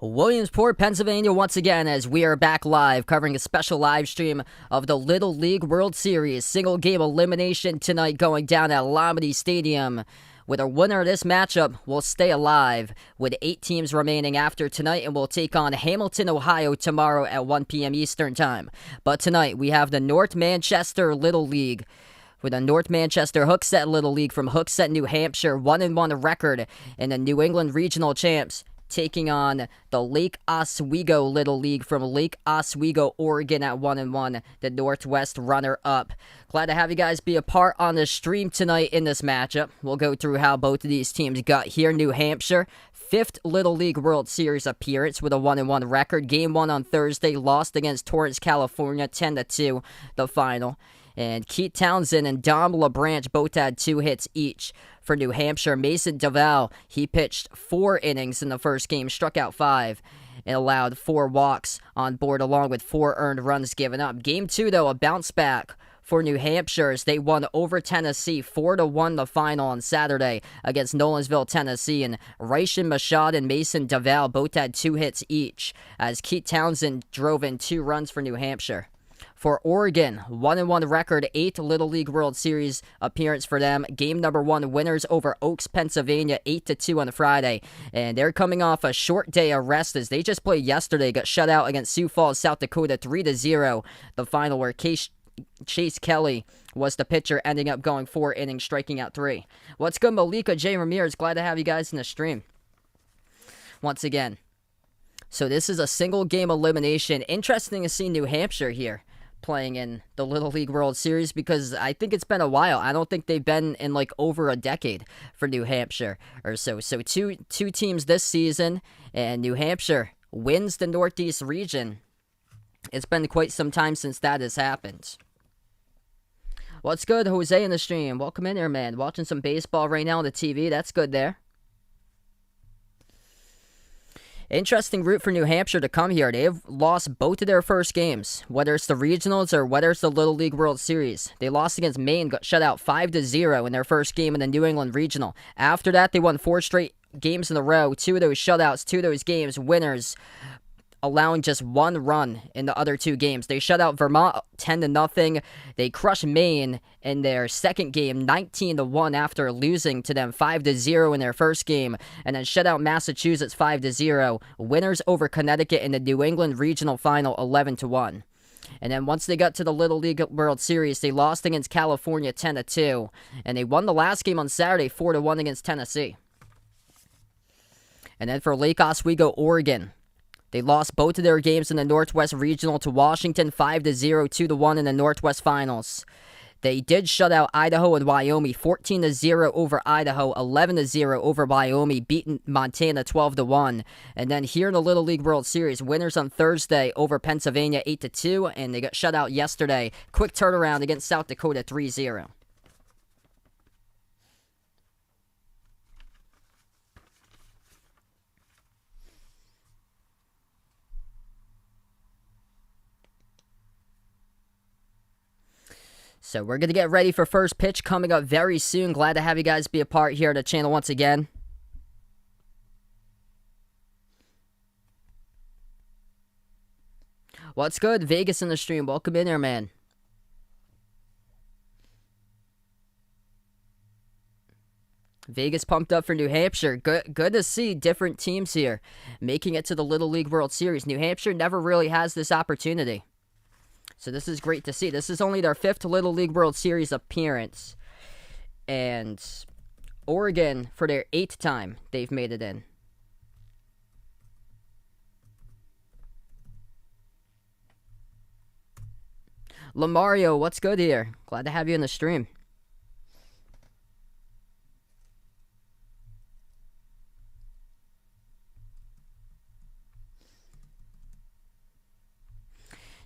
Williamsport, Pennsylvania, once again, as we are back live, covering a special live stream of the Little League World Series. Single game elimination tonight going down at Lamity Stadium. With a winner of this matchup, will stay alive with 8 teams remaining after tonight, and will take on Hamilton, Ohio tomorrow at 1 p.m. Eastern Time. But tonight, we have the North Manchester Little League. With a North Manchester Hookset Little League from Hookset, New Hampshire, 1-1 record in the New England Regional Champs, taking on the Lake Oswego Little League from Lake Oswego, Oregon at 1-1, the Northwest runner-up. Glad to have you guys be a part on the stream tonight in this matchup. We'll go through how both of these teams got here. New Hampshire, 5th Little League World Series appearance with a 1-1 record. Game 1 on Thursday, lost against Torrance, California, 10-2, the final. And Keith Townsend and Dom LeBranch both had 2 hits each. For New Hampshire, Mason DeVal, he pitched 4 innings in the first game, struck out 5, and allowed 4 walks on board along with 4 earned runs given up. Game 2, though, a bounce back for New Hampshire as they won over Tennessee 4-1 the final on Saturday against Nolensville, Tennessee. And Raishan Mashad and Mason DeVal both had 2 hits each as Keith Townsend drove in 2 runs for New Hampshire. For Oregon, 1-1 record, 8th Little League World Series appearance for them. Game number 1, winners over Oaks, Pennsylvania, 8-2 on Friday. And they're coming off a short day of rest as they just played yesterday, got shut out against Sioux Falls, South Dakota, 3-0. The final where Chase Kelly was the pitcher, ending up going 4 innings, striking out 3. What's good, Malika J. Ramirez? Glad to have you guys in the stream once again. So this is a single game elimination. Interesting to see New Hampshire here playing in the Little League World Series because I think it's been a while. I don't think they've been in like over a decade for New Hampshire or so. So two teams this season, and New Hampshire wins the Northeast region. It's been quite some time since that has happened. What's good, Jose in the stream? Welcome in here, man. Watching some baseball right now on the TV. That's good there. Interesting route for New Hampshire to come here. They have lost both of their first games, whether it's the regionals or whether it's the Little League World Series. They lost against Maine, got shut out 5-0 in their first game in the New England Regional. After that, they won 4 straight games in a row. 2 of those shutouts, 2 of those games, winners, allowing just 1 run in the other 2 games. They shut out Vermont 10-0. They crushed Maine in their second game 19-1 after losing to them 5-0 in their first game, and then shut out Massachusetts 5-0. Winners over Connecticut in the New England Regional Final 11-1. And then once they got to the Little League World Series, they lost against California 10-2, and they won the last game on Saturday 4-1 against Tennessee. And then for Lake Oswego, Oregon, they lost both of their games in the Northwest Regional to Washington 5-0, 2-1 in the Northwest Finals. They did shut out Idaho and Wyoming 14-0 over Idaho, 11-0 over Wyoming, beating Montana 12-1. And then here in the Little League World Series, winners on Thursday over Pennsylvania 8-2, and they got shut out yesterday. Quick turnaround against South Dakota 3-0. So we're going to get ready for first pitch coming up very soon. Glad to have you guys be a part here at the channel once again. What's good? Vegas in the stream. Welcome in there, man. Vegas pumped up for New Hampshire. Good to see different teams here making it to the Little League World Series. New Hampshire never really has this opportunity. So this is great to see. This is only their 5th Little League World Series appearance. And Oregon, for their 8th time, they've made it in. Lamario, what's good here? Glad to have you in the stream.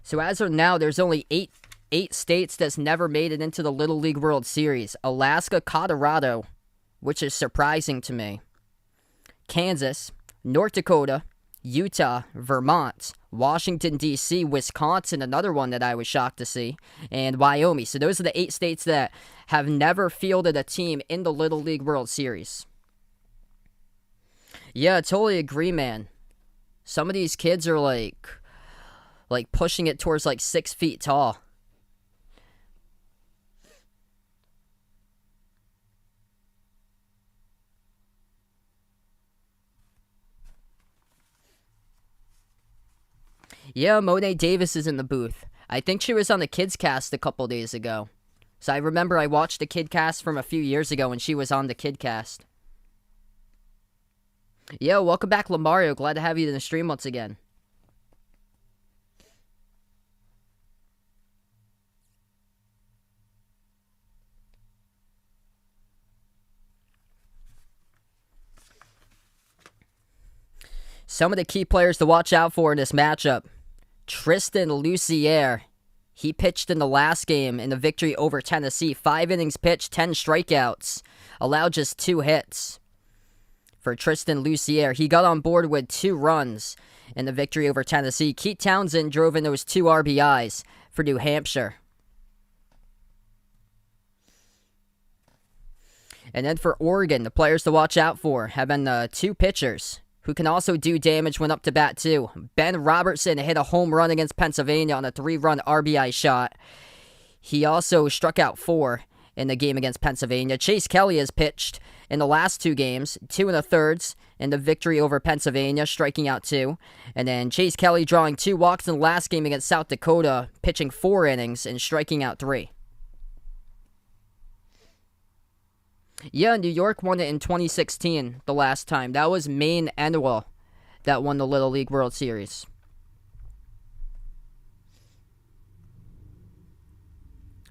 So as of now, there's only eight states that's never made it into the Little League World Series. Alaska, Colorado, which is surprising to me. Kansas, North Dakota, Utah, Vermont, Washington, D.C., Wisconsin, another one that I was shocked to see, and Wyoming. So those are the 8 states that have never fielded a team in the Little League World Series. Yeah, totally agree, man. Some of these kids are like pushing it towards like 6 feet tall. Yeah, Monet Davis is in the booth. I think she was on the Kids Cast a couple days ago. So I remember I watched the Kid Cast from a few years ago when she was on the Kid Cast. Yo, welcome back, Lamario. Glad to have you in the stream once again. Some of the key players to watch out for in this matchup. Tristan Lucier. He pitched in the last game in the victory over Tennessee. 5 innings pitched, 10 strikeouts. Allowed just 2 hits. For Tristan Lucier, he got on board with 2 runs in the victory over Tennessee. Keith Townsend drove in those 2 RBIs for New Hampshire. And then for Oregon, the players to watch out for have been 2 pitchers who can also do damage when up to bat too. Ben Robertson hit a home run against Pennsylvania on a 3-run RBI shot. He also struck out 4 in the game against Pennsylvania. Chase Kelly has pitched in the last 2 games, 2 1/3 in the victory over Pennsylvania, striking out 2. And then Chase Kelly drawing 2 walks in the last game against South Dakota, pitching 4 innings and striking out 3. Yeah, New York won it in 2016, the last time. That was Maine Enwell that won the Little League World Series.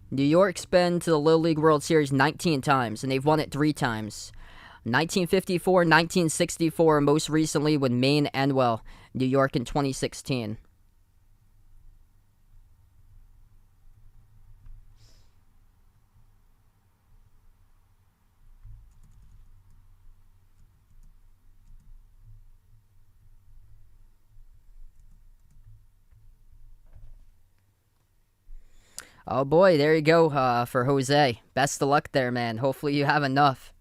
New York's been to the Little League World Series 19 times, and they've won it 3 times. 1954, 1964, and most recently with Maine Enwell, New York in 2016. Oh boy, there you go for Jose. Best of luck there, man. Hopefully you have enough.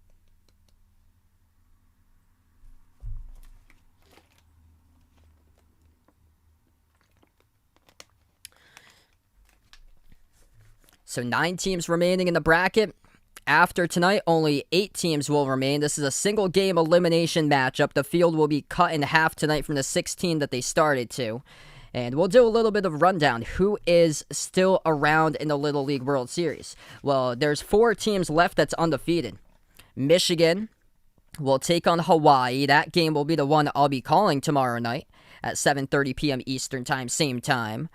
So 9 teams remaining in the bracket. After tonight, only 8 teams will remain. This is a single game elimination matchup. The field will be cut in half tonight from the 16 that they started to. And we'll do a little bit of rundown. Who is still around in the Little League World Series? Well, there's 4 teams left that's undefeated. Michigan will take on Hawaii. That game will be the one I'll be calling tomorrow night at 7:30 p.m. Eastern Time, same time.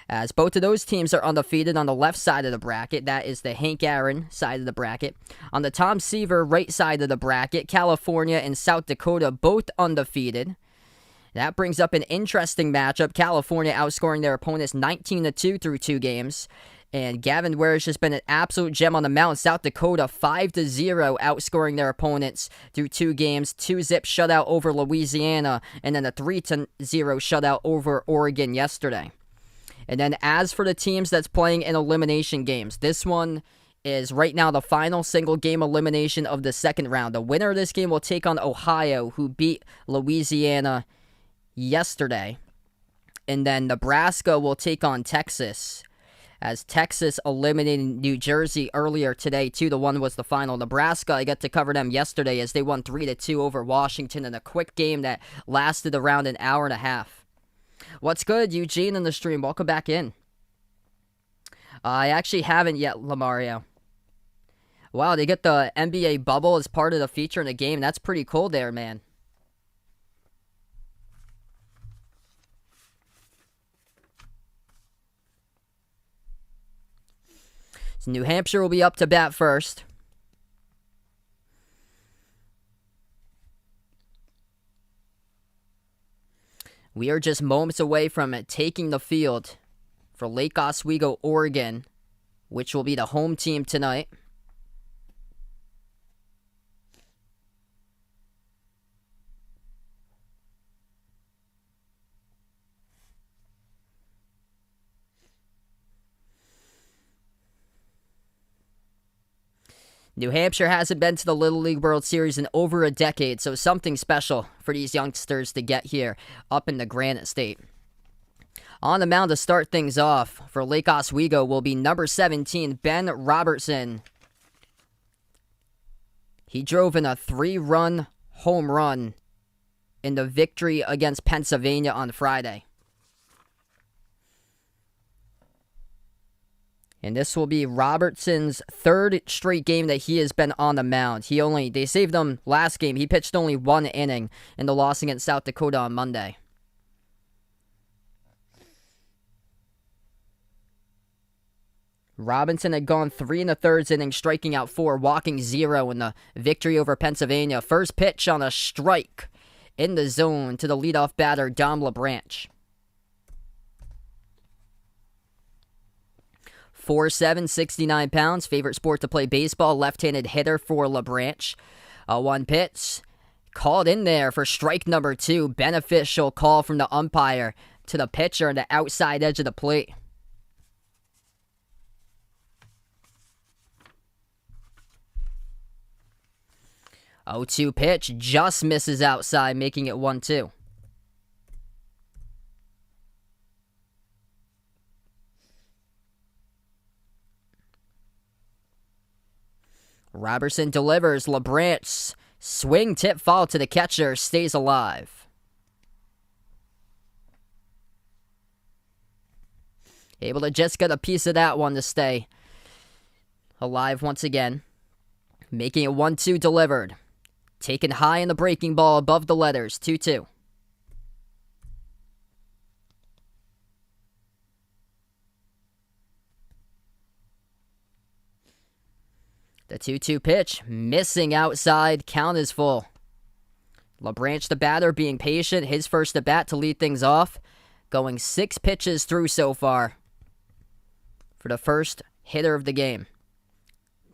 As both of those teams are undefeated on the left side of the bracket. That is the Hank Aaron side of the bracket. On the Tom Seaver right side of the bracket, California and South Dakota both undefeated. That brings up an interesting matchup. California outscoring their opponents 19-2 through 2 games. And Gavin Ware's just been an absolute gem on the mound. South Dakota 5-0 outscoring their opponents through 2 games. 2-zip shutout over Louisiana. And then a 3-0 shutout over Oregon yesterday. And then as for the teams that's playing in elimination games, this one is right now the final single game elimination of the second round. The winner of this game will take on Ohio, who beat Louisiana yesterday. And then Nebraska will take on Texas, as Texas eliminated New Jersey earlier today. 2-1 was the final. Nebraska, I got to cover them yesterday as they won 3-2 over Washington in a quick game that lasted around an hour and a half. What's good, Eugene, in the stream? Welcome back in. I actually haven't yet, Lamario. Wow, they get the NBA bubble as part of the feature in the game. That's pretty cool there, man. So New Hampshire will be up to bat first. We are just moments away from taking the field for Lake Oswego, Oregon, which will be the home team tonight. New Hampshire hasn't been to the Little League World Series in over a decade, so something special for these youngsters to get here up in the Granite State. On the mound to start things off for Lake Oswego will be number 17, Ben Robertson. He drove in a 3-run home run in the victory against Pennsylvania on Friday. And this will be Robertson's third straight game that he has been on the mound. They saved him last game. He pitched only 1 inning in the loss against South Dakota on Monday. Robinson had gone 3 1/3 innings, striking out 4, walking 0 in the victory over Pennsylvania. First pitch on a strike in the zone to the leadoff batter, Dom LeBranch. 4'7", 69 pounds. Favorite sport to play baseball. Left-handed hitter for LeBranch. 1 pitch. Called in there for strike number 2. Beneficial call from the umpire to the pitcher on the outside edge of the plate. 0-2 pitch. Just misses outside, making it 1-2. Robertson delivers. LeBranch swing, tip, foul to the catcher. Stays alive. Able to just get a piece of that one to stay alive once again. Making it 1-2 delivered. Taken high in the breaking ball above the letters. 2-2. The 2-2 pitch, missing outside, count is full. LeBranch, the batter, being patient, his first at bat to lead things off. Going 6 pitches through so far for the first hitter of the game.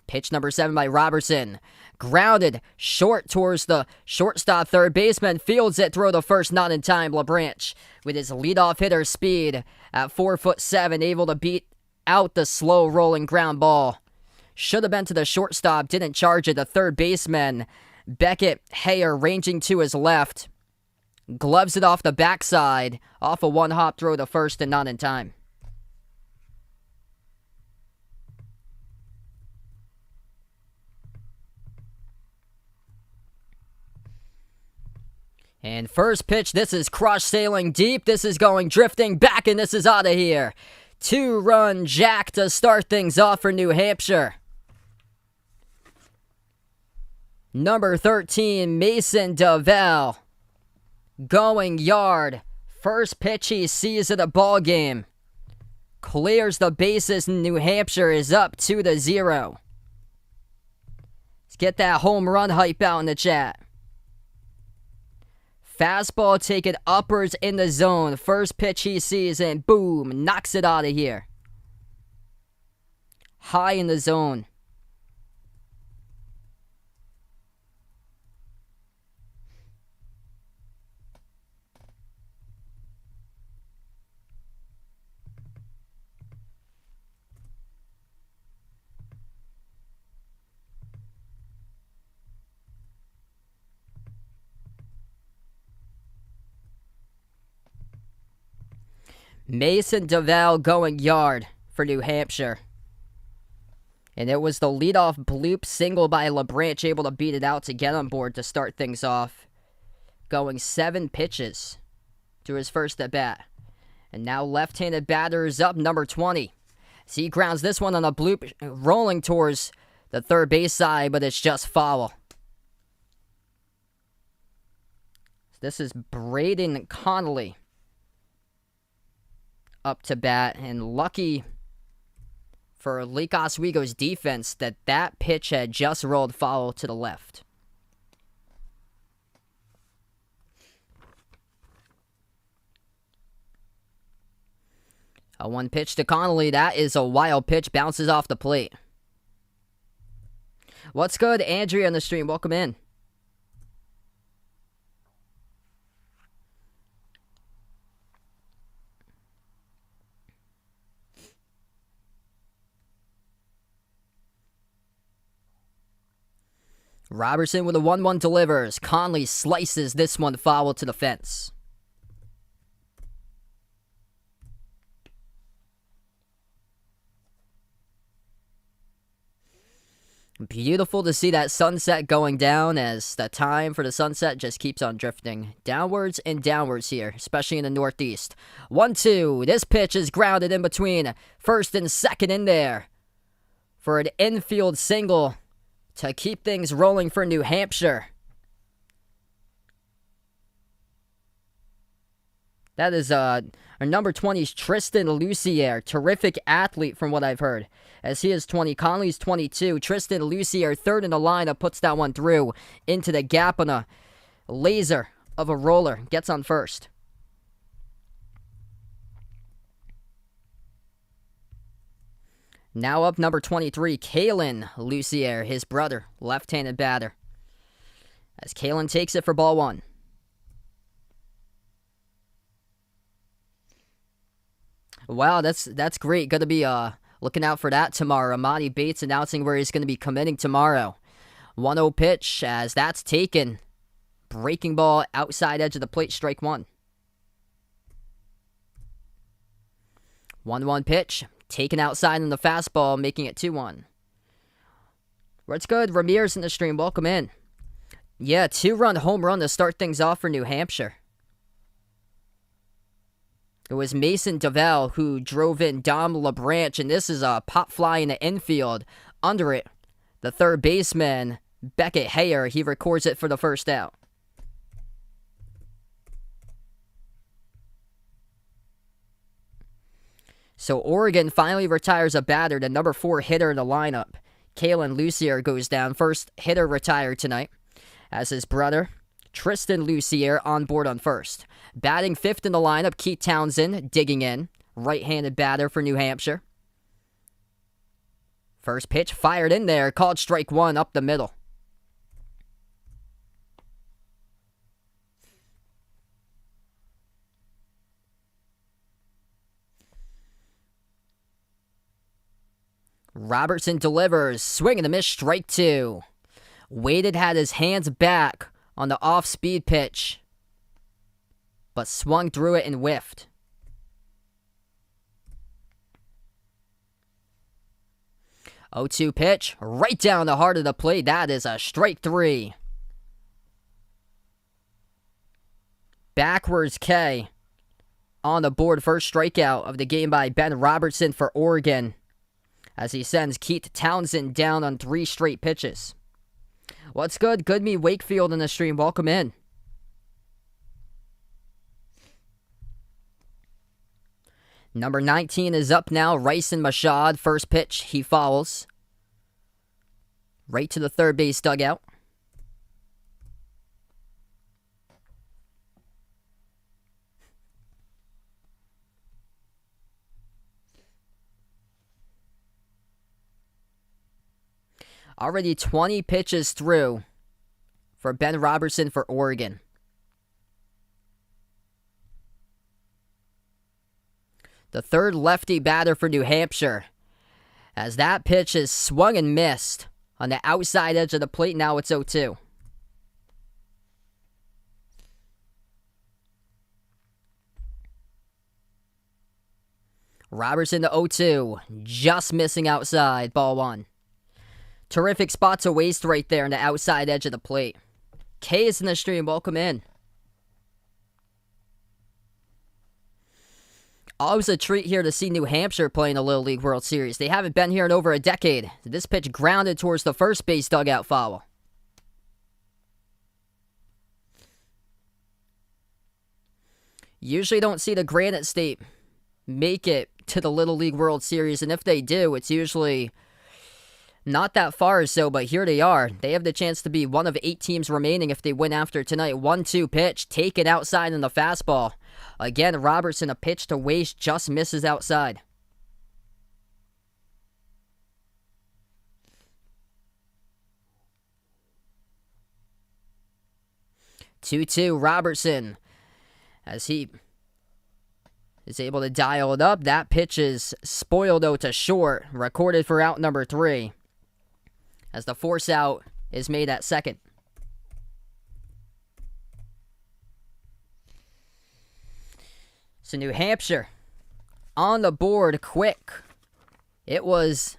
Pitch number 7 by Robertson. Grounded short towards the shortstop third baseman. Fields it, throw the first, not in time. LeBranch with his leadoff hitter speed at 4'7", able to beat out the slow rolling ground ball. Should have been to the shortstop, didn't charge it. The third baseman, Beckett Hayer, ranging to his left. Gloves it off the backside, off a 1-hop throw to first and not in time. And first pitch, this is crush sailing deep. This is going drifting back, and this is out of here. 2-run jack to start things off for New Hampshire. Number 13, Mason DeVal. Going yard. First pitch he sees of the ball game. Clears the bases, and New Hampshire is up 2-0. Let's get that home run hype out in the chat. Fastball taken upwards in the zone. First pitch he sees, and boom, knocks it out of here. High in the zone. Mason DeVal going yard for New Hampshire. And it was the leadoff bloop single by LeBranch, able to beat it out to get on board to start things off. Going 7 pitches to his first at bat. And now left-handed batter is up, number 20. So he grounds this one on a bloop, rolling towards the third base side, but it's just foul. This is Braden Connolly up to bat, and lucky for Lake Oswego's defense that pitch had just rolled foul to the left. A 1 pitch to Connolly. That is a wild pitch, bounces off the plate. What's good, Andrea on the stream? Welcome in. Robertson with a 1-1 delivers. Conley slices this one foul to the fence. Beautiful to see that sunset going down as the time for the sunset just keeps on drifting downwards and downwards here, especially in the Northeast. 1-2. This pitch is grounded in between first and second in there for an infield single to keep things rolling for New Hampshire. That is our number 20's Tristan Lucier. Terrific athlete from what I've heard. As he is 20, Conley's 22. Tristan Lucier, third in the lineup, puts that one through into the gap on a laser of a roller. Gets on first. Now up number 23, Kaler Lucier, his brother, left-handed batter. As Kaler takes it for ball one. Wow, that's great. Going to be looking out for that tomorrow. Amani Bates announcing where he's going to be committing tomorrow. 1-0 pitch as that's taken. Breaking ball outside edge of the plate, strike one. 1-1 pitch. Taken outside in the fastball, making it 2-1. What's good? Ramirez in the stream. Welcome in. Yeah, 2-run home run to start things off for New Hampshire. It was Mason DeVal who drove in Dom LeBranch, and this is a pop fly in the infield. Under it, the third baseman, Beckett Hayer, he records it for the first out. So Oregon finally retires a batter, the number 4 hitter in the lineup. Kaler Lucier goes down. First hitter retired tonight, as his brother, Tristan Lucier, on board on first. Batting fifth in the lineup, Keith Townsend digging in. Right-handed batter for New Hampshire. First pitch fired in there, called strike one up the middle. Robertson delivers, swing and a miss, strike two. Waited, had his hands back on the off-speed pitch, but swung through it and whiffed. 0-2 pitch, right down the heart of the plate. That is a strike three. Backwards K on the board. First strikeout of the game by Ben Robertson for Oregon, as he sends Keith Townsend down on 3 straight pitches. What's good? Good me Wakefield in the stream. Welcome in. Number 19 is up now. Ryson Mashad. First pitch, he fouls. Right to the third base dugout. Already 20 pitches through for Ben Robertson for Oregon. The third lefty batter for New Hampshire, as that pitch is swung and missed on the outside edge of the plate. Now it's 0-2. Robertson to 0-2, just missing outside, ball one. Terrific spot to waste right there on the outside edge of the plate. Kay is in the stream. Welcome in. Always a treat here to see New Hampshire playing the Little League World Series. They haven't been here in over a decade. This pitch grounded towards the first base dugout foul. Usually don't see the Granite State make it to the Little League World Series, and if they do, it's usually not that far or so, but here they are. They have the chance to be one of 8 teams remaining if they win after tonight. 1-2 pitch, taken outside in the fastball. Again, Robertson, a pitch to waste, just misses outside. Two Robertson, as he is able to dial it up. That pitch is spoiled, though, to short, recorded for out number 3. As the force out is made at second. So New Hampshire on the board quick. It was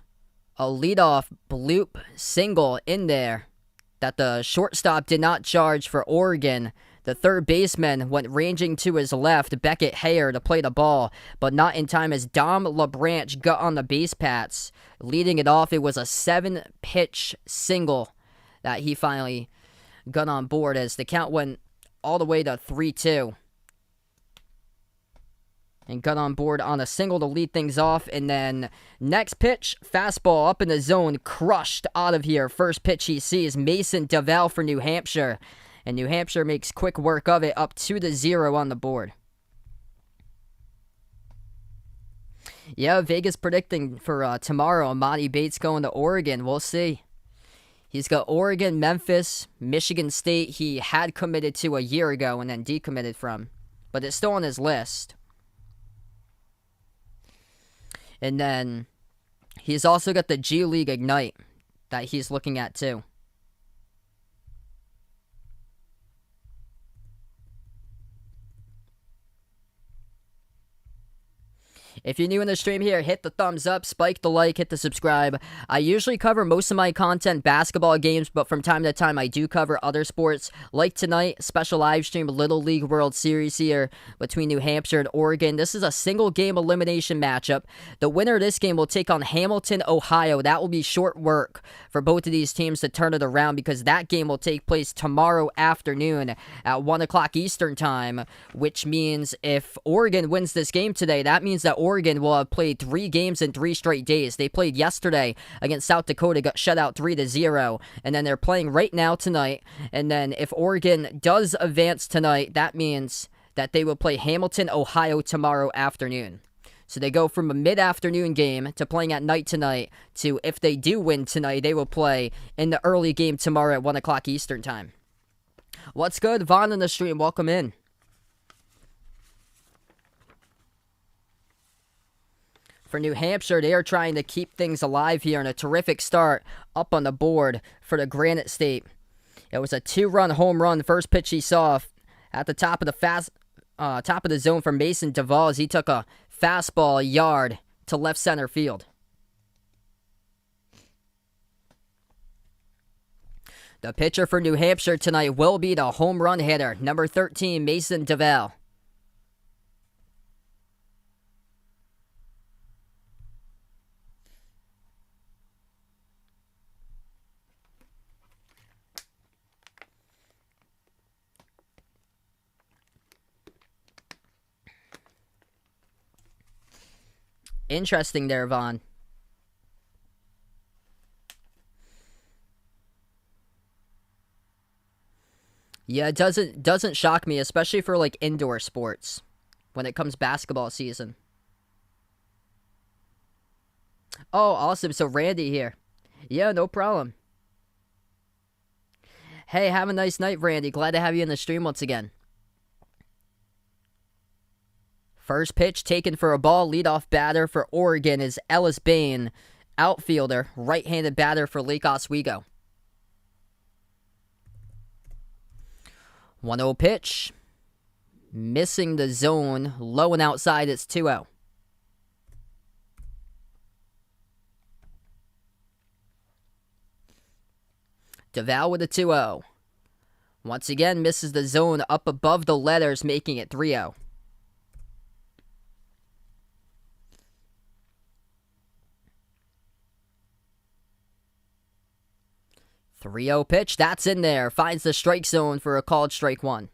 a leadoff bloop single in there that the shortstop did not charge for Oregon. The third baseman went ranging to his left, Beckett Hayer, to play the ball, but not in time as Dom LeBranch got on the base paths. Leading it off, it was a 7-pitch single that he finally got on board as the count went all the way to 3-2. And got on board on a single to lead things off. And then next pitch, fastball up in the zone, crushed out of here. First pitch he sees, Mason DeVal for New Hampshire. And New Hampshire makes quick work of it, up 2-0 on the board. Yeah, Vegas predicting for tomorrow, Monty Bates going to Oregon. We'll see. He's got Oregon, Memphis, Michigan State he had committed to a year ago and then decommitted from. But it's still on his list. And then he's also got the G League Ignite that he's looking at too. If you're new in the stream here, hit the thumbs up, spike the like, hit the subscribe. I usually cover most of my content basketball games, but from time to time I do cover other sports. Like tonight, special live stream Little League World Series here between New Hampshire and Oregon. This is a single game elimination matchup. The winner of this game will take on Hamilton, Ohio. That will be short work for both of these teams to turn it around because that game will take place tomorrow afternoon at 1 o'clock Eastern time, which means if Oregon wins this game today, that means that Oregon will have played 3 games in 3 straight days. They played yesterday against South Dakota, got shut out 3-0, and then they're playing right now tonight. And then if Oregon does advance tonight, that means that they will play Hamilton, Ohio tomorrow afternoon. So they go from a mid-afternoon game to playing at night tonight to if they do win tonight, they will play in the early game tomorrow at 1 o'clock Eastern time. What's good? Vaughn in the stream, welcome in. For New Hampshire, they are trying to keep things alive here, and a terrific start up on the board for the Granite State. It was a 2-run home run. First pitch he saw at the top of the zone for Mason DeVal as he took a fastball a yard to left center field. The pitcher for New Hampshire tonight will be the home run hitter, number 13, Mason DeVal. Interesting there, Vaughn. Yeah, it doesn't shock me, especially for like indoor sports when it comes basketball season. Oh, awesome. So Randy here. Yeah, no problem. Hey, have a nice night, Randy. Glad to have you in the stream once again. First pitch taken for a ball. Leadoff batter for Oregon is Ellis Bain. Outfielder, right-handed batter for Lake Oswego. 1-0 pitch. Missing the zone. Low and outside, it's 2-0. DeVal with a 2-0. Once again, misses the zone up above the letters, making it 3-0. 3-0 pitch, that's in there. Finds the strike zone for a called strike 1.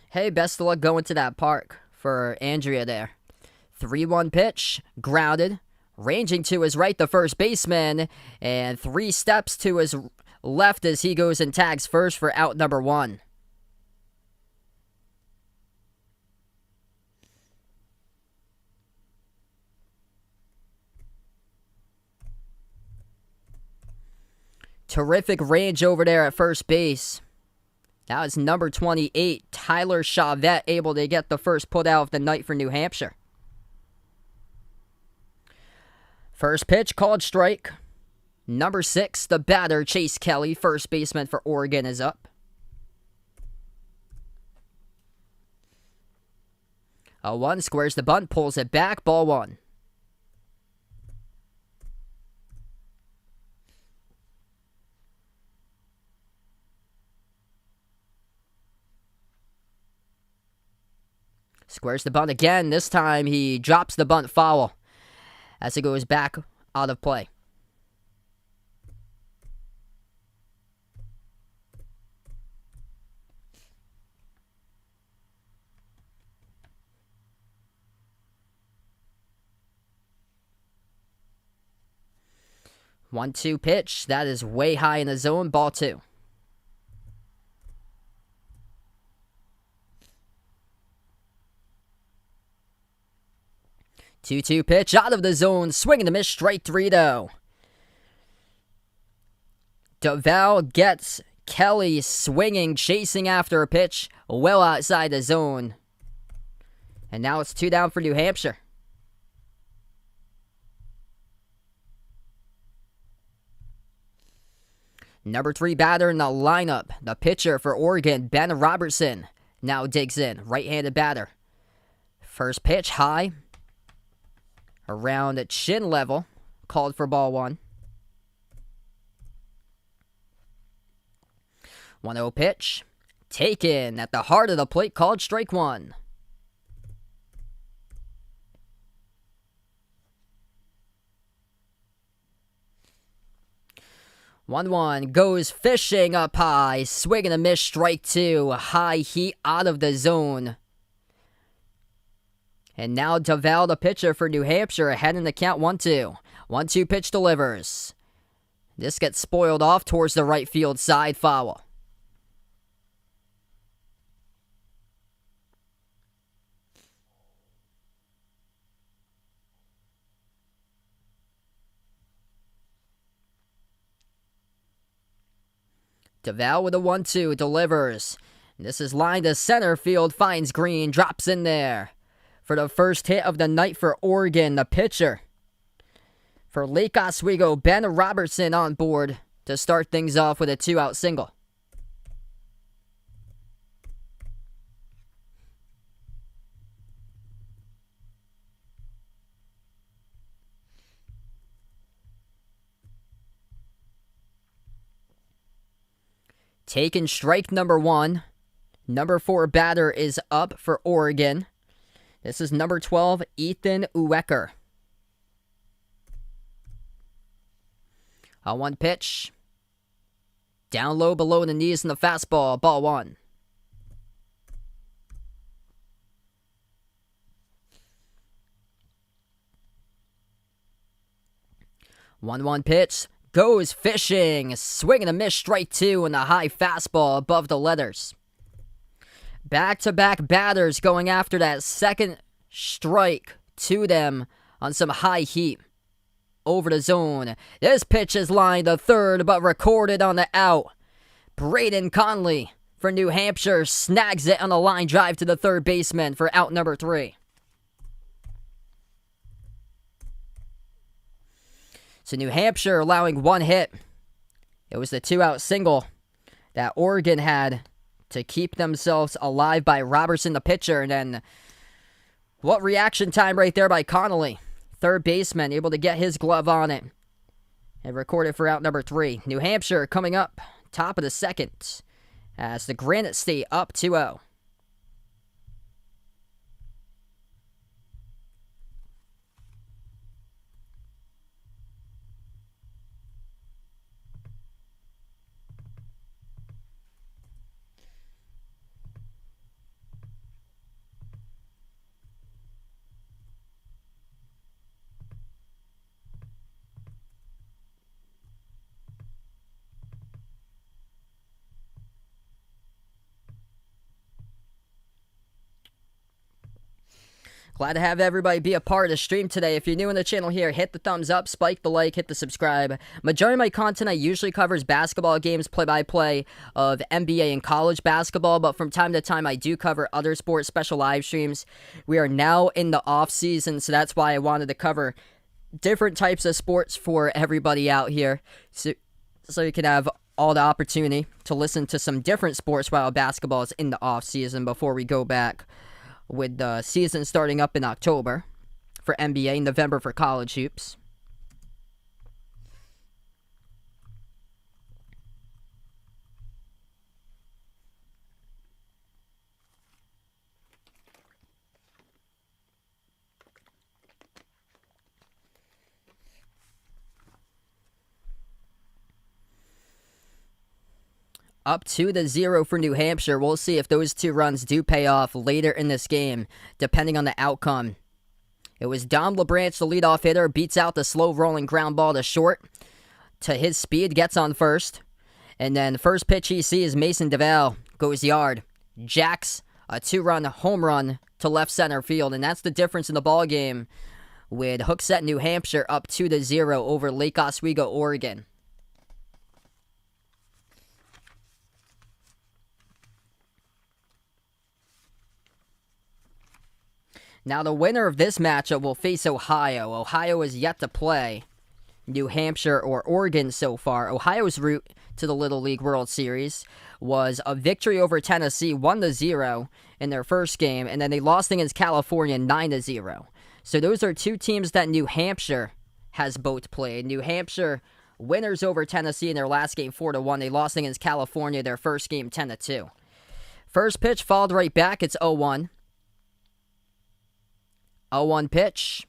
Hey, best of luck going to that park for Andrea there. 3-1 pitch, grounded. Ranging to his right, the first baseman. And 3 steps to his left as he goes and tags first for out number 1. Terrific range over there at first base. That was number 28, Tyler Chavette, able to get the first put out of the night for New Hampshire. First pitch called strike. Number 6, the batter, Chase Kelly, first baseman for Oregon, is up. 0-1, squares the bunt, pulls it back, ball 1. Squares the bunt again. This time he drops the bunt foul as it goes back out of play. One-two pitch. That is way high in the zone. Ball 2. Two-two pitch out of the zone. Swing and a miss. Strike 3 though. DeVal gets Kelly swinging, chasing after a pitch well outside the zone. And now it's 2 down for New Hampshire. Number 3 batter in the lineup, the pitcher for Oregon, Ben Robertson, now digs in. Right-handed batter. First pitch high, around at chin level, called for ball 1. 1-0 pitch, taken at the heart of the plate, called strike 1. One goes fishing up high, swing and a miss, strike 2. High heat out of the zone. And now DeVal, the pitcher for New Hampshire, ahead in the count 1-2. 1-2 pitch delivers. This gets spoiled off towards the right field side, foul. DeVal with a 1-2, delivers. This is lined to center field, finds Green, drops in there. For the first hit of the night for Oregon, the pitcher for Lake Oswego, Ben Robertson on board to start things off with a 2-out single. Taken strike number 1. Number 4 batter is up for Oregon. This is number 12, Ethan Uecker. 1 pitch. Down low below the knees in the fastball, ball 1. 1-1 pitch. Goes fishing, swing and a miss, strike 2, and a high fastball above the letters. Back-to-back batters going after that second strike to them on some high heat. Over the zone. This pitch is lined to third, but recorded on the out. Braden Conley for New Hampshire snags it on a line drive to the third baseman for out number 3. So New Hampshire allowing 1 hit. It was the 2-out single that Oregon had to keep themselves alive by Robertson, the pitcher. And then what reaction time right there by Connolly. Third baseman able to get his glove on it and record it for out number 3. New Hampshire coming up top of the second as the Granite State up 2-0. Glad to have everybody be a part of the stream today. If you're new on the channel here, hit the thumbs up, spike the like, hit the subscribe. Majority of my content I usually covers basketball games, play-by-play of NBA and college basketball, but from time to time I do cover other sports, special live streams. We are now in the off season, so that's why I wanted to cover different types of sports for everybody out here. So you can have all the opportunity to listen to some different sports while basketball is in the off season before we go back with the season starting up in October for NBA, November for college hoops. Up 2-0 for New Hampshire. We'll see if those two runs do pay off later in this game, depending on the outcome. It was Dom LeBranch, the leadoff hitter, beats out the slow-rolling ground ball to short. To his speed, gets on first. And then the first pitch he sees, Mason DeVal goes yard. Jacks a 2-run home run to left center field, and that's the difference in the ball game with Hooksett, New Hampshire up 2-0 over Lake Oswego, Oregon. Now, the winner of this matchup will face Ohio. Ohio is yet to play New Hampshire or Oregon so far. Ohio's route to the Little League World Series was a victory over Tennessee 1-0 in their first game, and then they lost against California 9-0. So those are two teams that New Hampshire has both played. New Hampshire winners over Tennessee in their last game 4-1. They lost against California their first game 10-2. First pitch followed right back. It's 0-1. 0-1 pitch.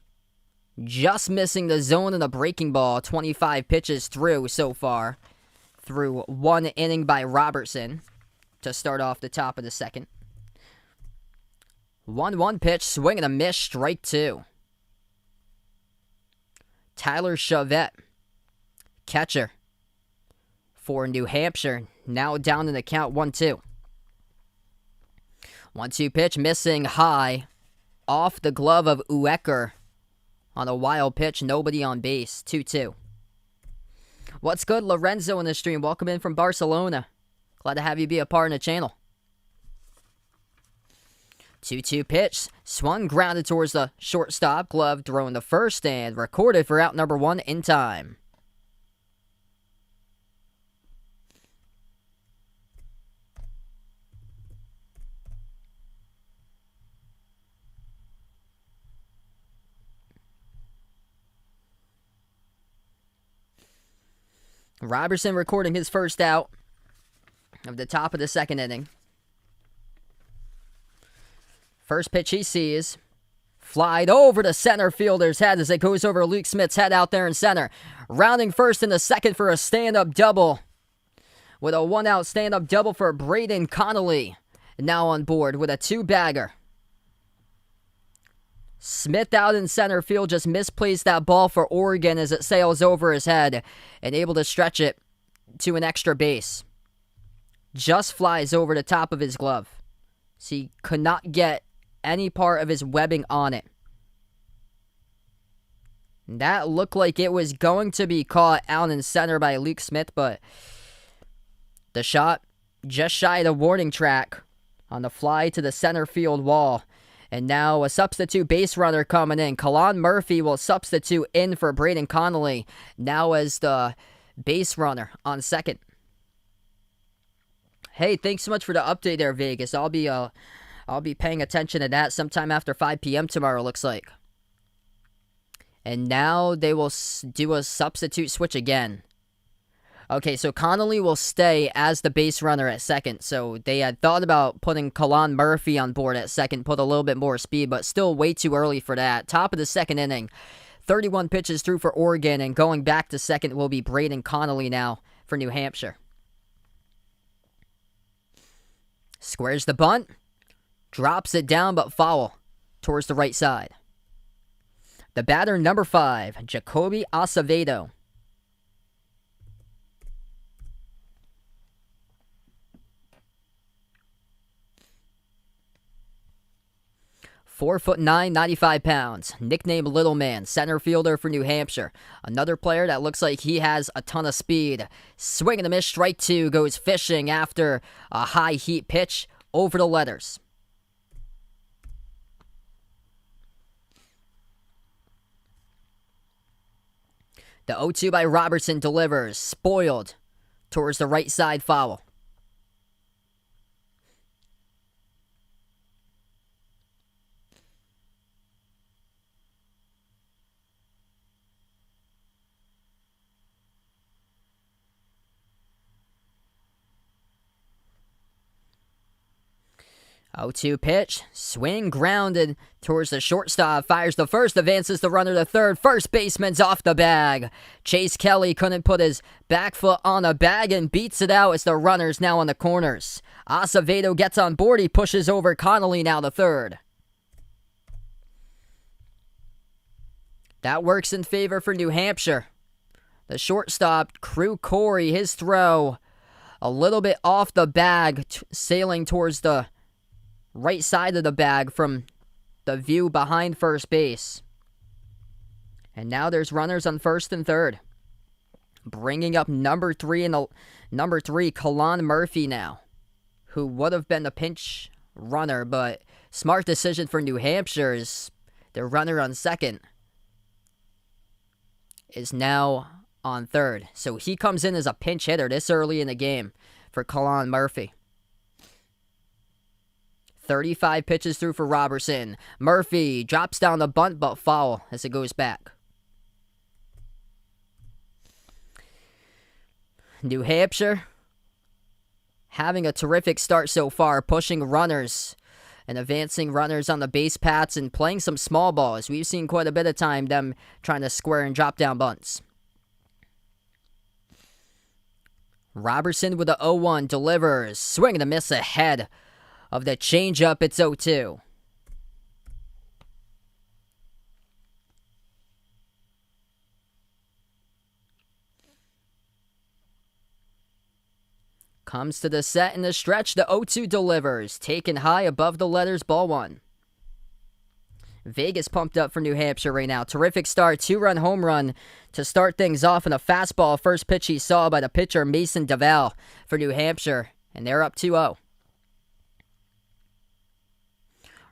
Just missing the zone and the breaking ball. 25 pitches through so far. Through one inning by Robertson to start off the top of the second. 1-1 pitch. Swing and a miss. Strike two. Tyler Chavette, catcher for New Hampshire. Now down in the count 1-2. 1-2 pitch. Missing high. Off the glove of Uecker on a wild pitch. Nobody on base. 2-2. What's good, Lorenzo, in the stream? Welcome in from Barcelona. Glad to have you be a part of the channel. 2-2 pitch. Swung, grounded towards the shortstop. Glove thrown to first and recorded for out number 1 in time. Robertson recording his first out of the top of the second inning. First pitch he sees. Flied over the center fielder's head as it goes over Luke Smith's head out there in center. Rounding first in the second for a stand-up double. With a one-out stand-up double for Braden Connolly. Now on board with a two-bagger. Smith out in center field just misplaced that ball for Oregon as it sails over his head and able to stretch it to an extra base. Just flies over the top of his glove. So he could not get any part of his webbing on it. That looked like it was going to be caught out in center by Luke Smith, but the shot just shy of the warning track on the fly to the center field wall. And now a substitute base runner coming in. Kalan Murphy will substitute in for Braden Connolly. Now as the base runner on second. Hey, thanks so much for the update there, Vegas. I'll be paying attention to that sometime after 5 p.m. tomorrow, looks like. And now they will do a substitute switch again. Okay, so Connolly will stay as the base runner at second. So they had thought about putting Kalan Murphy on board at second, put a little bit more speed, but still way too early for that. Top of the second inning, 31 pitches through for Oregon, and going back to second will be Braden Connolly now for New Hampshire. Squares the bunt, drops it down, but foul towards the right side. The batter, number 5, Jacoby Acevedo. 4'9", 95 pounds. Nicknamed Little Man. Center fielder for New Hampshire. Another player that looks like he has a ton of speed. Swing and a miss. Strike two. Goes fishing after a high heat pitch over the letters. The 0-2 by Robertson delivers. Spoiled towards the right side foul. Oh, 2 pitch, swing grounded towards the shortstop, fires the first, advances the runner to third, first baseman's off the bag. Chase Kelly couldn't put his back foot on the bag and beats it out as the runner's now on the corners. Acevedo gets on board, he pushes over Connolly now to third. That works in favor for New Hampshire. The shortstop, Crew Corey, his throw a little bit off the bag, sailing towards the right side of the bag from the view behind first base. And now there's runners on first and third. Bringing up number 3 Kalon Murphy now, who would have been the pinch runner, but smart decision for New Hampshire is the runner on second is now on third. So he comes in as a pinch hitter this early in the game for Kalon Murphy. 35 pitches through for Robertson. Murphy drops down the bunt, but foul as it goes back. New Hampshire having a terrific start so far, pushing runners and advancing runners on the base paths and playing some small balls. We've seen quite a bit of time them trying to square and drop down bunts. Robertson with the 0-1 delivers. Swing and a miss ahead of the changeup. It's 0-2. Comes to the set in the stretch. The 0-2 delivers. Taken high above the letters. Ball 1. Vegas pumped up for New Hampshire right now. Terrific start. 2-run home run to start things off in a fastball. First pitch he saw by the pitcher Mason DeVal for New Hampshire. And they're up 2-0.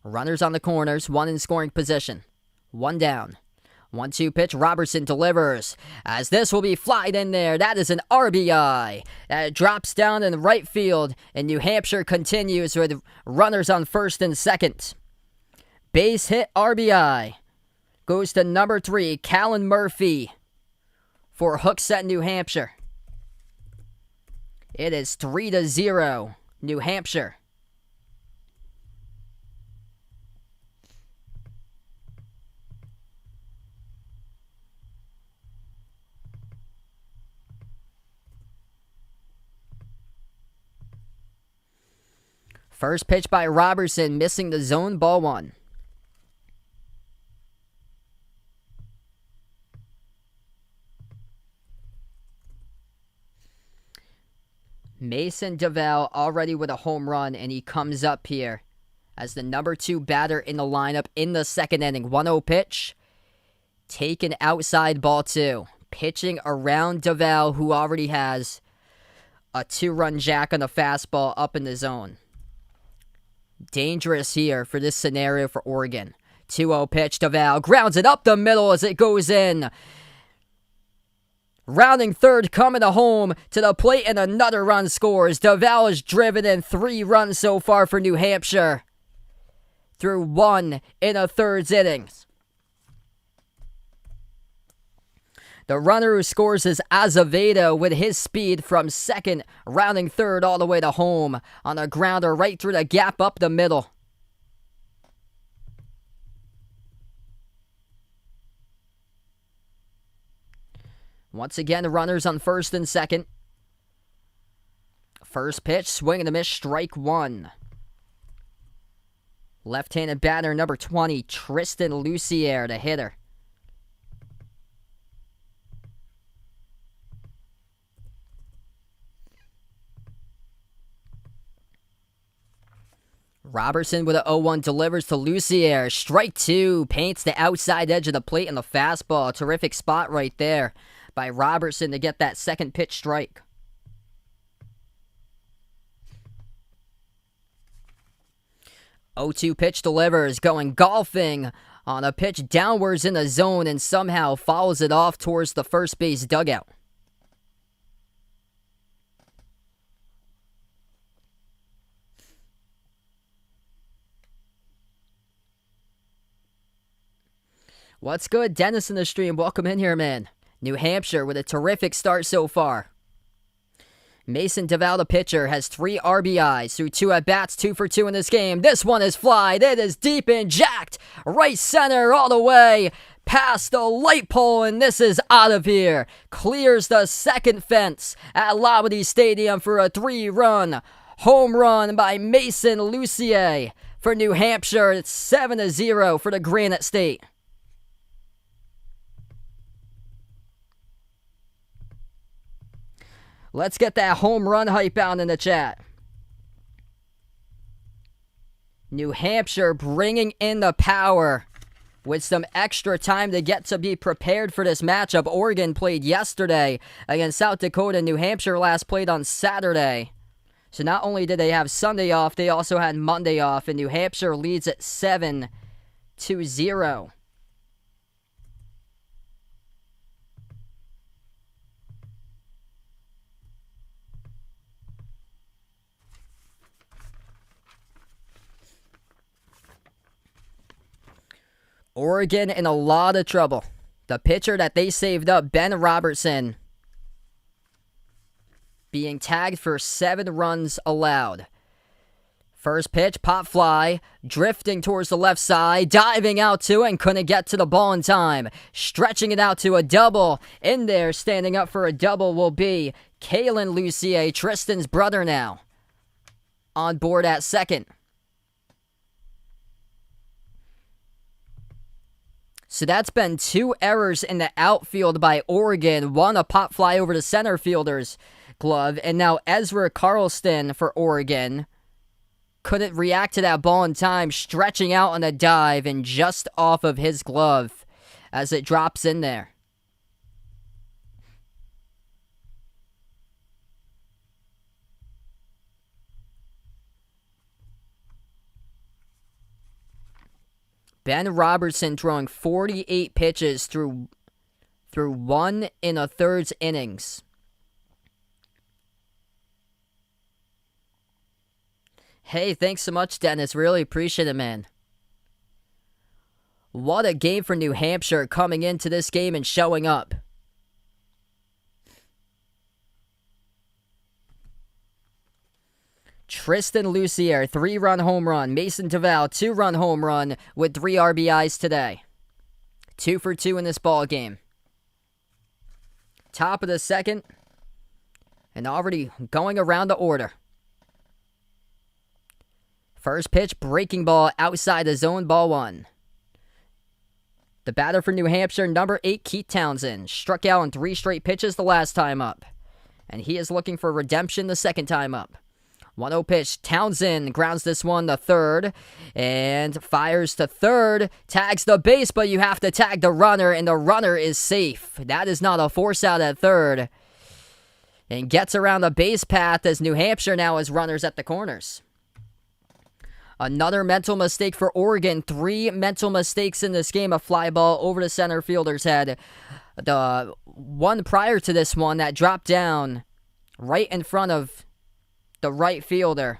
Runners on the corners, 1 in scoring position. 1 down. 1-2 pitch, Robertson delivers. As this will be flied in there, that is an RBI. That drops down in right field, and New Hampshire continues with runners on first and second. Base hit RBI. Goes to number 3, Kalon Murphy for Hooksett, New Hampshire. It is 3-0, New Hampshire. First pitch by Robertson, missing the zone, ball 1. Mason DeVal already with a home run, and he comes up here as the number 2 batter in the lineup in the second inning. 1-0 pitch, taken outside, ball 2. Pitching around DeVal, who already has a 2-run jack on the fastball up in the zone. Dangerous here for this scenario for Oregon. 2-0 pitch, DeVal grounds it up the middle as it goes in. Rounding third, coming to home to the plate, and another run scores. DeVal has driven in 3 runs so far for New Hampshire through 1 in a third innings. The runner who scores is Acevedo with his speed from second, rounding third all the way to home on a grounder right through the gap up the middle. Once again, the runners on first and second. First pitch, swing and a miss, strike 1. Left-handed batter number 20, Tristan Lucier, the hitter. Robertson with an 0-1 delivers to Lucier. Strike 2, paints the outside edge of the plate on the fastball. Terrific spot right there by Robertson to get that second pitch strike. Oh, 2 pitch delivers, going golfing On a pitch downwards in the zone and somehow fouls it off towards the first base dugout. What's good, Dennis in the stream? Welcome in here, man. New Hampshire with a terrific start so far. Mason Duval, the pitcher, has 3 RBIs through 2 at-bats, 2 for 2 in this game. This one is flied. It is deep and jacked. Right center all the way past the light pole, and this is out of here. Clears the second fence at LLWS Stadium for a 3-run home run by Mason Lucier for New Hampshire. It's 7-0 for the Granite State. Let's get that home run hype out in the chat. New Hampshire bringing in the power with some extra time to get to be prepared for this matchup. Oregon played yesterday against South Dakota. New Hampshire last played on Saturday. So not only did they have Sunday off, they also had Monday off. And New Hampshire leads at 7-0. Oregon in a lot of trouble. The pitcher that they saved up, Ben Robertson, being tagged for 7 runs allowed. First pitch, pop fly, drifting towards the left side, diving out to it and couldn't get to the ball in time. Stretching it out to a double. In there, standing up for a double will be Kaler Lucier, Tristan's brother now, on board at second. So that's been 2 errors in the outfield by Oregon. One, a pop fly over the center fielder's glove. And now Ezra Carlston for Oregon couldn't react to that ball in time, stretching out on a dive and just off of his glove as it drops in there. Ben Robertson throwing 48 pitches through 1 1/3 innings. Hey, thanks so much, Dennis. Really appreciate it, man. What a game for New Hampshire coming into this game and showing up. Tristan Lucier, 3-run home run. Mason Duval, 2-run home run with 3 RBIs today. 2 for 2 in this ball game. Top of the second, and already going around the order. First pitch, breaking ball outside the zone, ball 1. The batter for New Hampshire, number 8, Keith Townsend, struck out on 3 straight pitches the last time up. And he is looking for redemption the second time up. 1-0 pitch. Townsend grounds this one to third and fires to third. Tags the base, but you have to tag the runner, and the runner is safe. That is not a force out at third. And gets around the base path as New Hampshire now has runners at the corners. Another mental mistake for Oregon. 3 mental mistakes in this game. A fly ball over the center fielder's head. The one prior to this one that dropped down right in front of the right fielder.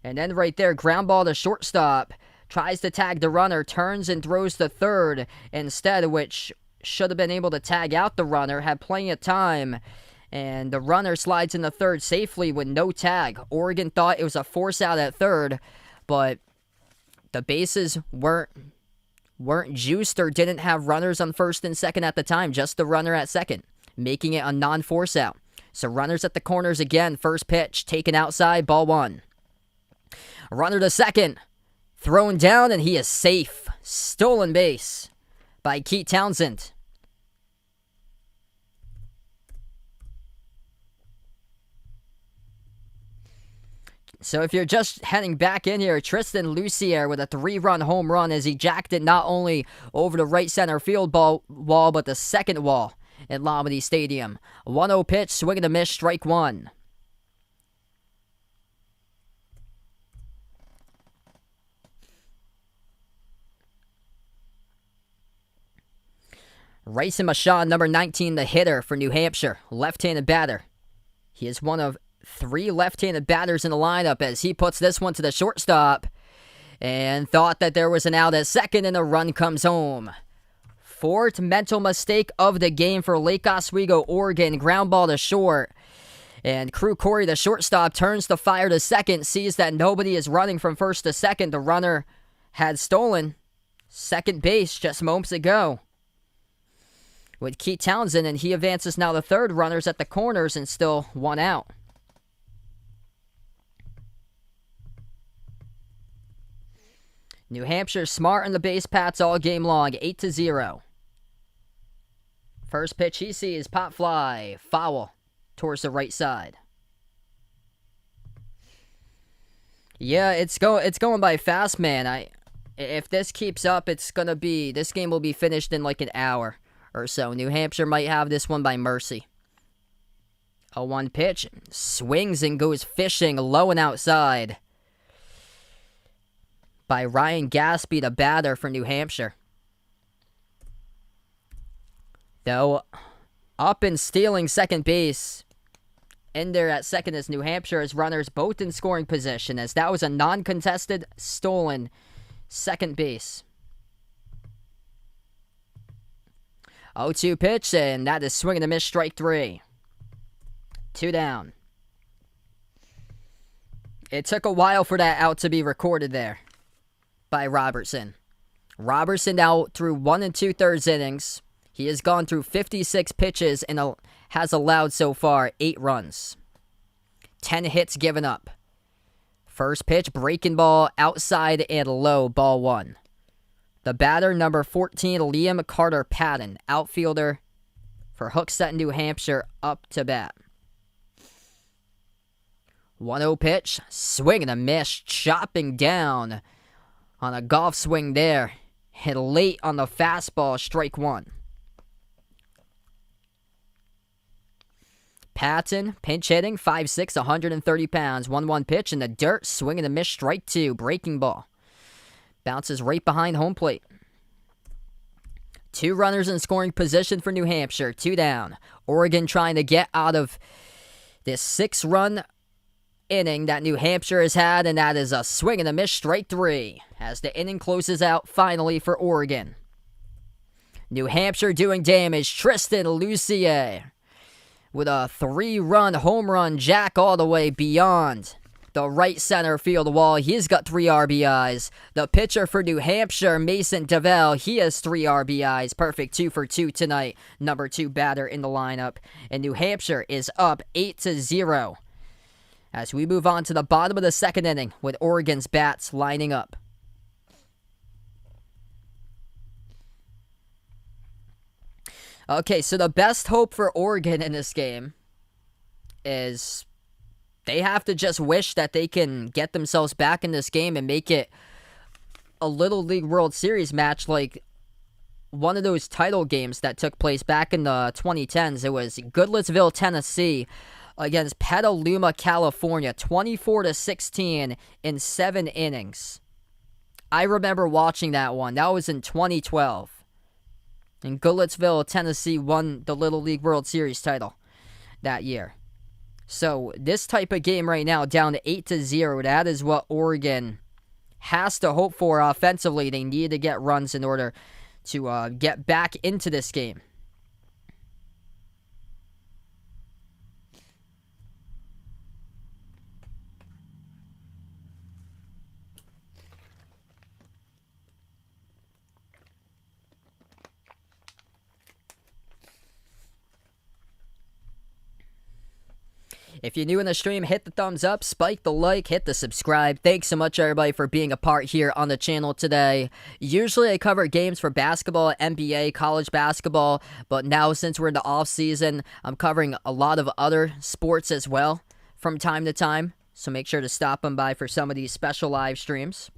And then right there, ground ball to shortstop. Tries to tag the runner, turns and throws to third instead, which should have been able to tag out the runner, had plenty of time. And the runner slides in the third safely with no tag. Oregon thought it was a force out at third, but the bases weren't juiced or didn't have runners on first and second at the time, just the runner at second, making it a non-force out. So runners at the corners again. First pitch, taken outside, ball 1. Runner to second, thrown down, and he is safe. Stolen base by Keith Townsend. So if you're just heading back in here, Tristan Lucier with a 3-run home run as he jacked it not only over the right center field wall, but the second wall at LLWS Stadium. 1-0 pitch, swing and a miss, strike 1. Rayson Mashon, number 19, the hitter for New Hampshire, left-handed batter. He is one of 3 left-handed batters in the lineup as he puts this one to the shortstop and thought that there was an out at second and a run comes home. 4th mental mistake of the game for Lake Oswego, Oregon. Ground ball to short. And Crew Corey, the shortstop, turns the fire to second, sees that nobody is running from first to second. The runner had stolen second base just moments ago with Keith Townsend, and he advances now the third. Runners at the corners and still 1 out. New Hampshire smart on the base paths all game long, 8-0. First pitch he sees, pop fly, foul towards the right side. Yeah, it's going by fast, man. If this keeps up, this game will be finished in like an hour or so. New Hampshire might have this one by mercy. A 1 pitch, swings and goes fishing low and outside by Ryan Gaspy, the batter for New Hampshire. Though, up and stealing second base. In there at second is New Hampshire as runners both in scoring position, as that was a non-contested, stolen second base. 0-2 pitch, and that is swing and a miss, strike 3. 2 down. It took a while for that out to be recorded there by Robertson. Robertson out through 1 2/3 innings. He has gone through 56 pitches and has allowed so far 8 runs. 10 hits given up. First pitch, breaking ball, outside and low, ball 1. The batter, number 14, Liam Carter Patton, outfielder for Hooksett, New Hampshire, up to bat. 1-0 pitch, swing and a miss, chopping down on a golf swing there. Hit late on the fastball, strike 1. Patton, pinch hitting, 5'6", 130 pounds. 1-1 pitch in the dirt, swing and a miss, strike 2, breaking ball. Bounces right behind home plate. 2 runners in scoring position for New Hampshire, 2 down. Oregon trying to get out of this 6-run inning that New Hampshire has had, and that is a swing and a miss, strike 3, as the inning closes out finally for Oregon. New Hampshire doing damage, Tristan Lucier with a 3-run home run jack all the way beyond the right center field wall. He's got 3 RBIs. The pitcher for New Hampshire, Mason DeVell, he has 3 RBIs. Perfect 2 for 2 tonight. Number 2 batter in the lineup. And New Hampshire is up 8-0. As we move on to the bottom of the second inning with Oregon's bats lining up. Okay, so the best hope for Oregon in this game is they have to just wish that they can get themselves back in this game and make it a Little League World Series match like one of those title games that took place back in the 2010s. It was Goodlettsville, Tennessee against Petaluma, California, 24-16 in 7 innings. I remember watching that one. That was in 2012. And Goodlettsville, Tennessee won the Little League World Series title that year. So this type of game right now, down to 8-0, that is what Oregon has to hope for offensively. They need to get runs in order to get back into this game. If you're new in the stream, hit the thumbs up, spike the like, hit the subscribe. Thanks so much, everybody, for being a part here on the channel today. Usually I cover games for basketball, NBA, college basketball, but now since we're in the off season, I'm covering a lot of other sports as well from time to time. So make sure to stop on by for some of these special live streams.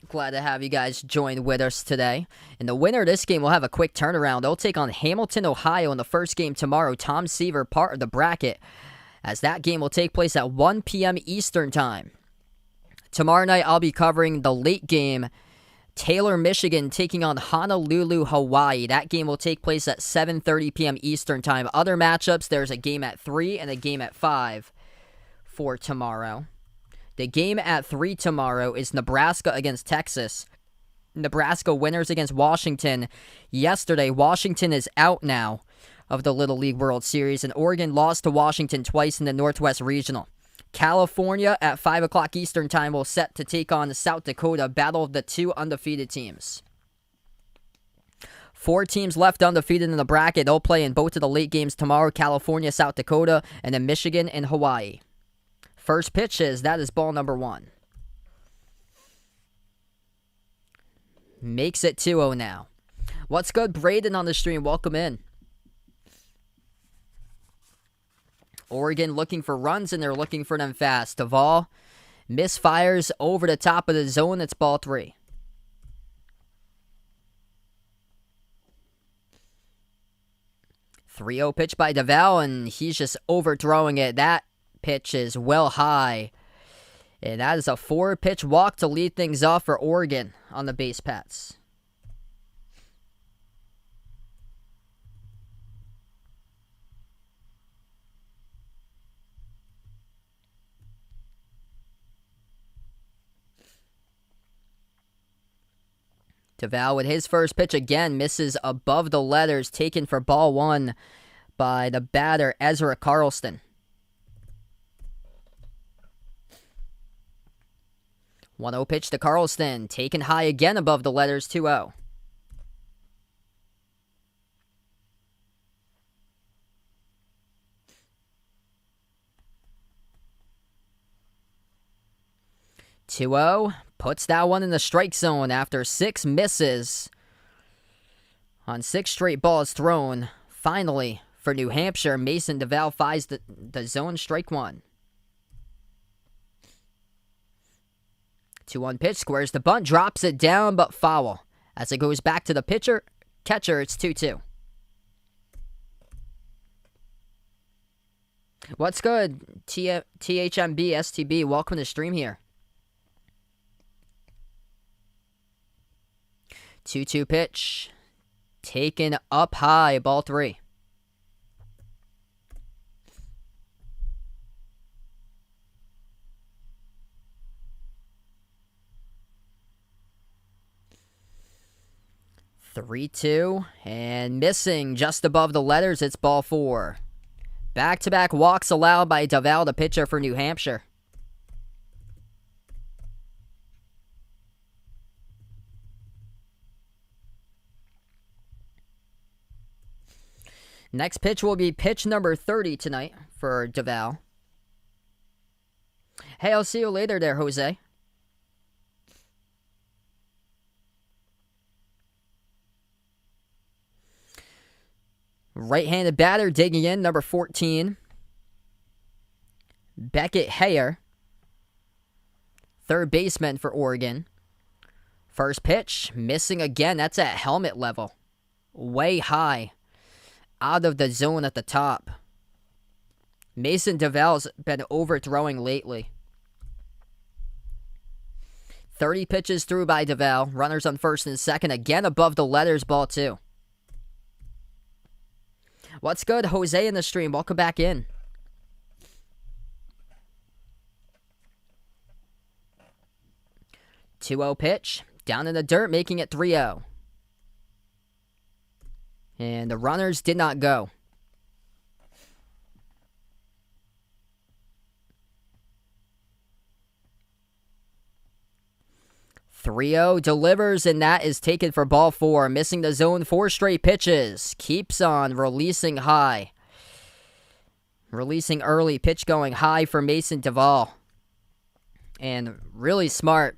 Glad to have you guys join with us today. And the winner of this game will have a quick turnaround. They'll take on Hamilton, Ohio in the first game tomorrow. Tom Seaver, part of the bracket, as that game will take place at 1 p.m. Eastern Time. Tomorrow night, I'll be covering the late game. Taylor, Michigan taking on Honolulu, Hawaii. That game will take place at 7:30 p.m. Eastern Time. Other matchups, there's a game at 3 and a game at 5 for tomorrow. The game at 3 tomorrow is Nebraska against Texas. Nebraska winners against Washington yesterday. Washington is out now of the Little League World Series, and Oregon lost to Washington twice in the Northwest Regional. California at 5 o'clock Eastern Time will set to take on South Dakota, battle of the 2 undefeated teams. 4 teams left undefeated in the bracket. They'll play in both of the late games tomorrow, California, South Dakota, and then Michigan and Hawaii. First pitch that is ball number 1. Makes it 2-0 now. What's good, Braden on the stream? Welcome in. Oregon looking for runs, and they're looking for them fast. Duvall misfires over the top of the zone. It's ball 3. .3-0 pitch by Duvall, and he's just overthrowing it. That pitch is well high. And that is a 4-pitch walk to lead things off for Oregon on the base paths. Duvall with his first pitch again misses above the letters, taken for ball 1 by the batter Ezra Carlston. 1-0 pitch to Carlston, taken high again above the letters, 2-0. Puts that one in the strike zone after 6 misses on 6 straight balls thrown. Finally, for New Hampshire, Mason Duvall finds the zone, strike 1. 2-1 pitch, squares the bunt, drops it down, but foul. As it goes back to the catcher, it's 2-2. What's good, THMB, STB? Welcome to the stream here. 2-2 pitch, taken up high, ball 3. .3-2, and missing just above the letters, it's ball 4. Back-to-back walks allowed by Duvall, the pitcher for New Hampshire. Next pitch will be pitch number 30 tonight for Duvall. Hey, I'll see you later there, Jose. Right-handed batter digging in, number 14. Beckett Hayer. Third baseman for Oregon. First pitch, missing again. That's at helmet level. Way high. Out of the zone at the top. Mason Duvall's been overthrowing lately. 30 pitches through by Duvall. Runners on first and second. Again above the letters, ball 2. What's good, Jose in the stream? Welcome back in. .2-0 pitch. Down in the dirt, making it 3-0. And the runners did not go. .3-0 delivers, and that is taken for ball 4. Missing the zone 4 straight pitches. Keeps on releasing high. Releasing early, pitch going high for Mason Duvall. And really smart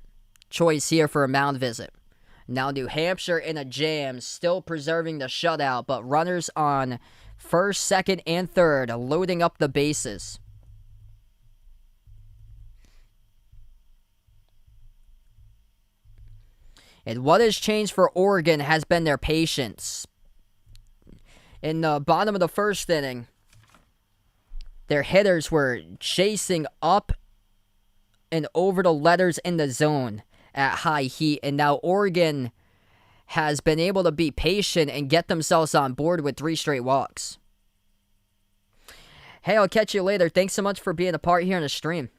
choice here for a mound visit. Now New Hampshire in a jam, still preserving the shutout, but runners on first, second, and third, loading up the bases. And what has changed for Oregon has been their patience. In the bottom of the first inning, their hitters were chasing up and over the letters in the zone at high heat. And now Oregon has been able to be patient and get themselves on board with 3 straight walks. Hey, I'll catch you later. Thanks so much for being a part here on the stream.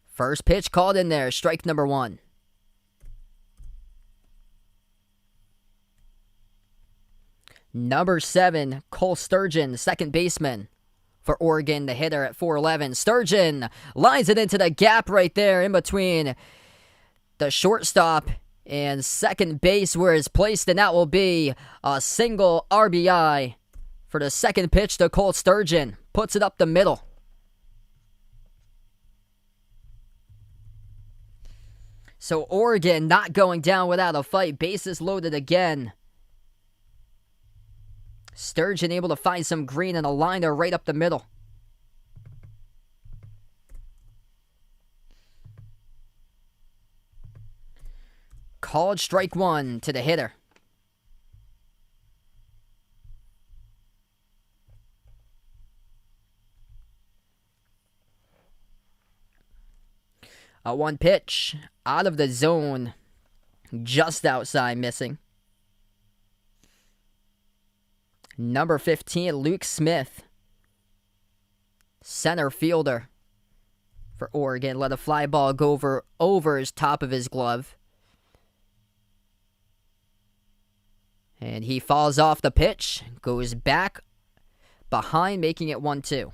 First pitch called in there. Strike number 1. Number 7, Cole Sturgeon, second baseman for Oregon, the hitter at 4'11". Sturgeon lines it into the gap right there in between the shortstop and second base where it's placed, and that will be a single RBI for the second pitch to Cole Sturgeon. Puts it up the middle. So Oregon not going down without a fight. Bases loaded again. Sturgeon able to find some green and a liner right up the middle. Called strike 1 to the hitter. A 1 pitch out of the zone, just outside, missing. Number 15, Luke Smith, center fielder for Oregon. Let a fly ball go over his top of his glove. And he falls off the pitch, goes back behind, making it 1-2.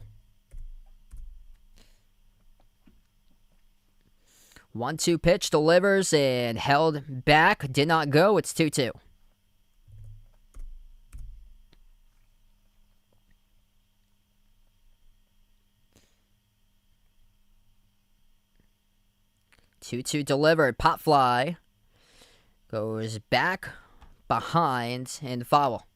1-2 pitch delivers and held back. Did not go. It's 2-2. Two delivered. Pop fly. Goes back behind and foul.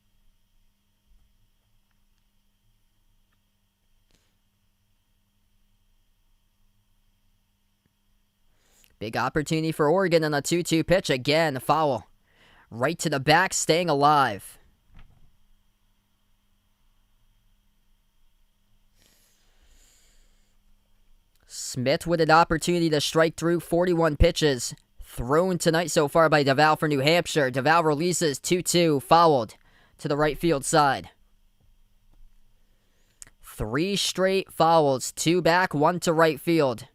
Big opportunity for Oregon on a 2-2 pitch. Again, foul. Right to the back, staying alive. Smith with an opportunity to strike through. 41 pitches thrown tonight so far by DeVal for New Hampshire. DeVal releases 2-2, fouled to the right field side. 3 straight fouls, 2 back, 1 to right field.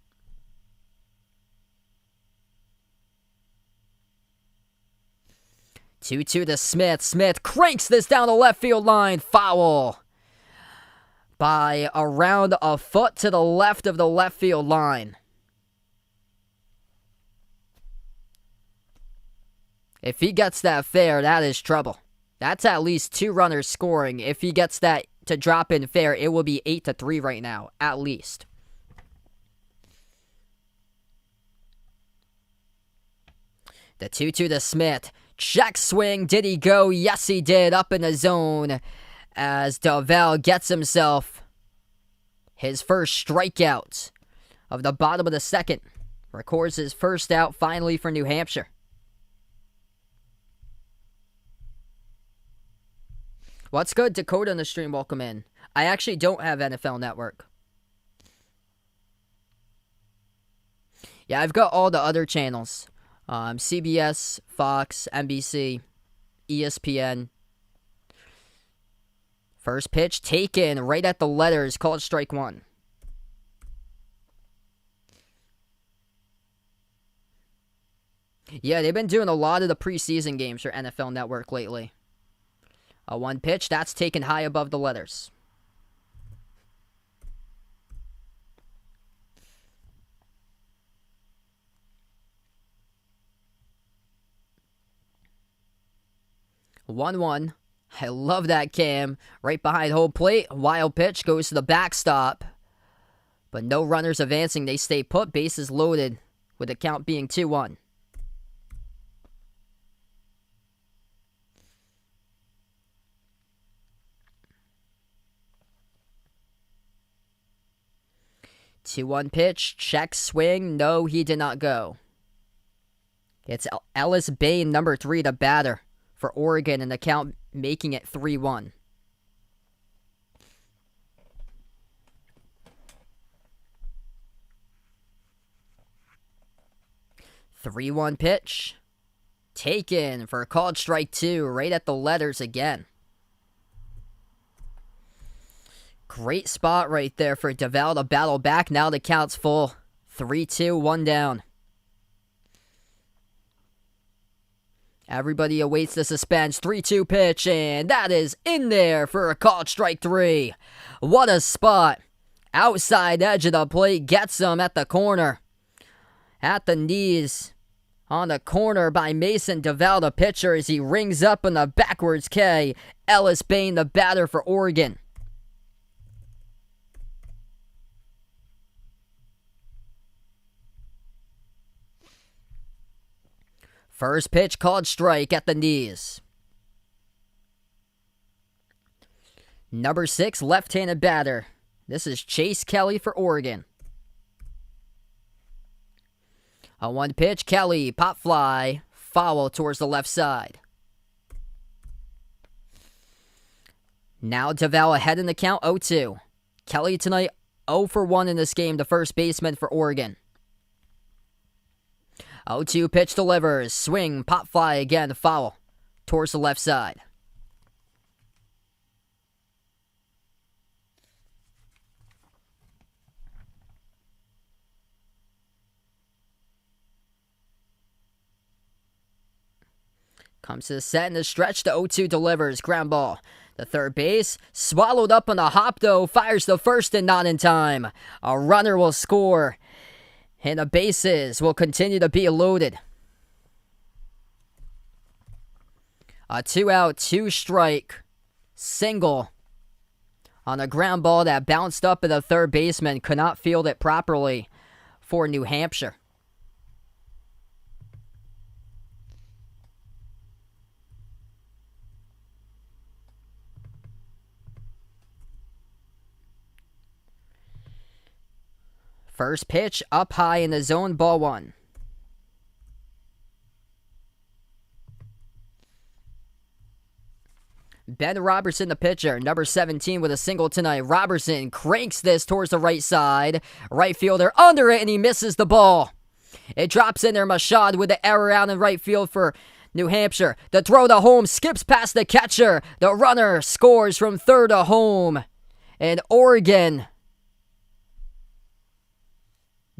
Two to Smith. Smith cranks this down the left field line. Foul by around a foot to the left of the left field line. If he gets that fair, that is trouble. That's at least 2 runners scoring. If he gets that to drop in fair, it will be 8-3 right now, at least. The 2-2 to Smith. Check swing. Did he go? Yes, he did. Up in the zone as DeVal gets himself his first strikeout of the bottom of the second. Records his first out finally for New Hampshire. What's good? Dakota on the stream. Welcome in. I actually don't have NFL Network. Yeah, I've got all the other channels. CBS, Fox, NBC, ESPN. First pitch taken right at the letters, called strike 1. Yeah, they've been doing a lot of the preseason games for NFL Network lately. A 1 pitch, that's taken high above the letters. One. I love that cam. Right behind home plate. Wild pitch goes to the backstop. But no runners advancing. They stay put. Bases loaded with the count being 2-1. Two-one pitch. Check swing. No, he did not go. It's Ellis Bain, number 3, the batter for Oregon, and the count making it 3-1. 3-1 pitch. Taken for a called strike 2, right at the letters again. Great spot right there for DeVal to battle back. Now the count's full. 3-2, 1 down. Everybody awaits the suspense. 3-2 pitch, and that is in there for a called strike 3. What a spot. Outside edge of the plate, gets him at the corner. At the knees. On the corner by Mason DeVal, the pitcher, as he rings up in the backwards K. Ellis Bain, the batter for Oregon. First pitch called strike at the knees. Number 6, left-handed batter. This is Chase Kelly for Oregon. A 1 pitch, Kelly, pop fly, foul towards the left side. Now DeVal ahead in the count, 0-2. Kelly tonight 0 for 1 in this game, the first baseman for Oregon. 0-2 pitch delivers, swing, pop fly again, foul towards the left side. Comes to the set and the stretch. The 0-2 delivers. Ground ball. The third base. Swallowed up on the hop, though. Fires the first and not in time. A runner will score. And the bases will continue to be loaded. A 2-out, 2-strike single on a ground ball that bounced up, and the third baseman could not field it properly for New Hampshire. First pitch up high in the zone, ball 1. Ben Robertson, the pitcher, number 17 with a single tonight. Robertson cranks this towards the right side. Right fielder under it, and he misses the ball. It drops in there. Machad with the error out in right field for New Hampshire. The throw to home skips past the catcher. The runner scores from third to home. And Oregon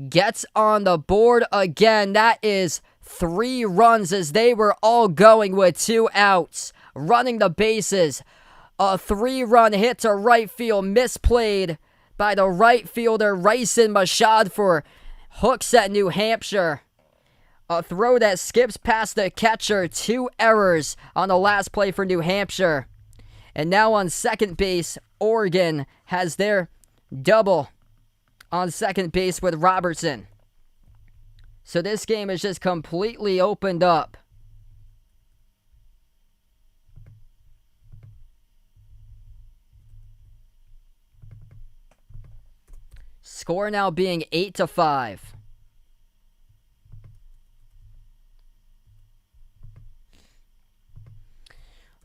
gets on the board again. That is 3 runs as they were all going with 2 outs. Running the bases. A 3-run hit to right field. Misplayed by the right fielder, Ryson Machad, for hooks at New Hampshire. A throw that skips past the catcher. 2 errors on the last play for New Hampshire. And now on second base, Oregon has their double on second base with Robertson. So this game is just completely opened up. Score now being 8-5.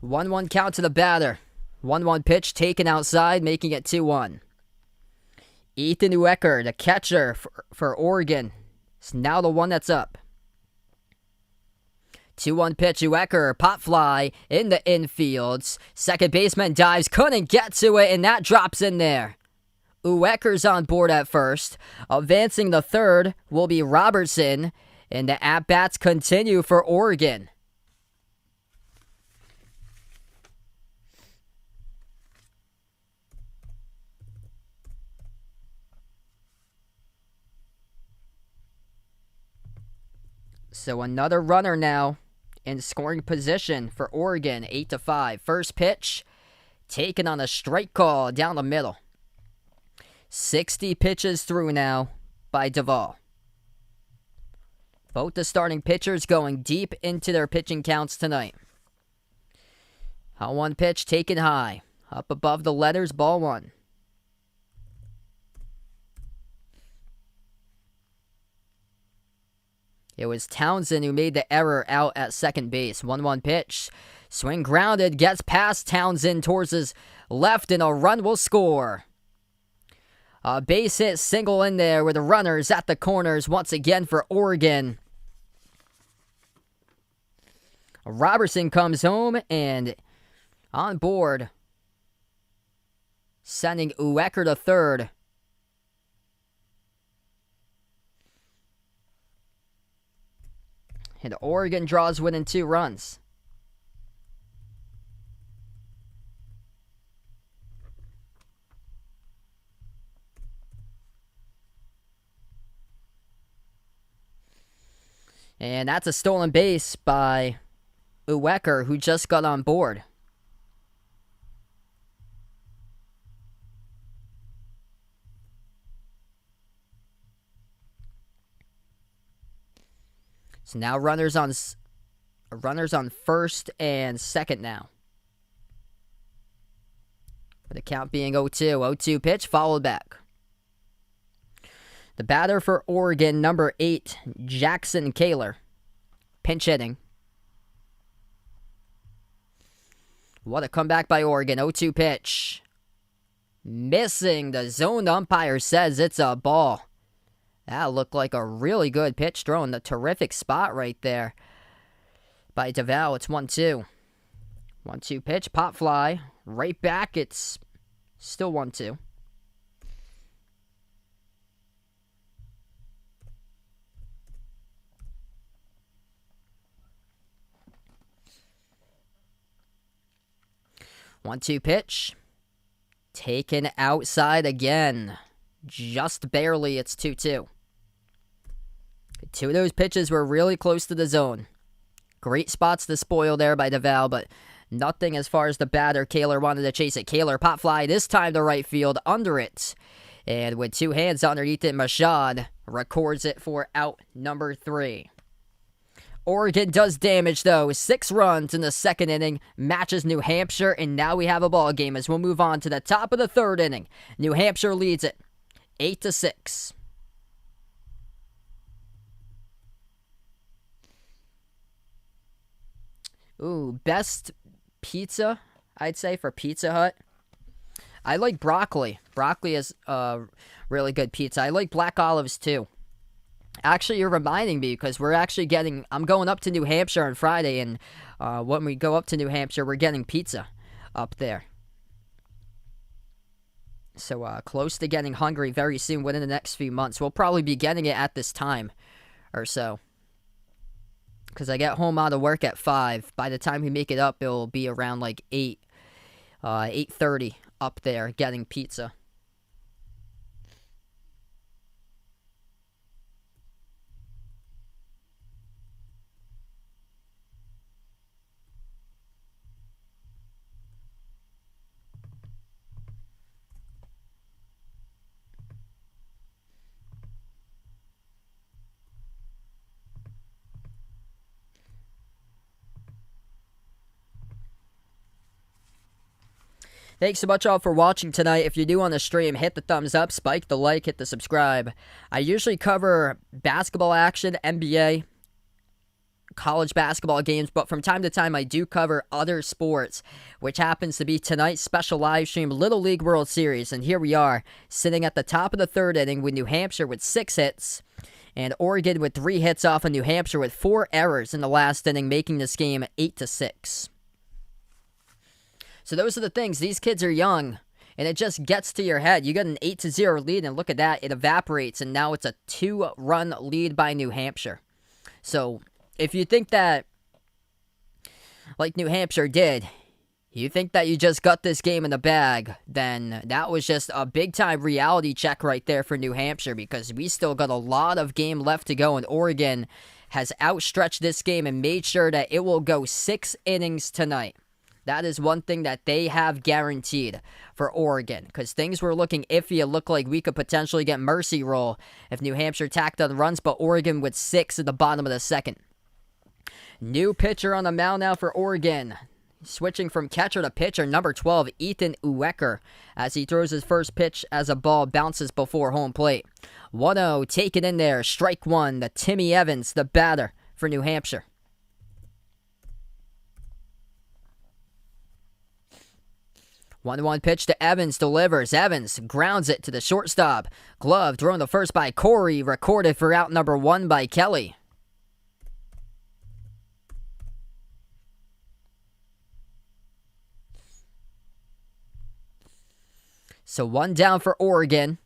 One count to the batter. 1-1 pitch taken outside, making it 2-1. Ethan Uecker, the catcher for Oregon, is now the one that's up. 2-1 pitch, Uecker, pop fly in the infields. Second baseman dives, couldn't get to it, and that drops in there. Uecker's on board at first. Advancing the third will be Robertson, and the at-bats continue for Oregon. So another runner now in scoring position for Oregon, 8-5. First pitch, taken on a strike call down the middle. 60 pitches through now by DeVal. Both the starting pitchers going deep into their pitching counts tonight. 1 pitch taken high, up above the letters, ball 1. It was Townsend who made the error out at second base. 1-1 pitch. Swing grounded, gets past Townsend towards his left, and a run will score. A base hit single in there with the runners at the corners once again for Oregon. Robertson comes home and on board, sending Uecker to third. And Oregon draws within 2 runs. And that's a stolen base by Uecker, who just got on board. So now runners on first and second now. With the count being 0-2. 0-2 pitch, followed back. The batter for Oregon, number 8, Jackson Kaler. Pinch hitting. What a comeback by Oregon. 0-2 pitch. Missing. The zone umpire says it's a ball. That looked like a really good pitch throw in the terrific spot right there by DeVal. It's 1-2. 1-2 pitch. Pop fly. Right back. It's still 1-2. One-two pitch. Taken outside again. Just barely. It's 2-2. 2 of those pitches were really close to the zone. Great spots to spoil there by DeVal, but nothing as far as the batter. Kaler wanted to chase it. Kaler pop fly this time to right field under it. And with 2 hands underneath it, Mashad records it for out number 3. Oregon does damage, though. 6 runs in the second inning, matches New Hampshire, and now we have a ball game as we'll move on to the top of the third inning. New Hampshire leads it 8-6. Ooh, best pizza, I'd say, for Pizza Hut. I like broccoli. Broccoli is really good pizza. I like black olives, too. Actually, you're reminding me because I'm going up to New Hampshire on Friday, and when we go up to New Hampshire, we're getting pizza up there. So close to getting hungry very soon within the next few months. We'll probably be getting it at this time or so. Because I get home out of work at 5. By the time we make it up, it'll be around like 8:30 up there getting pizza. Thanks so much all for watching tonight. If you're new on the stream, hit the thumbs up, spike the like, hit the subscribe. I usually cover basketball action, NBA, college basketball games, but from time to time I do cover other sports, which happens to be tonight's special live stream Little League World Series. And here we are, sitting at the top of the third inning with New Hampshire with 6 hits, and Oregon with 3 hits off of New Hampshire with 4 errors in the last inning, making this game 8-6. So those are the things. These kids are young, and it just gets to your head. You get an 8-0 lead, and look at that. It evaporates, and now it's a 2-run lead by New Hampshire. So if you think that, like New Hampshire did, you think that you just got this game in the bag, then that was just a big-time reality check right there for New Hampshire, because we still got a lot of game left to go, and Oregon has outstretched this game and made sure that it will go 6 innings tonight. That is one thing that they have guaranteed for Oregon, because things were looking iffy. It looked like we could potentially get mercy roll if New Hampshire tacked on runs, but Oregon with 6 at the bottom of the second. New pitcher on the mound now for Oregon. Switching from catcher to pitcher, number 12, Ethan Uecker, as he throws his first pitch as a ball bounces before home plate. 1-0, taken in there, strike one, the Timmy Evans, the batter for New Hampshire. 1-1 pitch to Evans, delivers. Evans grounds it to the shortstop. Glove thrown the first by Corey, recorded for out number 1 by Kelly. So 1 down for Oregon.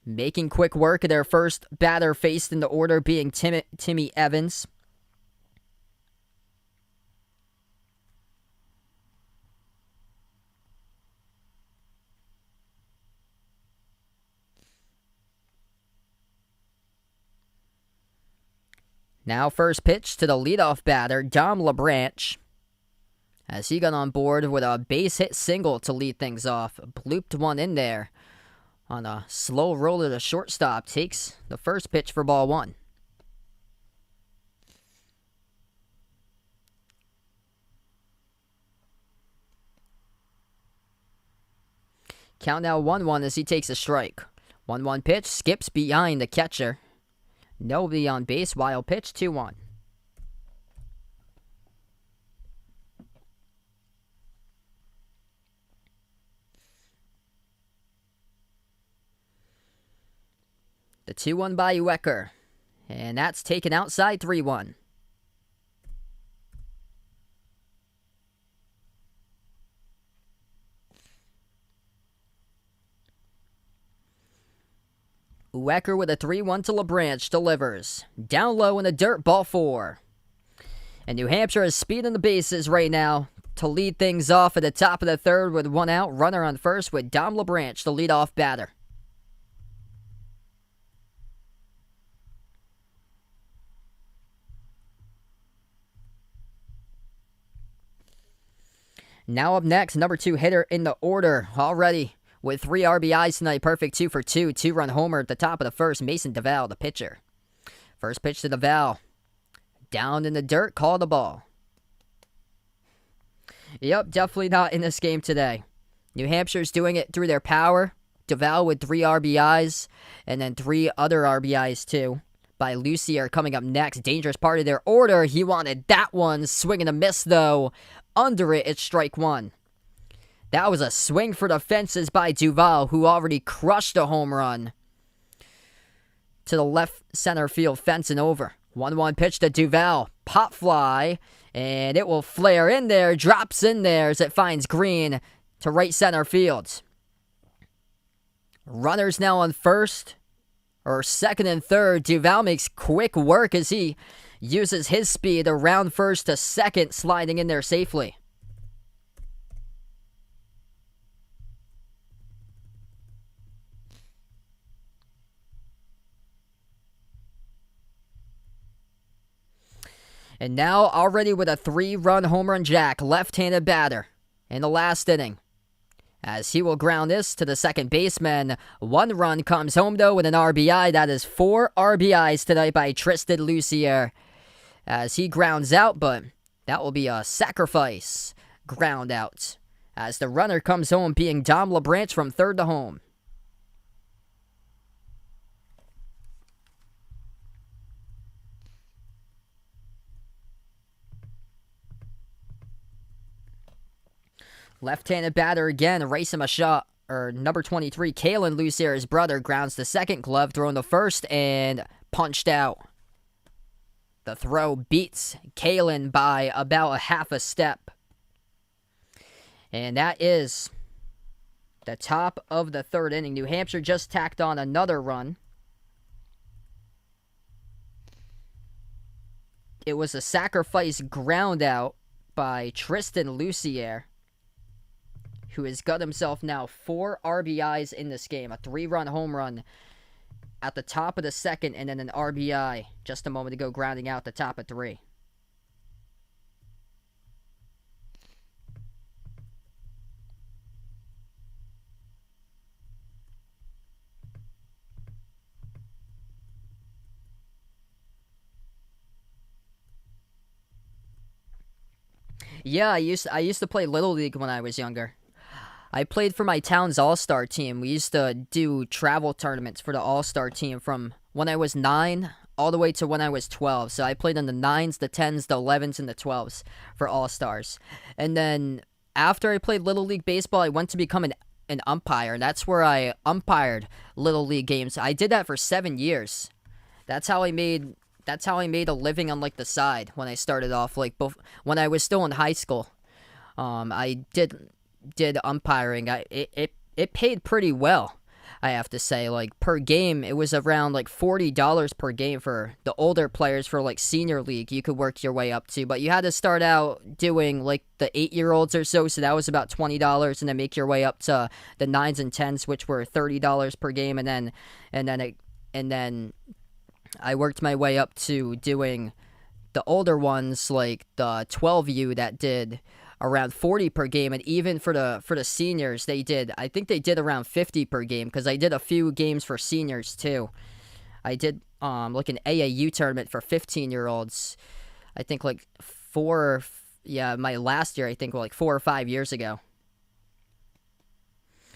Making quick work of their first batter faced in the order being Timmy Evans. Now first pitch to the leadoff batter, Dom LeBranch, as he got on board with a base hit single to lead things off. Blooped one in there on a slow roller to shortstop. Takes the first pitch for ball 1. Count now 1-1 as he takes a strike. 1-1 pitch, skips behind the catcher. Nobody on base, wild pitch, 2-1. The 2-1 by Wecker. And that's taken outside, 3-1. Wecker with a 3-1 to LeBranch, delivers. Down low in the dirt, ball 4. And New Hampshire is speeding the bases right now to lead things off at the top of the third with 1 out. Runner on first with Dom LeBranch, the leadoff batter. Now up next, number 2 hitter in the order already with 3 RBIs tonight. Perfect 2 for 2. 2-run homer at the top of the first. Mason DeVal, the pitcher. First pitch to DeVal. Down in the dirt, call the ball. Yep, definitely not in this game today. New Hampshire's doing it through their power. DeVal with 3 RBIs, and then 3 other RBIs too. By Lucier coming up next. Dangerous part of their order. He wanted that one. Swing and a miss though. Under it, it's strike 1. That was a swing for the fences by Duval, who already crushed a home run to the left center field fence and over. 1-1 pitch to Duval. Pop fly, and it will flare in there. Drops in there as it finds Green to right center field. Runners now on first, or second and third. Duval makes quick work as he uses his speed around first to second, sliding in there safely. And now already with a 3-run home run jack, left-handed batter in the last inning. As he will ground this to the second baseman. 1 run comes home though with an RBI. That is 4 RBIs tonight by Tristan Lucier. As he grounds out, but that will be a sacrifice ground out. As the runner comes home being Dom LeBranch from third to home. Left-handed batter again, Racing Mashah, or number 23, Kaler Lucier, his brother, grounds the second. Glove thrown the first and punched out. The throw beats Kaler by about a half a step. And that is the top of the third inning. New Hampshire just tacked on another run. It was a sacrifice ground out by Tristan Lucier, who has got himself now 4 RBIs in this game. A 3-run home run at the top of the second, and then an RBI just a moment ago, grounding out the top of 3. Yeah, I used to play Little League when I was younger. I played for my town's all-star team. We used to do travel tournaments for the all-star team from when I was 9 all the way to when I was 12. So I played in the 9s, the 10s, the 11s, and the 12s for all-stars. And then after I played Little League Baseball, I went to become an umpire. And that's where I umpired Little League games. I did that for 7 years. That's how I made a living on like the side when I started off, like when I was still in high school. I did umpiring. It paid pretty well, I have to say. Like per game, it was around like $40 per game for the older players. For like senior league, you could work your way up to, but you had to start out doing like the 8-year-olds or so. So that was about $20, and then make your way up to the 9s and 10s, which were $30 per game, and then I worked my way up to doing the older ones, like the 12U, that did around 40 per game, and even for the seniors, I think they did around 50 per game, because I did a few games for seniors too. I did like an AAU tournament for 15-year-olds. I think like my last year, I think like 4 or 5 years ago.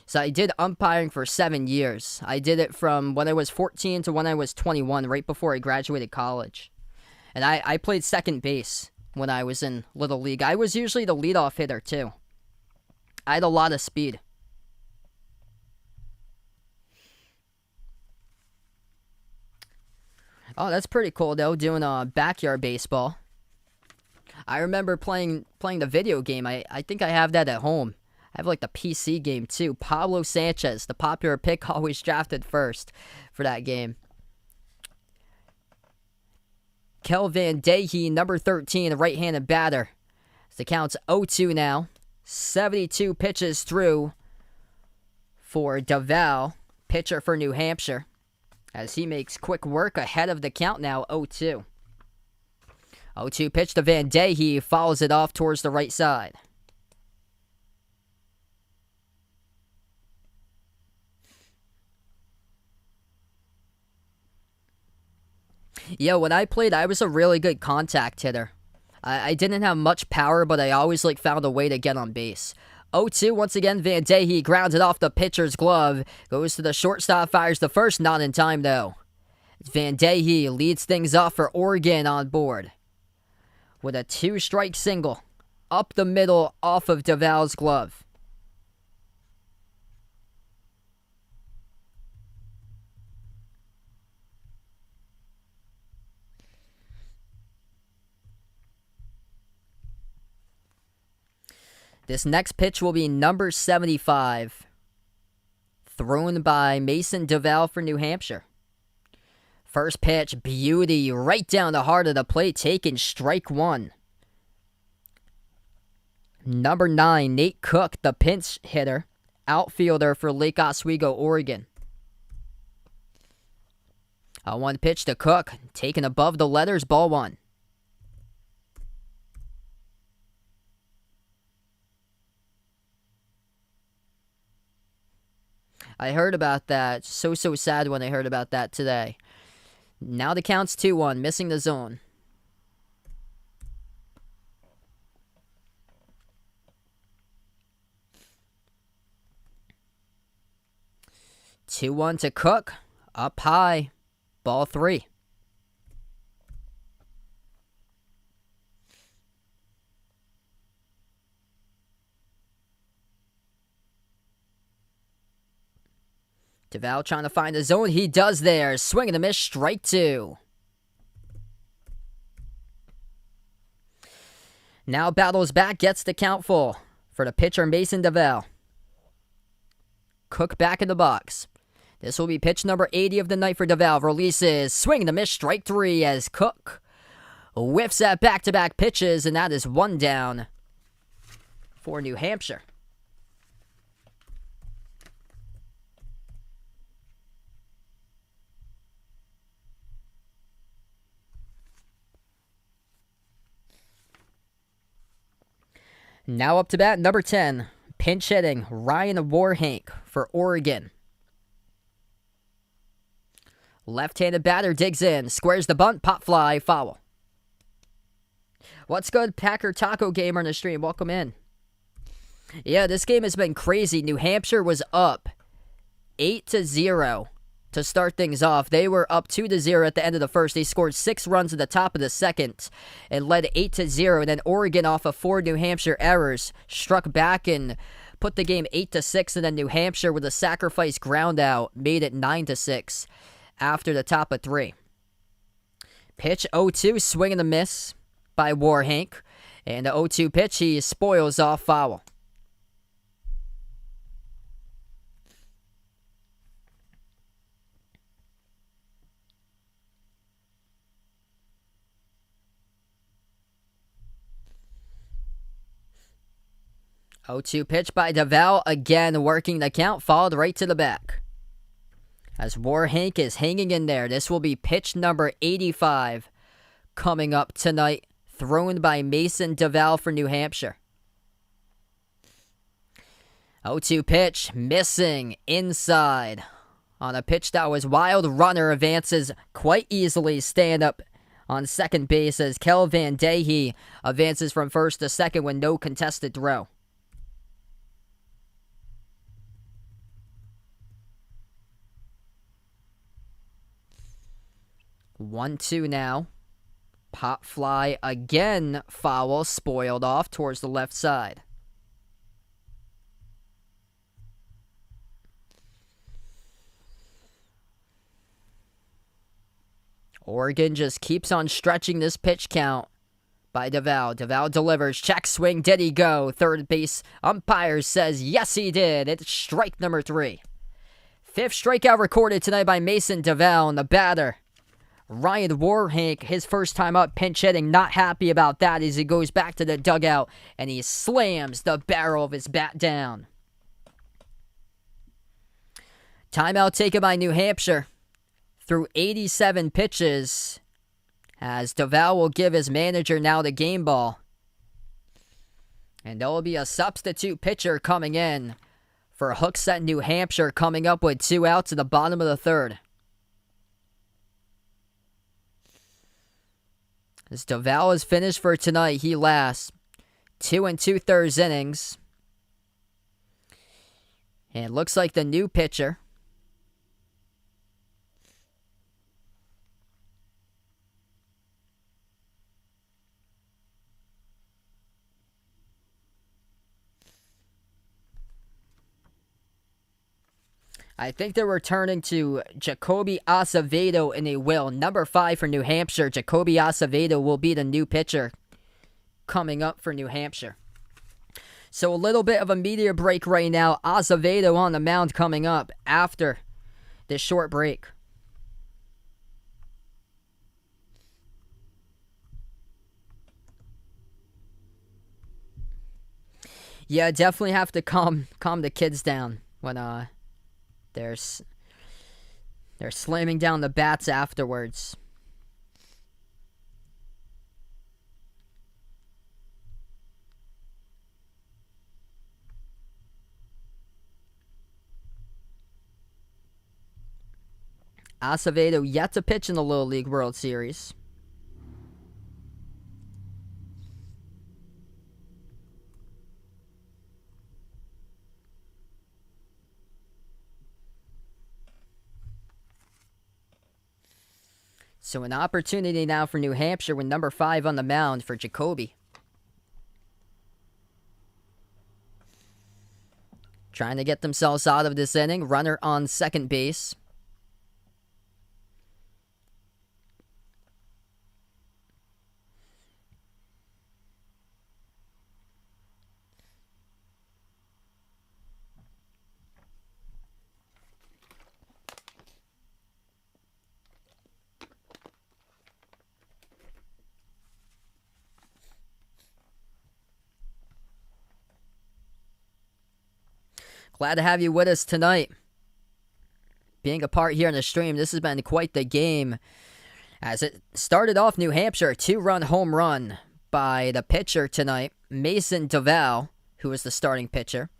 So I did umpiring for 7 years. I did it from when I was 14 to when I was 21, right before I graduated college. And I played second base when I was in Little League. I was usually the leadoff hitter, too. I had a lot of speed. Oh, that's pretty cool, though, doing backyard baseball. I remember playing the video game. I think I have that at home. I have like the PC game too. Pablo Sanchez, the popular pick, always drafted first for that game. Kelvin Dahey, number 13, a right-handed batter. The count's 0-2 now. 72 pitches through for DeVal, pitcher for New Hampshire, as he makes quick work ahead of the count now, 0-2. 0-2 pitch to Van Dahey, follows it off towards the right side. Yeah, when I played, I was a really good contact hitter. I didn't have much power, but I always found a way to get on base. 0-2, once again, Van Dahey grounds it off the pitcher's glove. Goes to the shortstop, fires the first, not in time though. Van Dahey leads things off for Oregon on board with a 2-strike single. Up the middle, off of DeVal's glove. This next pitch will be number 75, thrown by Mason DeVal for New Hampshire. First pitch, beauty, right down the heart of the plate, taken, strike one. Number 9, Nate Cook, the pinch hitter, outfielder for Lake Oswego, Oregon. A 1 pitch to Cook, taken above the letters, ball 1. I heard about that. So sad when I heard about that today. Now the count's 2-1, missing the zone. Two 2-1 to Cook. Up high. Ball 3. DeVal trying to find the zone. He does there. Swing and a miss. Strike 2. Now battles back. Gets the count full for the pitcher, Mason DeVal. Cook back in the box. This will be pitch number 80 of the night for DeVal. Releases. Swing and a miss. Strike 3 as Cook whiffs at back-to-back pitches. And that is 1 down for New Hampshire. Now up to bat, number 10, pinch hitting, Ryan Warhank for Oregon. Left-handed batter digs in, squares the bunt, pop fly, foul. What's good, Packer Taco Gamer on the stream? Welcome in. Yeah, this game has been crazy. New Hampshire was up 8-0 to start things off. They were up 2-0 at the end of the first. They scored 6 runs at the top of the second and led 8-0. And then Oregon, off of 4 New Hampshire errors, struck back and put the game 8-6. And then New Hampshire, with a sacrifice ground out, made it 9-6 after the top of 3. Pitch 0-2, swing and a miss by Warhank. And the 0-2 pitch, he spoils off foul. Oh, 2 pitch by DeVal, again working the count, followed right to the back. As Warhank is hanging in there, this will be pitch number 85 coming up tonight, thrown by Mason DeVal for New Hampshire. 0-2 pitch, missing inside. On a pitch that was wild, runner advances quite easily, staying up on second base as Kel Van Dehe advances from first to second with no contested throw. 1-2 now. Pop fly again, foul, spoiled off towards the left side. Oregon just keeps on stretching this pitch count by DeVal. DeVal delivers, check swing, did he go? Third base umpire says yes he did. It's strike number 3. 5th strikeout recorded tonight by Mason DeVal, and the batter, Ryan Warhank, his first time up, pinch hitting, not happy about that as he goes back to the dugout and he slams the barrel of his bat down. Timeout taken by New Hampshire through 87 pitches as DeVal will give his manager now the game ball. And there will be a substitute pitcher coming in for Hooksett, New Hampshire, coming up with 2 outs at the bottom of the 3rd. As DeVal is finished for tonight, he lasts 2 2/3 innings. And it looks like the new pitcher, I think they're returning to Jacoby Acevedo in a will. Number 5 for New Hampshire. Jacoby Acevedo will be the new pitcher coming up for New Hampshire. So a little bit of a media break right now. Acevedo on the mound coming up after this short break. Yeah, definitely have to calm the kids down when they're slamming down the bats afterwards. Acevedo yet to pitch in the Little League World Series. So an opportunity now for New Hampshire with number 5 on the mound for Jacoby. Trying to get themselves out of this inning. Runner on second base. Glad to have you with us tonight. Being a part here in the stream, this has been quite the game. As it started off, New Hampshire, 2-run home run by the pitcher tonight, Mason DeVal, who was the starting pitcher,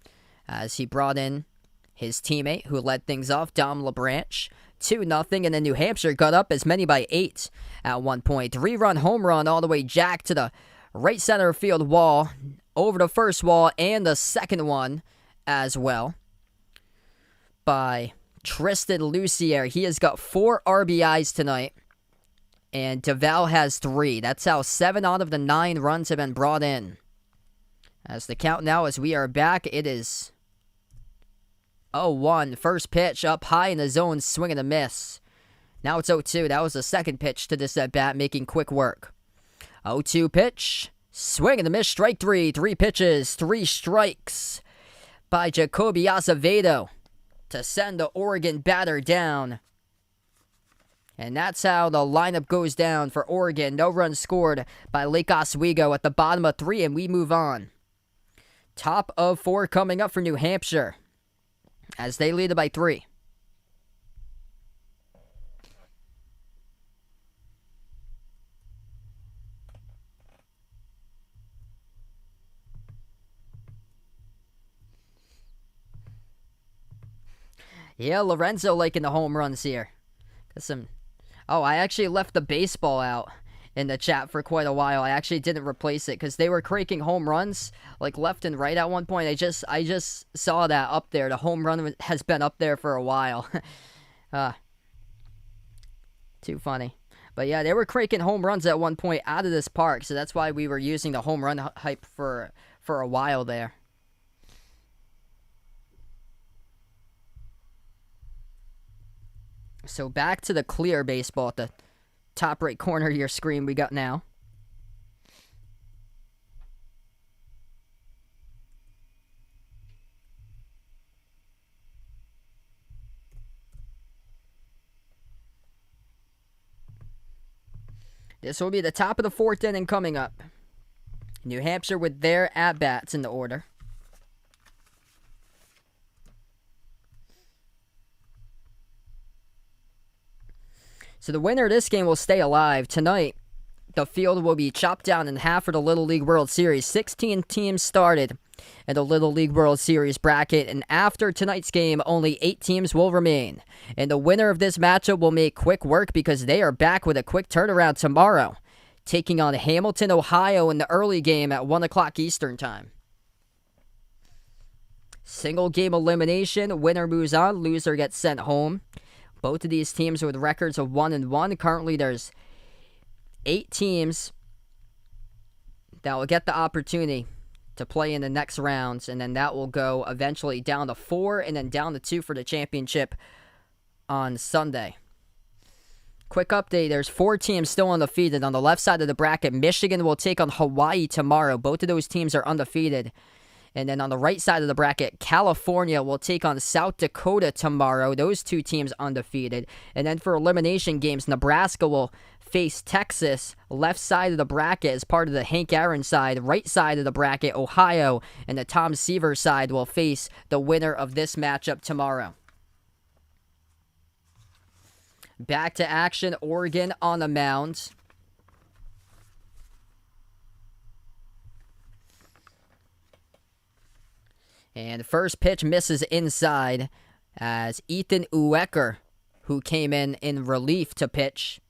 as he brought in his teammate who led things off, Dom LeBranch. 2-0, and then New Hampshire got up as many by 8 at one point. 3-run home run all the way jacked to the right center field wall, over the first wall, and the second one as well by Tristan Lucier, he has got 4 RBIs tonight. And DeVal has 3. That's how 7 out of the 9 runs have been brought in. As the count now, as we are back, it is 0-1. First pitch up high in the zone, swing and a miss. Now it's 0-2. That was the second pitch to this at-bat, making quick work. 0-2 pitch. Swing and a miss, strike 3. 3 pitches, 3 strikes by Jacoby Azevedo to send the Oregon batter down. And that's how the lineup goes down for Oregon. No runs scored by Lake Oswego at the bottom of 3, and we move on. Top of 4 coming up for New Hampshire as they lead it by 3. Yeah, Lorenzo liking the home runs here. Oh, I actually left the baseball out in the chat for quite a while. I actually didn't replace it because they were cranking home runs like left and right at one point. I just saw that up there. The home run has been up there for a while. Too funny. But yeah, they were cranking home runs at one point out of this park, so that's why we were using the home run hype for a while there. So back to the clear baseball at the top right corner of your screen we got now. This will be the top of the 4th inning coming up. New Hampshire with their at-bats in the order. So the winner of this game will stay alive. Tonight, the field will be chopped down in half for the Little League World Series. 16 teams started in the Little League World Series bracket, and after tonight's game, only 8 teams will remain. And the winner of this matchup will make quick work because they are back with a quick turnaround tomorrow, taking on Hamilton, Ohio in the early game at 1 o'clock Eastern Time. Single game elimination. Winner moves on. Loser gets sent home. Both of these teams with records of 1-1. Currently, there's 8 teams that will get the opportunity to play in the next rounds, and then that will go eventually down to 4 and then down to 2 for the championship on Sunday. Quick update, there's 4 teams still undefeated. On the left side of the bracket, Michigan will take on Hawaii tomorrow. Both of those teams are undefeated. And then on the right side of the bracket, California will take on South Dakota tomorrow. Those 2 teams undefeated. And then for elimination games, Nebraska will face Texas. Left side of the bracket is part of the Hank Aaron side. Right side of the bracket, Ohio. And the Tom Seaver side will face the winner of this matchup tomorrow. Back to action, Oregon on the mound. And first pitch misses inside as Ethan Uecker, who came in relief to pitch.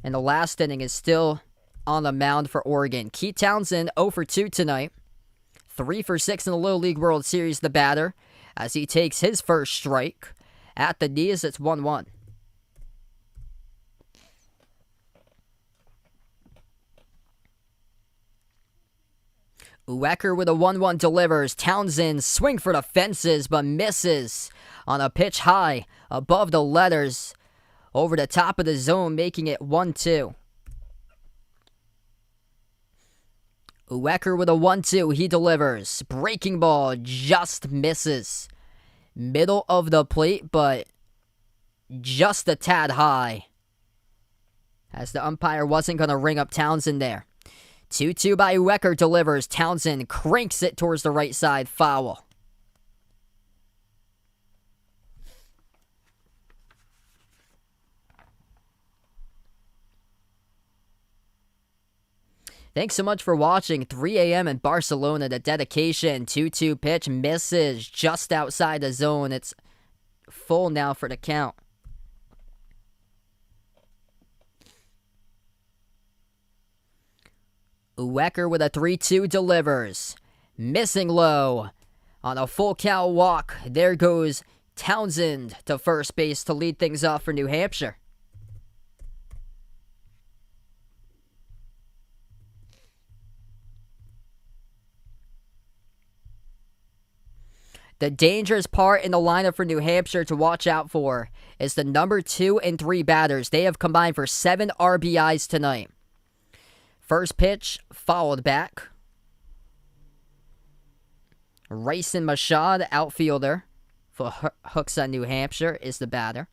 And the last inning is still on the mound for Oregon. Keith Townsend 0 for 2 tonight. 3 for 6 in the Little League World Series, the batter, as he takes his first strike. At the knees, it's 1-1. Uecker with a 1-1 delivers. Townsend swing for the fences but misses on a pitch high above the letters over the top of the zone, making it 1-2. Uecker with a 1-2. He delivers. Breaking ball just misses. Middle of the plate, but just a tad high, as the umpire wasn't going to ring up Townsend there. 2-2 by Uecker delivers. Townsend cranks it towards the right side. Foul. Thanks so much for watching. 3 a.m. in Barcelona, the dedication. 2-2 pitch misses just outside the zone. It's full now for the count. Uecker with a 3-2 delivers. Missing low. On a full count walk, there goes Townsend to first base to lead things off for New Hampshire. The dangerous part in the lineup for New Hampshire to watch out for is the number 2 and 3 batters. They have combined for 7 RBIs tonight. First pitch fouled back. Rayson Mashad, outfielder for Hooks on New Hampshire, is the batter.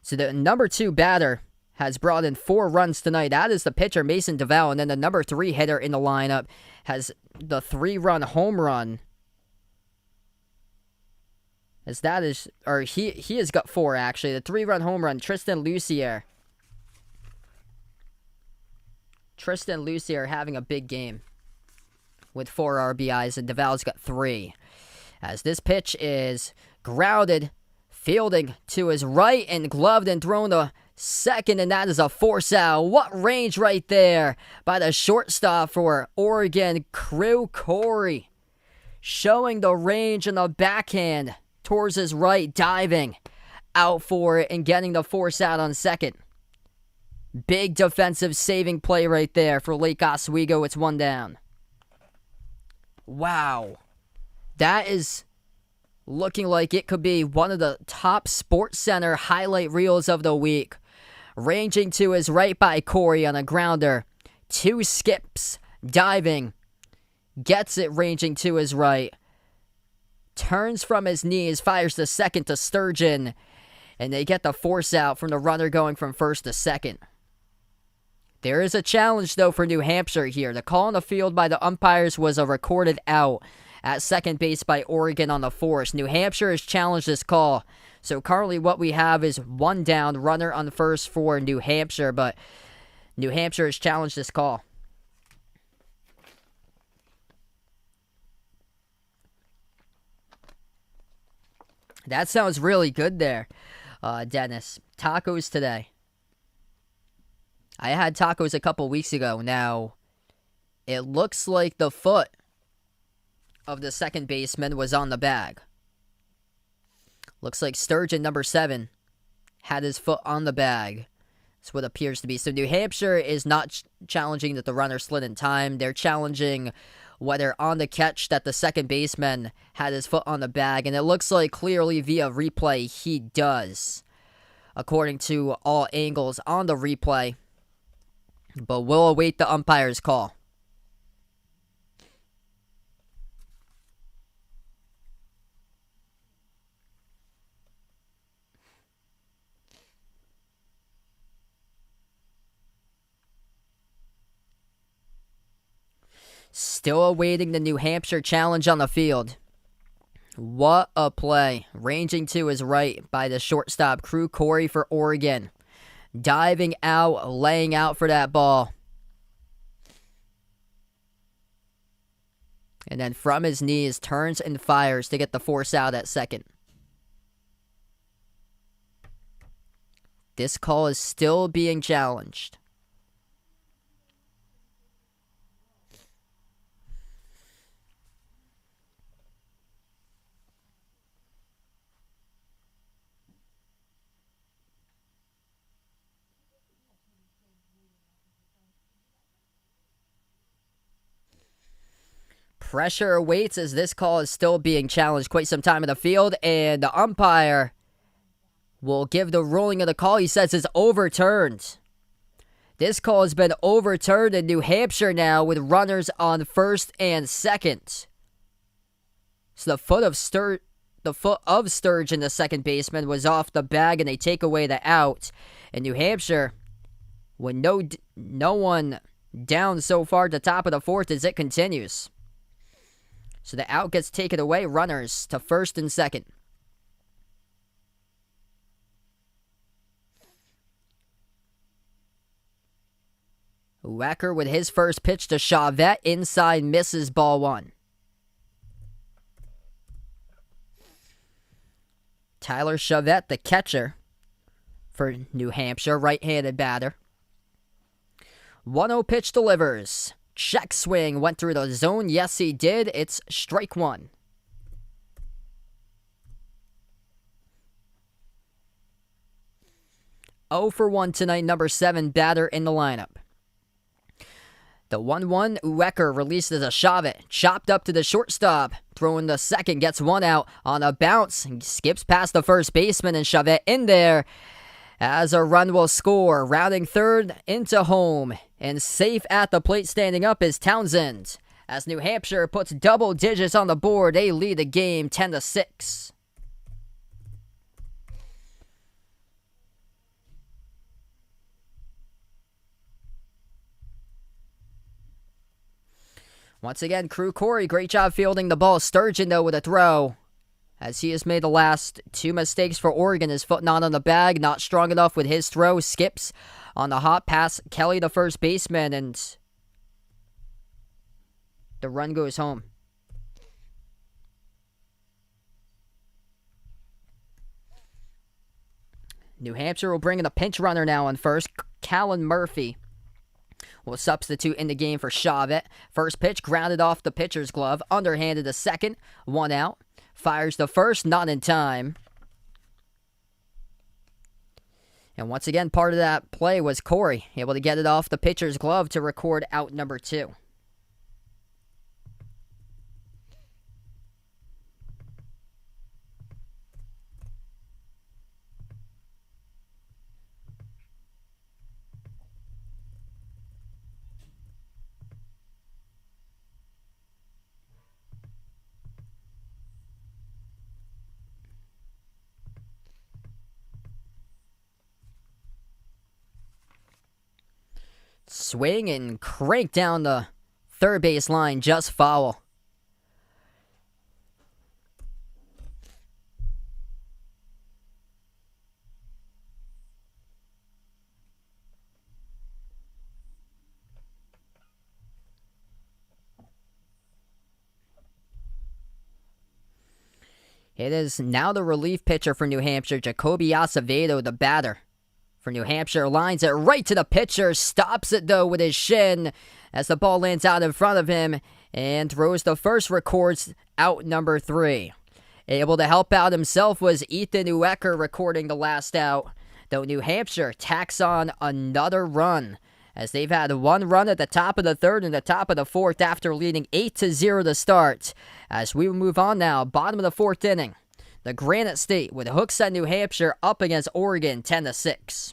So the number 2 batter has brought in 4 runs tonight. That is the pitcher, Mason DeVal. And then the number 3 hitter in the lineup has the 3-run home run. As that is, or he has got 4 actually. The 3-run home run, Tristan Lucier. Tristan Lucier having a big game with 4 RBIs, and DeVal's got 3. As this pitch is grounded, fielding to his right and gloved and thrown to second, and that is a force out. What range right there by the shortstop for Oregon, Crew Corey. Showing the range in the backhand towards his right, diving out for it and getting the force out on second. Big defensive saving play right there for Lake Oswego. It's 1 down. Wow. That is looking like it could be one of the top Sports Center highlight reels of the week. Ranging to his right by Corey on a grounder. 2 skips, diving. Gets it ranging to his right. Turns from his knees, fires the second to Sturgeon. And they get the force out from the runner going from first to second. There is a challenge, though, for New Hampshire here. The call on the field by the umpires was a recorded out at second base by Oregon on the force. New Hampshire has challenged this call. So currently what we have is 1 down, runner on first for New Hampshire, but New Hampshire has challenged this call. That sounds really good there, Dennis. Tacos today. I had tacos a couple weeks ago. Now, it looks like the foot of the second baseman was on the bag. Looks like Sturgeon, number 7, had his foot on the bag. That's what appears to be. So New Hampshire is not challenging that the runner slid in time. They're challenging whether on the catch that the second baseman had his foot on the bag. And it looks like clearly via replay he does, according to all angles on the replay. But we'll await the umpire's call. Still awaiting the New Hampshire challenge on the field. What a play. Ranging to his right by the shortstop, Crew Corey for Oregon. Diving out, laying out for that ball. And then from his knees, turns and fires to get the force out at second. This call is still being challenged. Pressure awaits as this call is still being challenged quite some time in the field, and the umpire will give the ruling of the call. He says it's overturned. This call has been overturned in New Hampshire now with runners on first and second. So the foot of Sturgeon, the second baseman, was off the bag, and they take away the out. In New Hampshire, with no one down so far at the top of the fourth as it continues. So the out gets taken away. Runners to first and second. Wecker with his first pitch to Chavette. Inside, misses, ball 1. Tyler Chavette, the catcher for New Hampshire, right-handed batter. 1-0 pitch delivers. Check swing, went through the zone. Yes, he did. It's strike 1. 0 for 1 tonight, number 7 batter in the lineup. The 1-1, Wecker releases a shove it, chopped up to the shortstop. Throwing the second, gets one out on a bounce. Skips past the first baseman and shove it in there. As a run will score, rounding third into home. And safe at the plate standing up is Townsend. As New Hampshire puts double digits on the board, they lead the game 10-6. Once again, Crew Corey, great job fielding the ball. Sturgeon, though, with a throw. As he has made the last 2 mistakes for Oregon. His foot not on the bag, not strong enough with his throw. Skips on the hot pass. Kelly, the first baseman, and the run goes home. New Hampshire will bring in a pinch runner now on first. Callan Murphy will substitute in the game for Chavez. First pitch grounded off the pitcher's glove. Underhanded the second. 1 out. Fires the first, not in time. And once again, part of that play was Corey, able to get it off the pitcher's glove to record out number 2. Swing and crank down the third base line, just foul. It is now the relief pitcher for New Hampshire, Jacoby Acevedo, the batter. For New Hampshire, lines it right to the pitcher, stops it though with his shin as the ball lands out in front of him and throws the first, records out number 3. Able to help out himself was Ethan Uecker recording the last out, though New Hampshire tacks on another run as they've had 1 run at the top of the third and the top of the fourth after leading 8-0 to start. As we move on now, bottom of the 4th inning. The Granite State with hooks at New Hampshire up against Oregon 10-6.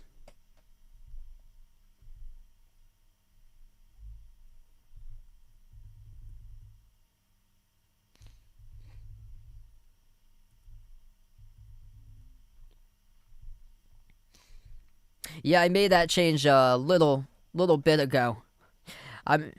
Yeah, I made that change a little bit ago. I'm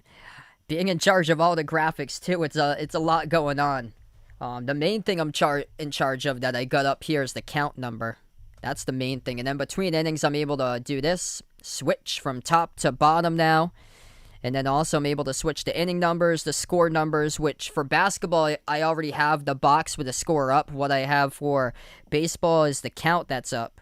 being in charge of all the graphics too. It's a lot going on. The main thing I'm in charge of that I got up here is the count number. That's the main thing. And then between innings, I'm able to do this. Switch from top to bottom now. And then also I'm able to switch the inning numbers, the score numbers, which for basketball, I already have the box with the score up. What I have for baseball is the count that's up.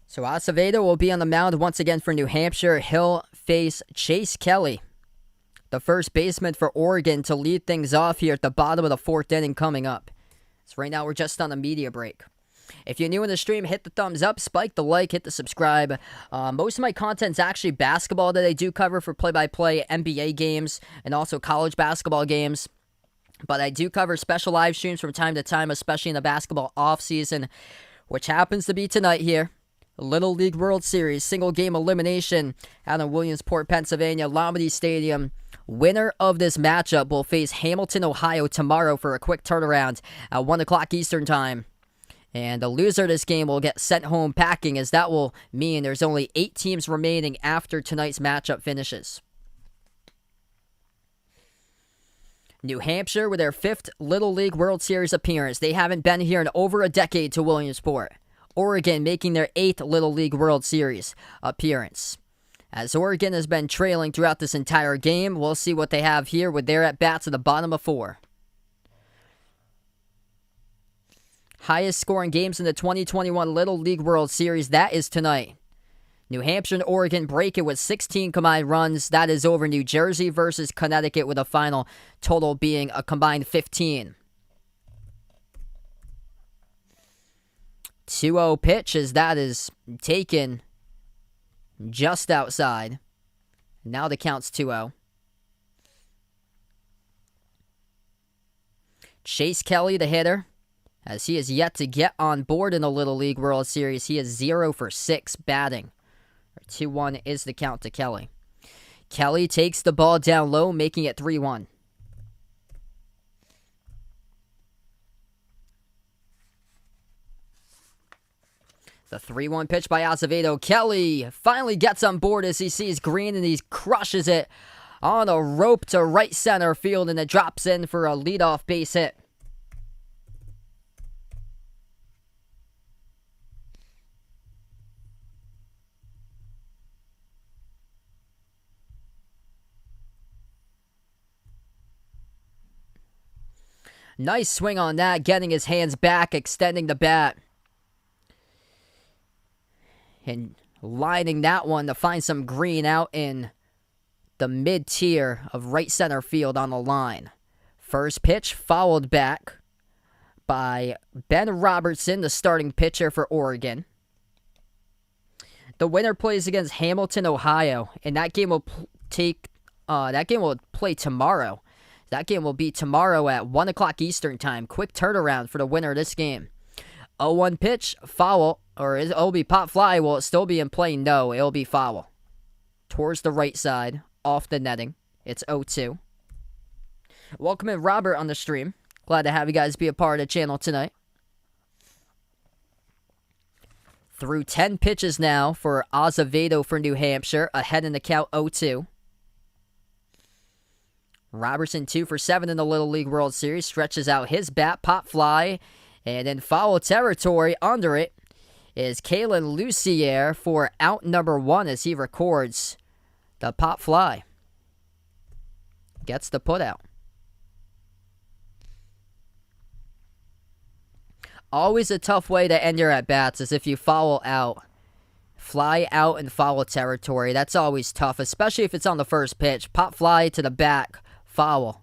So Acevedo will be on the mound once again for New Hampshire. He'll face Chase Kelly, the first baseman for Oregon, to lead things off here at the bottom of the 4th inning coming up. So right now we're just on a media break. If you're new in the stream, hit the thumbs up, spike the like, hit the subscribe. Most of my content's actually basketball that I do cover for play-by-play NBA games and also college basketball games. But I do cover special live streams from time to time, especially in the basketball offseason, which happens to be tonight here. Little League World Series, single game elimination out in Williamsport, Pennsylvania, Lombardi Stadium. Winner of this matchup will face Hamilton, Ohio tomorrow for a quick turnaround at 1 o'clock Eastern Time. And the loser of this game will get sent home packing, as that will mean there's only 8 teams remaining after tonight's matchup finishes. New Hampshire with their 5th Little League World Series appearance. They haven't been here in over a decade to Williamsport. Oregon making their 8th Little League World Series appearance. As Oregon has been trailing throughout this entire game, we'll see what they have here with their at-bats at the bottom of 4. Highest scoring games in the 2021 Little League World Series, that is tonight. New Hampshire and Oregon break it with 16 combined runs. That is over New Jersey versus Connecticut with a final total being a combined 15. 2-0 pitch as that is taken just outside. Now the count's 2-0. Chase Kelly, the hitter, as he is yet to get on board in the Little League World Series. He is 0 for 6 batting. 2-1 is the count to Kelly. Kelly takes the ball down low, making it 3-1. The 3-1 pitch by Azevedo. Kelly finally gets on board as he sees green and he crushes it on a rope to right center field and it drops in for a leadoff base hit. Nice swing on that, getting his hands back, extending the bat. And lining that one to find some green out in the mid-tier of right center field on the line. First pitch followed back by Ben Robertson, the starting pitcher for Oregon. The winner plays against Hamilton, Ohio, and that game will play tomorrow. That game will be tomorrow at 1 o'clock Eastern Time. Quick turnaround for the winner of this game. 0-1 pitch, foul, or it'll be pop fly. Will it still be in play? No, it'll be foul. Towards the right side, off the netting. It's 0-2. Welcome in, Robert, on the stream. Glad to have you guys be a part of the channel tonight. Through 10 pitches now for Azevedo for New Hampshire, ahead in the count 0-2. Robertson 2 for 7 in the Little League World Series, stretches out his bat, pop fly, and in foul territory under it is Kaler Lucier for out number 1 as he records the pop fly. Gets the put out. Always a tough way to end your at-bats is if you foul out. Fly out in foul territory. That's always tough, especially if it's on the first pitch. Pop fly to the back. Foul.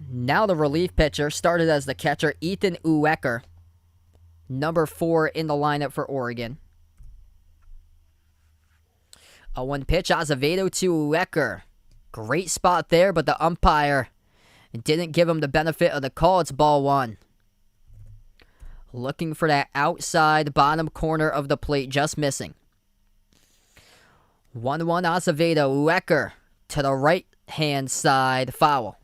Now the relief pitcher, started as the catcher, Ethan Uecker, number 4 in the lineup for Oregon. A 1 pitch, Azevedo to Uecker. Great spot there, but the umpire didn't give him the benefit of the call. It's ball 1. Looking for that outside bottom corner of the plate, just missing. 1-1 Azevedo. Uecker to the right-hand side. Foul.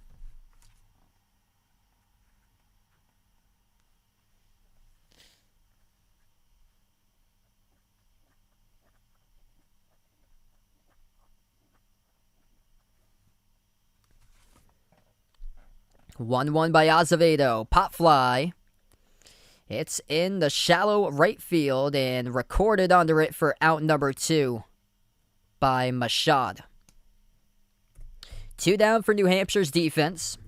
One by Azevedo. Pop fly. It's in the shallow right field and recorded under it for out number 2. By Mashad. 2 down for New Hampshire's defense.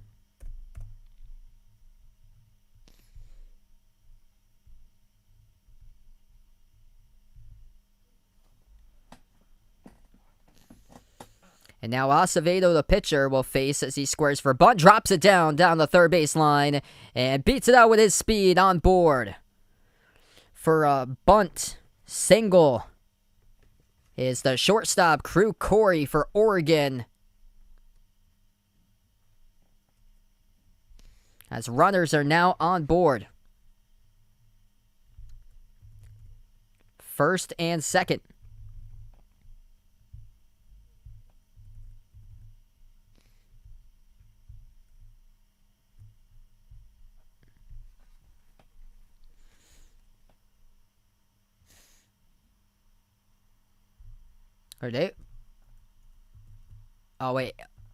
And now Azevedo, the pitcher, will face as he squares for bunt, drops it down the third base line, and beats it out with his speed on board. For a bunt single is the shortstop, Crew Corey for Oregon. As runners are now on board. First and second. Are they? Oh wait.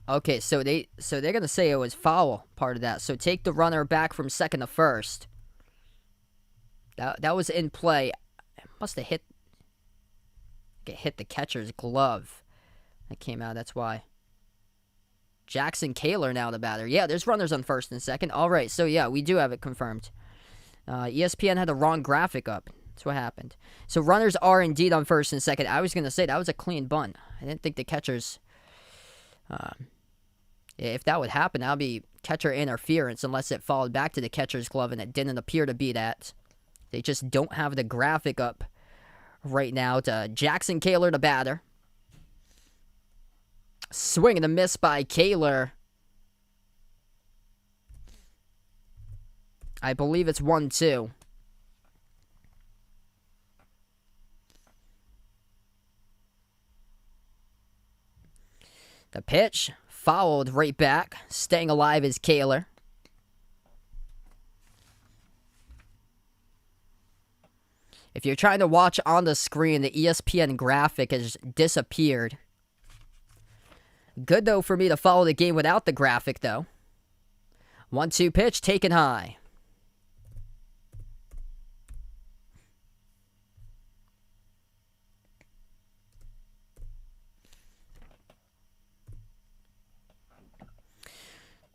Okay, so they're gonna say it was foul part of that. So take the runner back from second to first. That was in play. Must have hit the catcher's glove. That came out, that's why. Jackson Kaler now the batter. Yeah, there's runners on first and second. All right, so yeah, we do have it confirmed. ESPN had the wrong graphic up. That's what happened. So runners are indeed on first and second. I was going to say that was a clean bunt. I didn't think the catchers... if that would happen, that would be catcher interference unless it followed back to the catcher's glove, and it didn't appear to be that. They just don't have the graphic up right now to Jackson Kaler, the batter. Swing and a miss by Kaler. I believe it's 1-2. The pitch fouled right back. Staying alive is Kaler. If you're trying to watch on the screen, the ESPN graphic has disappeared. Good, though, for me to follow the game without the graphic, though. 1-2 pitch, taken high.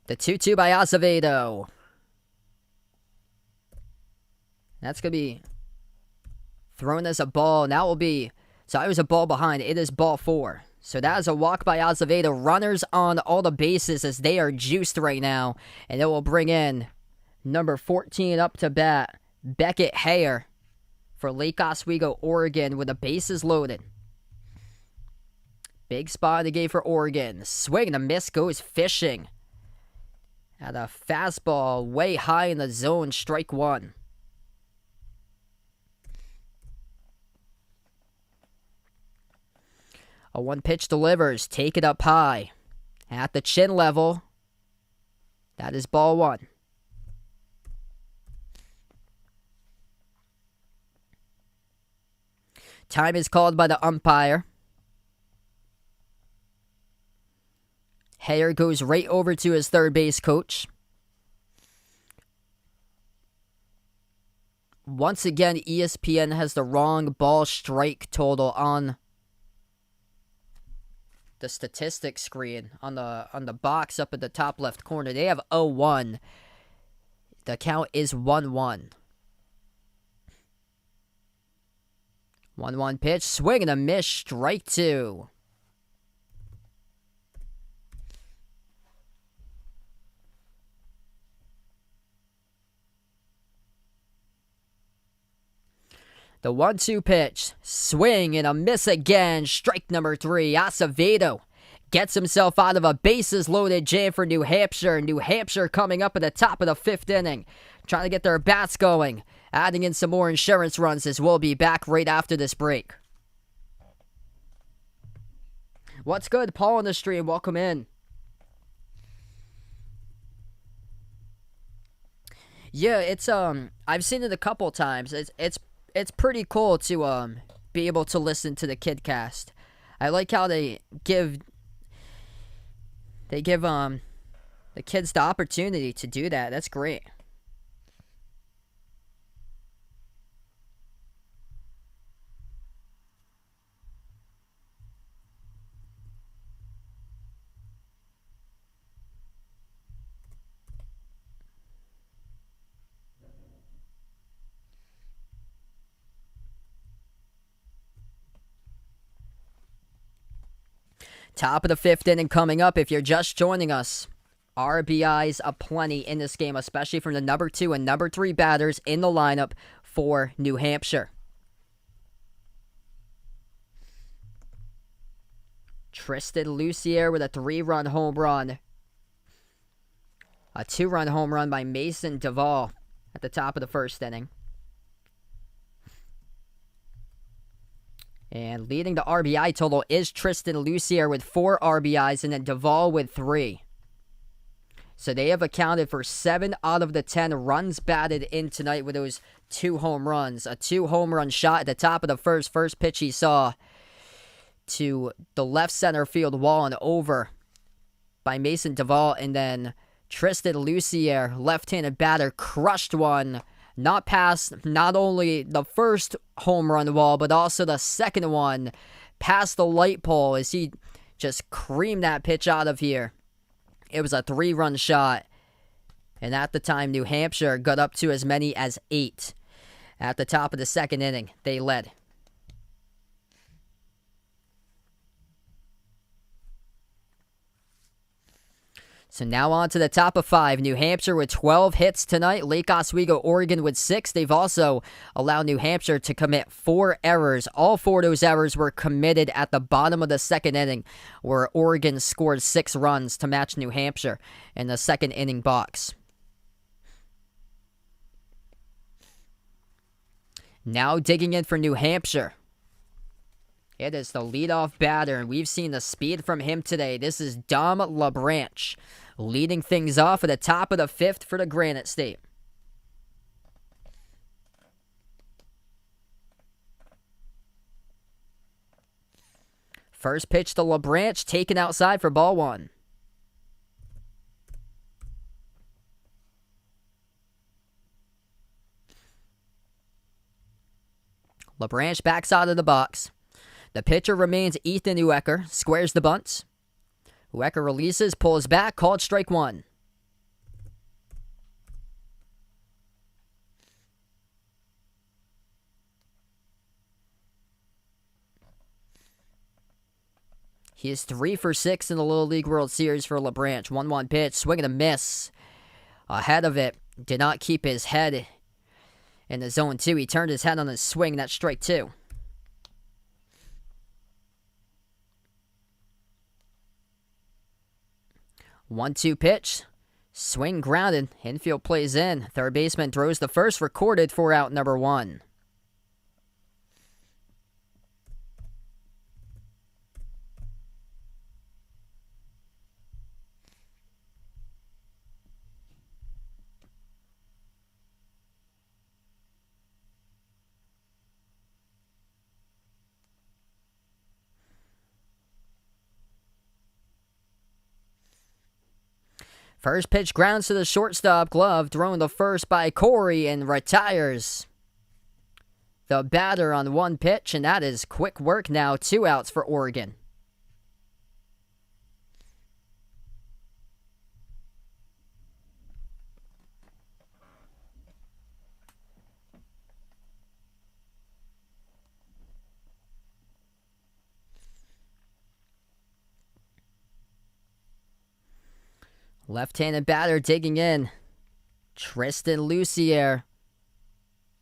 The 2-2 by Acevedo. That's going to be thrown as a ball. Now it will be... So I was a ball behind. It is ball 4. So that is a walk by Acevedo. Runners on all the bases as they are juiced right now. And it will bring in number 14 up to bat, Beckett Hayer, for Lake Oswego, Oregon, with the bases loaded. Big spot in the game for Oregon. Swing and a miss goes fishing. At a fastball way high in the zone, strike 1. A 1-pitch delivers. Take it up high. At the chin level. That is ball 1. Time is called by the umpire. Hayer goes right over to his third base coach. Once again, ESPN has the wrong ball strike total on the statistics screen on the box up at the top left corner. They have 0-1. The count is 1-1. 1-1 pitch, swing and a miss, strike 2. The 1-2 pitch, swing and a miss again, strike number 3. Acevedo gets himself out of a bases-loaded jam for New Hampshire. New Hampshire coming up at the top of the 5th inning, trying to get their bats going, adding in some more insurance runs as we'll be back right after this break. What's good, Paul on the stream? Welcome in. Yeah, it's I've seen it a couple times. It's pretty cool to be able to listen to the KidCast. I like how they give the kids the opportunity to do that. That's great. Top of the 5th inning coming up. If you're just joining us, RBIs aplenty in this game, especially from the number 2 and number 3 batters in the lineup for New Hampshire. Tristan Lucier with a 3-run home run. A 2-run home run by Mason Duvall at the top of the 1st inning. And leading the RBI total is Tristan Lucier with 4 RBIs and then Duvall with 3. So they have accounted for 7 out of the 10 runs batted in tonight with those 2 home runs. A 2-home-run shot at the top of the first pitch he saw to the left center field wall and over by Mason Duvall. And then Tristan Lucier, left-handed batter, crushed one not past not only the first home run wall, but also the second one past the light pole as he just creamed that pitch out of here. It was a 3-run shot. And at the time, New Hampshire got up to as many as 8. At the top of the second inning, they led. So now on to the top of 5. New Hampshire with 12 hits tonight. Lake Oswego, Oregon with 6. They've also allowed New Hampshire to commit 4 errors. All 4 of those errors were committed at the bottom of the second inning, where Oregon scored 6 runs to match New Hampshire in the second inning box. Now digging in for New Hampshire. It is the leadoff batter, and we've seen the speed from him today. This is Dom LaBranche leading things off at the top of the 5th for the Granite State. First pitch to LaBranche, taken outside for ball 1. LaBranche backs out of the box. The pitcher remains Ethan Uecker, squares the bunts. Uecker releases, pulls back, called strike 1. He is 3 for 6 in the Little League World Series for LaBranche. 1-1 pitch, swing and a miss. Ahead of it, did not keep his head in the zone 2. He turned his head on his swing, that's strike 2. 1-2 pitch. Swing grounded. Infield plays in. Third baseman throws the first, recorded for out number 1. First pitch grounds to the shortstop glove, thrown to first by Corey and retires. The batter on 1 pitch, and that is quick work now. 2 outs for Oregon. Left-handed batter digging in. Tristan Lucier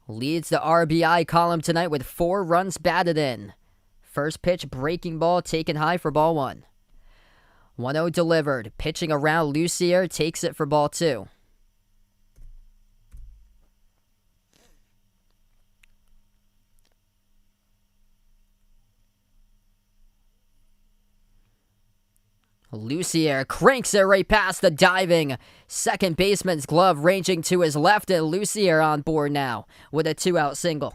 leads the RBI column tonight with 4 runs batted in. First pitch breaking ball taken high for ball 1. 1-0 delivered. Pitching around, Lucier takes it for ball 2. Lucier cranks it right past the diving second baseman's glove, ranging to his left, and Lucier on board now with a 2-out single.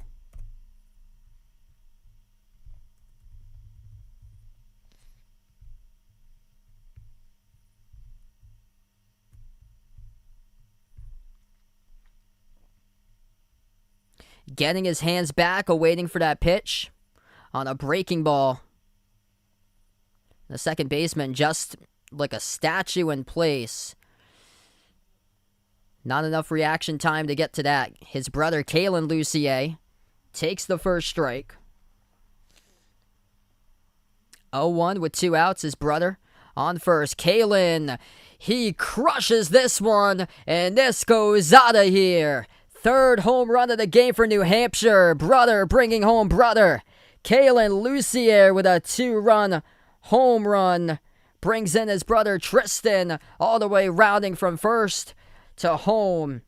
Getting his hands back, awaiting for that pitch on a breaking ball. The second baseman just like a statue in place. Not enough reaction time to get to that. His brother, Kaler Lucier, takes the first strike. 0-1 with 2 outs. His brother on first. Kaler, he crushes this one, and this goes out of here. Third home run of the game for New Hampshire. Brother bringing home brother. Kaler Lucier with a 2-run home run. Brings in his brother Tristan all the way rounding from first to home.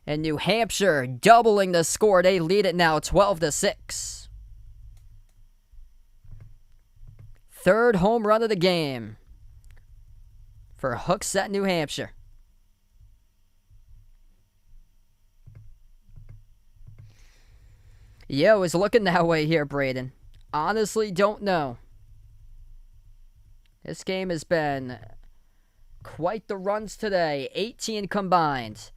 And New Hampshire doubling the score. They lead it now 12-6. Third home run of the game for Hooksett, New Hampshire. Yeah, it was looking that way here, Braden. Honestly, don't know. This game has been quite the runs today. 18 combined.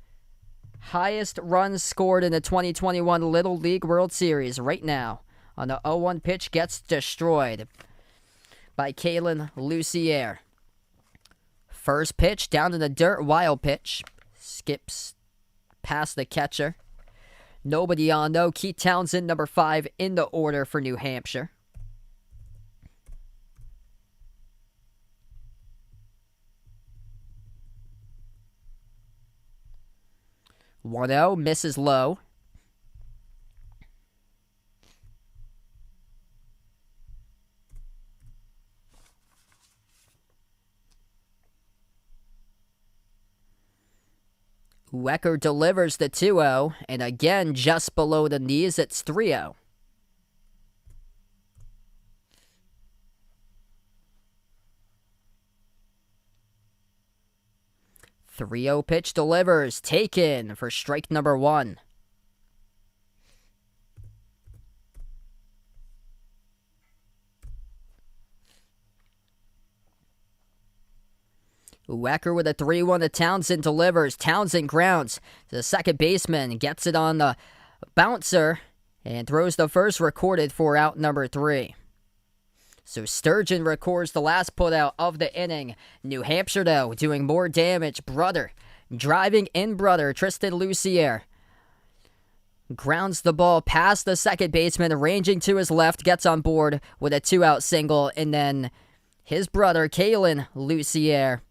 highest runs scored in the 2021 Little League World Series right now. On the 0-1 pitch, gets destroyed by Kaler Lucier. First pitch, down in the dirt, wild pitch. Skips past the catcher. Nobody on though. Keith Townsend, number 5 in the order for New Hampshire. One 0, misses low. Wecker delivers the 2-0, and again, just below the knees, it's 3-0. .30 pitch delivers, taken for strike number 1. Wecker with a 3-1 to Townsend delivers. Townsend grounds to the second baseman, gets it on the bouncer, and throws the first, recorded for out number 3. So Sturgeon records the last putout of the inning. New Hampshire, though, doing more damage. Brother, driving in brother, Tristan Lucier, grounds the ball past the second baseman, ranging to his left, gets on board with a 2-out single, and then his brother, Kaler Lucier,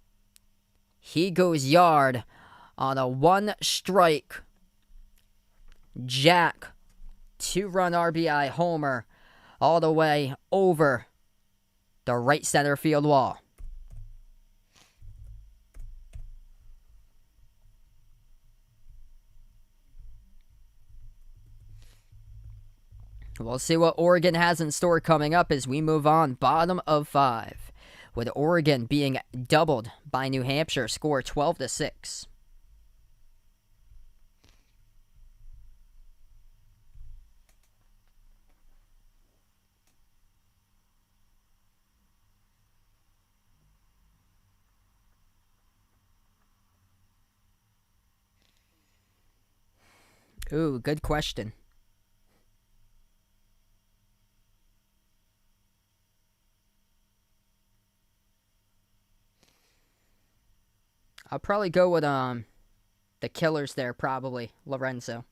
he goes yard on a 1-strike jack 2-run RBI homer all the way over the right center field wall. We'll see what Oregon has in store coming up as we move on. Bottom of 5. With Oregon being doubled by New Hampshire, score 12-6. Ooh, good question. I'll probably go with the killers there, probably. Lorenzo.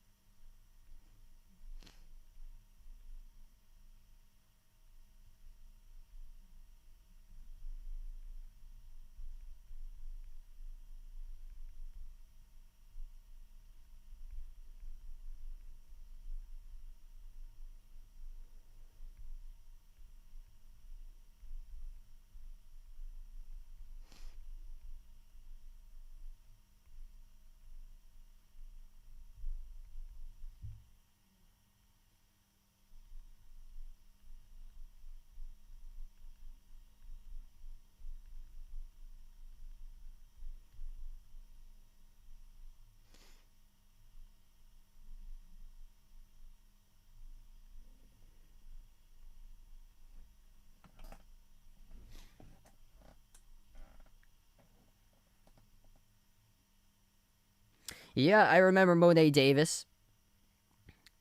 Yeah, I remember Monet Davis.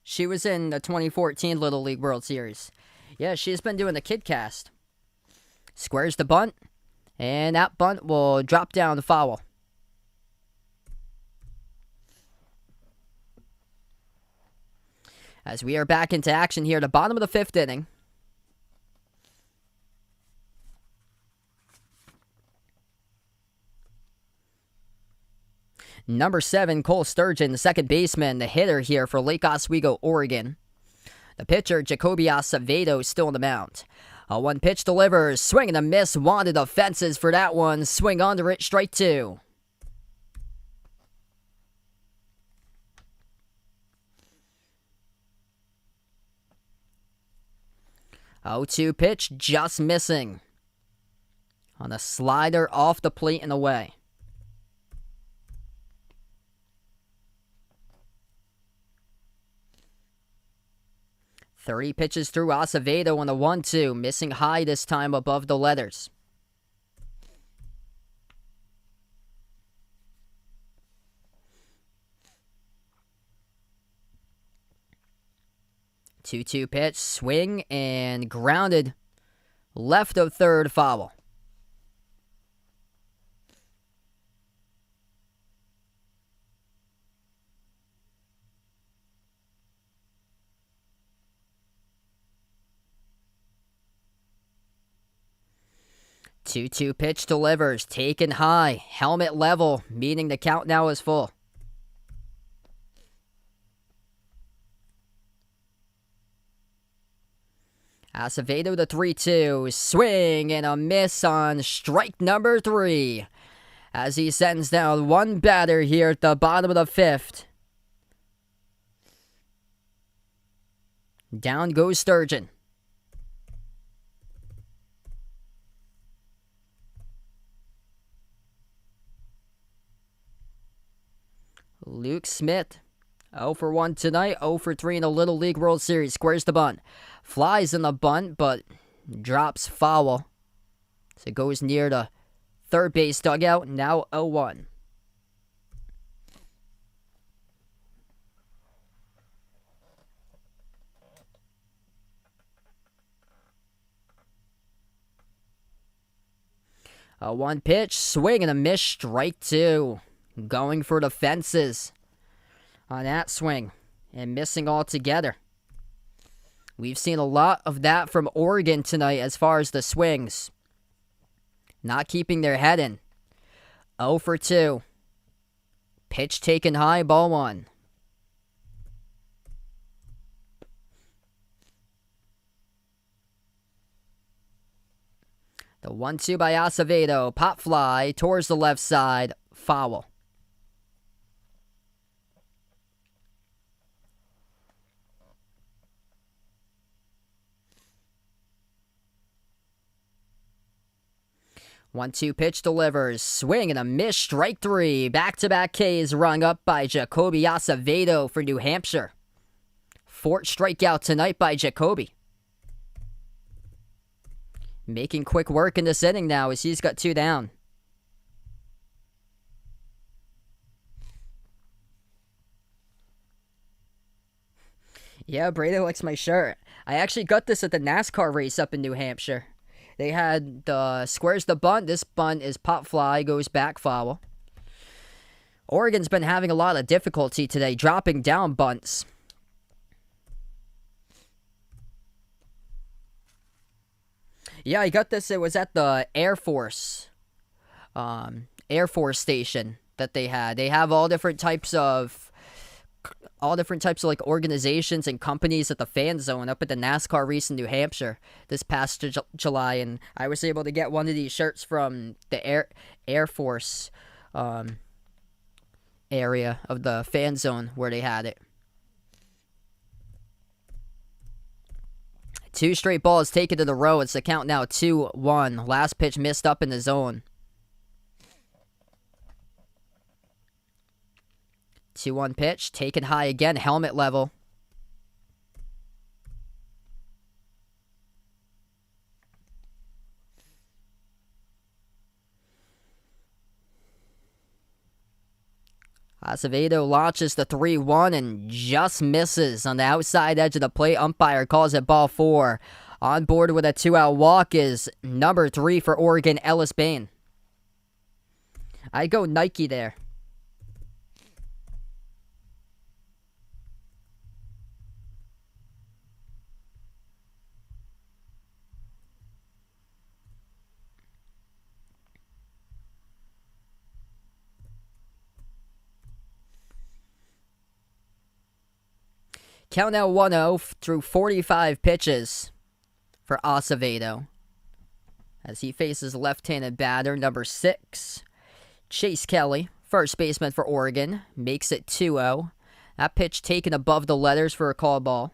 She was in the 2014 Little League World Series. Yeah, she's been doing the kid cast. Squares the bunt, and that bunt will drop down the foul. As we are back into action here at the bottom of the 5th inning. Number 7, Cole Sturgeon, the second baseman, the hitter here for Lake Oswego, Oregon. The pitcher, Jacoby Acevedo, still on the mound. A 1-pitch delivers, swing and a miss, wanted the fences for that one. Swing under it, strike 2. Oh, 2 pitch, just missing. On a slider off the plate and away. .30 pitches through Acevedo on the 1-2, missing high this time above the letters. 2-2 pitch, swing, and grounded. Left of third, foul. Two-two pitch delivers, taken high, helmet level, meaning the count now is full. Acevedo the 3-2, swing and a miss on strike number 3. As he sends down one batter here at the bottom of the 5th. Down goes Sturgeon. Luke Smith, 0 for 1 tonight, 0 for 3 in the Little League World Series. Squares the bunt. Flies in the bunt, but drops foul. So it goes near the third base dugout, now 0-1. A 1 pitch, swing and a miss, strike 2. Going for the fences on that swing and missing altogether. We've seen a lot of that from Oregon tonight as far as the swings. Not keeping their head in. 0 for 2. Pitch taken high, ball 1. The 1-2 by Acevedo. Pop fly towards the left side. Foul. One-two pitch delivers. Swing and a miss. Strike 3. Back-to-back Ks rung up by Jacoby Acevedo for New Hampshire. 4th strikeout tonight by Jacoby. Making quick work in this inning now as he's got 2 down. Yeah, Brady likes my shirt. I actually got this at the NASCAR race up in New Hampshire. They had the squares the bunt. This bunt is pop fly, goes back foul. Oregon's been having a lot of difficulty today, dropping down bunts. Yeah, I got this. It was at the Air Force station that they had. They have all different types of like organizations and companies at the fan zone up at the NASCAR race in New Hampshire this past July, and I was able to get one of these shirts from the Air Force area of the fan zone where they had it. 2 straight balls taken to the row. It's the count now 2-1. Last pitch missed up in the zone. 2-1 pitch, taken high again, helmet level. Acevedo launches the 3-1 and just misses on the outside edge of the plate. Umpire calls it ball 4. On board with a 2-out walk is number 3 for Oregon, Ellis Bain. I go Nike there. Count now 1-0 through 45 pitches for Acevedo as he faces left-handed batter number 6, Chase Kelly, first baseman for Oregon, makes it 2-0. That pitch taken above the letters for a call ball.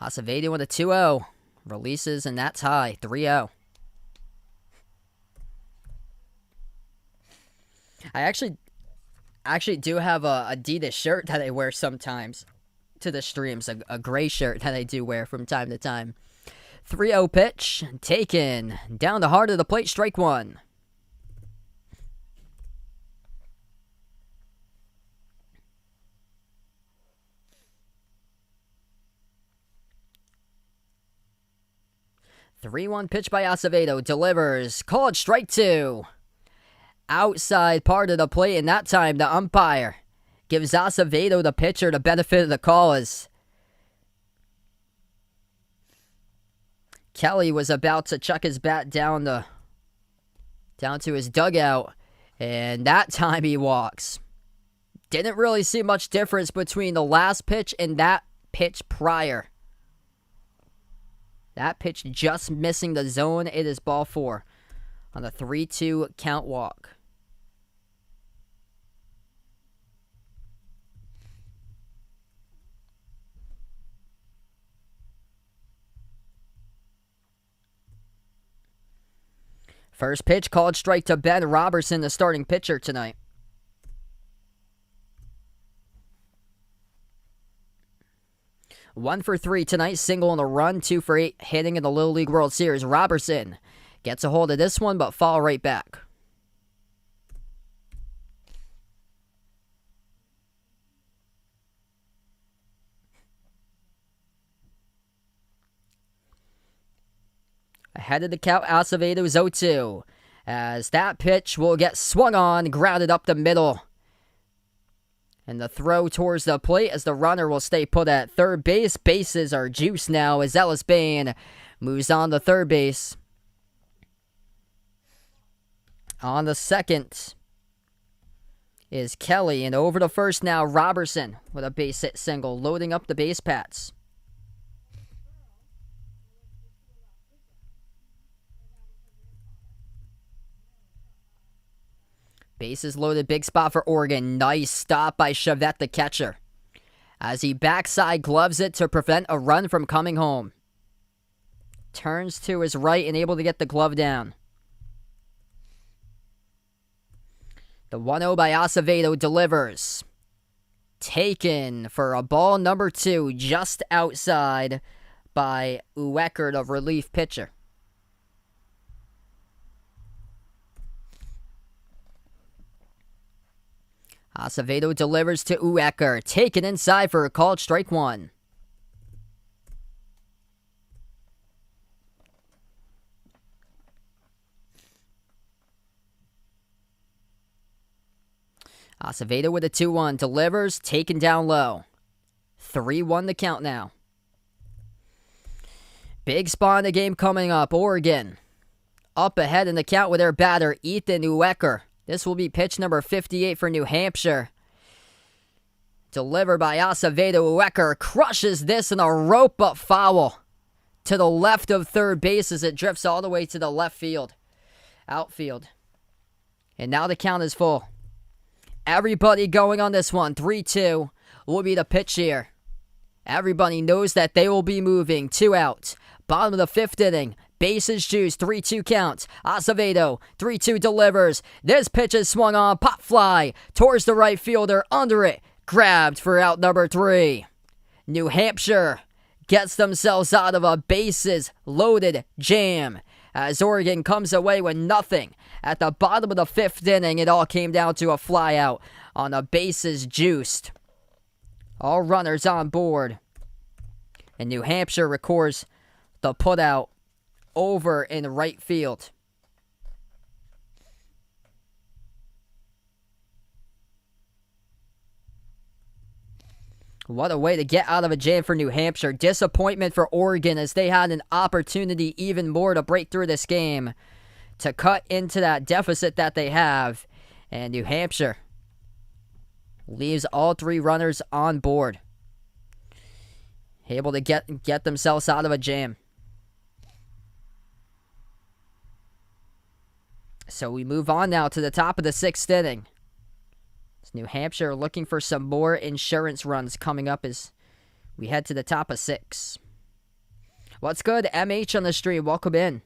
Acevedo with a 2-0. Releases, and that's high, 3-0. I actually do have a Adidas shirt that I wear sometimes to the streams, a gray shirt that I do wear from time to time. 3-0 pitch, taken down the heart of the plate, strike 1. 3-1 pitch by Acevedo. Delivers. Called strike 2. Outside part of the plate, and that time the umpire gives Acevedo, the pitcher, the benefit of the call as Kelly was about to chuck his bat down to his dugout, and that time he walks. Didn't really see much difference between the last pitch and that pitch prior. That pitch just missing the zone. It is ball 4 on the 3-2 count walk. First pitch called strike to Ben Robertson, the starting pitcher tonight. One for 3 tonight, single on a run, 2 for 8 hitting in the Little League World Series. Robertson gets a hold of this one, but fall right back. Ahead of the count, Acevedo's 0-2. As that pitch will get swung on, grounded up the middle. And the throw towards the plate as the runner will stay put at third base. Bases are juiced now as Ellis Bain moves on to third base. On the second is Kelly, and over to first now, Robertson with a base hit single, loading up the base paths. Bases loaded, big spot for Oregon. Nice stop by Chavette, the catcher, as he backside gloves it to prevent a run from coming home. Turns to his right and able to get the glove down. The 1-0 by Acevedo delivers. Taken for a ball number 2, just outside by Uecker, the relief pitcher. Acevedo delivers to Uecker. Taken inside for a called strike 1. Acevedo with a 2-1. Delivers. Taken down low. 3-1 the count now. Big spot in the game coming up. Oregon up ahead in the count with their batter, Ethan Uecker. This will be pitch number 58 for New Hampshire. Delivered by Acevedo. Uecker crushes this in a rope up foul to the left of third base as it drifts all the way to the left field. Outfield. And now the count is full. Everybody going on this one. 3-2 will be the pitch here. Everybody knows that they will be moving. 2 out. Bottom of the 5th inning. Bases juiced, 3-2 count. Acevedo, 3-2 delivers. This pitch is swung on, pop fly towards the right fielder, under it. Grabbed for out number 3. New Hampshire gets themselves out of a bases loaded jam as Oregon comes away with nothing. At the bottom of the 5th inning, it all came down to a fly out on a bases juiced. All runners on board. And New Hampshire records the putout over in right field. What a way to get out of a jam for New Hampshire. Disappointment for Oregon as they had an opportunity even more to break through this game, to cut into that deficit that they have. And New Hampshire leaves all 3 runners on board. Able to get themselves out of a jam. So we move on now to the top of the 6th inning. It's New Hampshire looking for some more insurance runs coming up as we head to the top of 6. What's good? MH on the stream. Welcome in.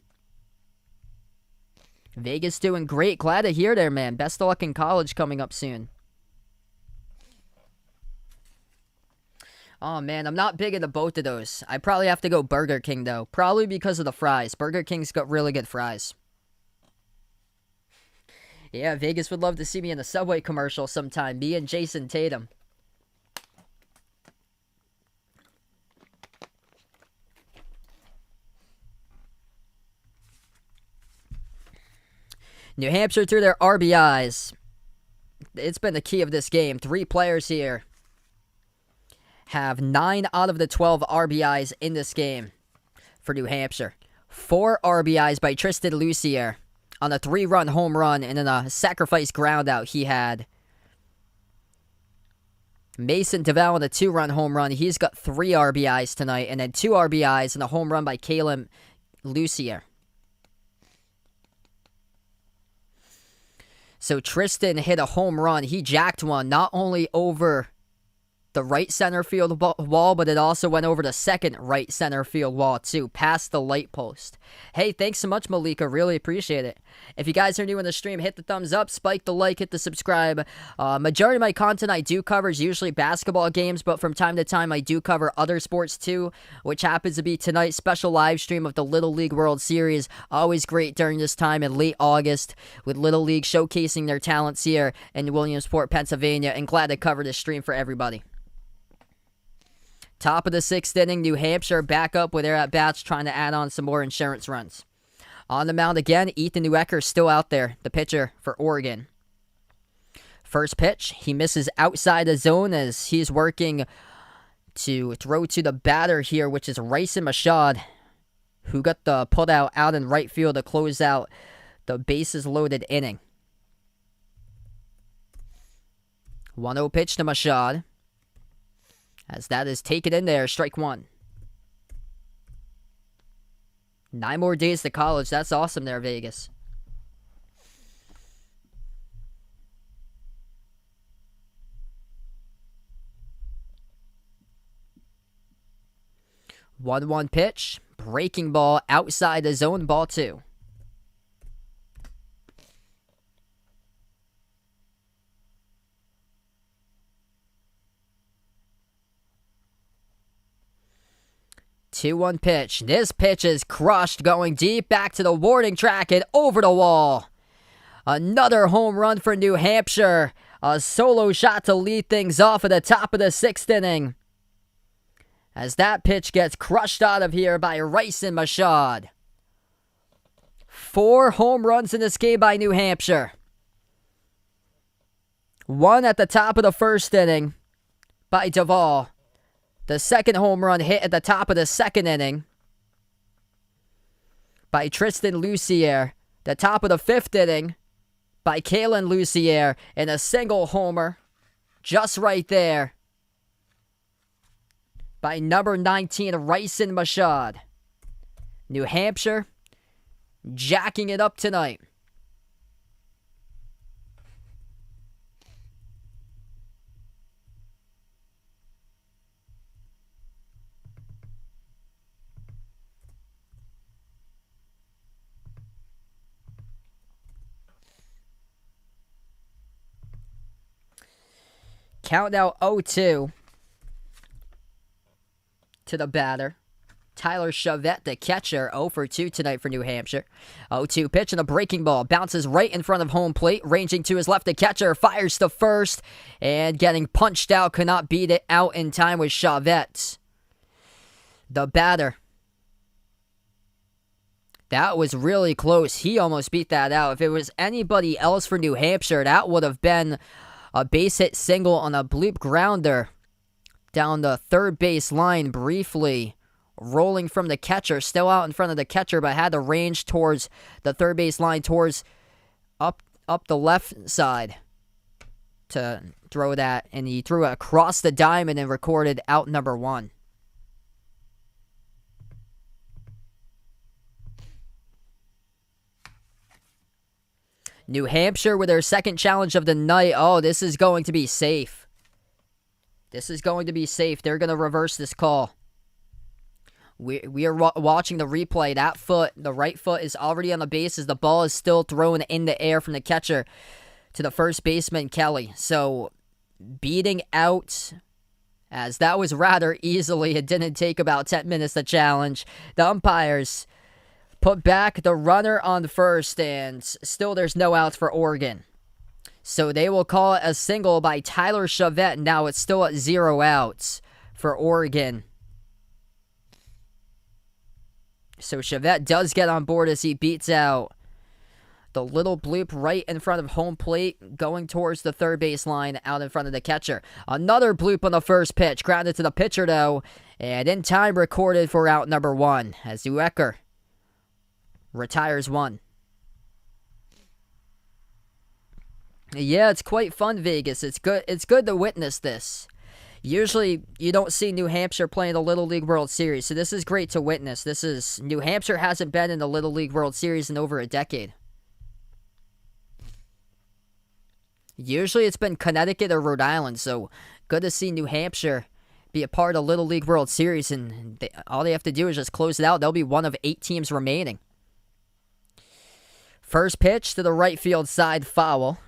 Vegas doing great. Glad to hear there, man. Best of luck in college coming up soon. Oh, man, I'm not big into both of those. I probably have to go Burger King, though. Probably because of the fries. Burger King's got really good fries. Yeah, Vegas would love to see me in a Subway commercial sometime. Me and Jason Tatum. New Hampshire through their RBIs. It's been the key of this game. 3 players here have 9 out of the 12 RBIs in this game for New Hampshire. 4 RBIs by Tristan Lucier on a 3-run home run, and then a sacrifice ground out he had. Mason DeVal on a 2-run home run. He's got 3 RBIs tonight, and then 2 RBIs and a home run by Kaler Lucier. So Tristan hit a home run. He jacked one not only over the right center field wall, but it also went over the second right center field wall too, past the light post. Hey, thanks so much, Malika. Really appreciate it. If you guys are new in the stream, hit the thumbs up, spike the like, hit the subscribe. Majority of my content I do cover is usually basketball games, but from time to time I do cover other sports too, which happens to be tonight's special live stream of the Little League World Series. Always great during this time in late August, with Little League showcasing their talents here in Williamsport, Pennsylvania, and glad to cover this stream for everybody. Top of the 6th inning, New Hampshire back up with their at-bats, trying to add on some more insurance runs. On the mound again, Ethan Neuecker still out there, the pitcher for Oregon. First pitch, he misses outside the zone as he's working to throw to the batter here, which is Ryson Machad, who got the putout out in right field to close out the bases-loaded inning. 1-0 pitch to Machad, as that is taken in there, strike 1. 9 more days to college. That's awesome there, Vegas. One pitch. Breaking ball outside the zone, ball 2. Two-one pitch. This pitch is crushed, going deep back to the warning track and over the wall. Another home run for New Hampshire. A solo shot to lead things off at the top of the 6th inning, as that pitch gets crushed out of here by Ryson Machad. 4 home runs in this game by New Hampshire. 1 at the top of the 1st inning by Duvall. The second home run hit at the top of the 2nd inning by Tristan Lucier. The top of the 5th inning by Kaler Lucier. And a single homer just right there by number 19, Ryson Machad. New Hampshire jacking it up tonight. Count now 0-2 to the batter. Tyler Chavette, the catcher, 0 for 2 tonight for New Hampshire. 0-2 pitch and a breaking ball. Bounces right in front of home plate. Ranging to his left, the catcher fires to first. And getting punched out. Could not beat it out in time with Chavette. The batter. That was really close. He almost beat that out. If it was anybody else for New Hampshire, that would have been a base hit single on a bloop grounder down the 3rd base line briefly. Rolling from the catcher, still out in front of the catcher, but had to range towards the 3rd base line, towards up the left side to throw that. And he threw it across the diamond and recorded out number 1. New Hampshire with their second challenge of the night. Oh, this is going to be safe. This is going to be safe. They're going to reverse this call. We are watching the replay. That foot, the right foot, is already on the bases. The ball is still thrown in the air from the catcher to the first baseman, Kelly. So, beating out, as that was rather easily. It didn't take about 10 minutes to challenge. The umpires put back the runner on first, and still there's no outs for Oregon. So they will call it a single by Tyler Chavette. Now it's still at 0 outs for Oregon. So Chavette does get on board as he beats out The little bloop right in front of home plate, going towards the third base line, out in front of the catcher. Another bloop on the first pitch, grounded to the pitcher though, and in time recorded for out number 1 as Uecker retires 1. Yeah, it's quite fun, Vegas. It's good to witness this. Usually, you don't see New Hampshire playing the Little League World Series, so this is great to witness. New Hampshire hasn't been in the Little League World Series in over a decade. Usually, it's been Connecticut or Rhode Island, so good to see New Hampshire be a part of Little League World Series, and all they have to do is just close it out. They'll be one of 8 teams remaining. First pitch to the right field side, foul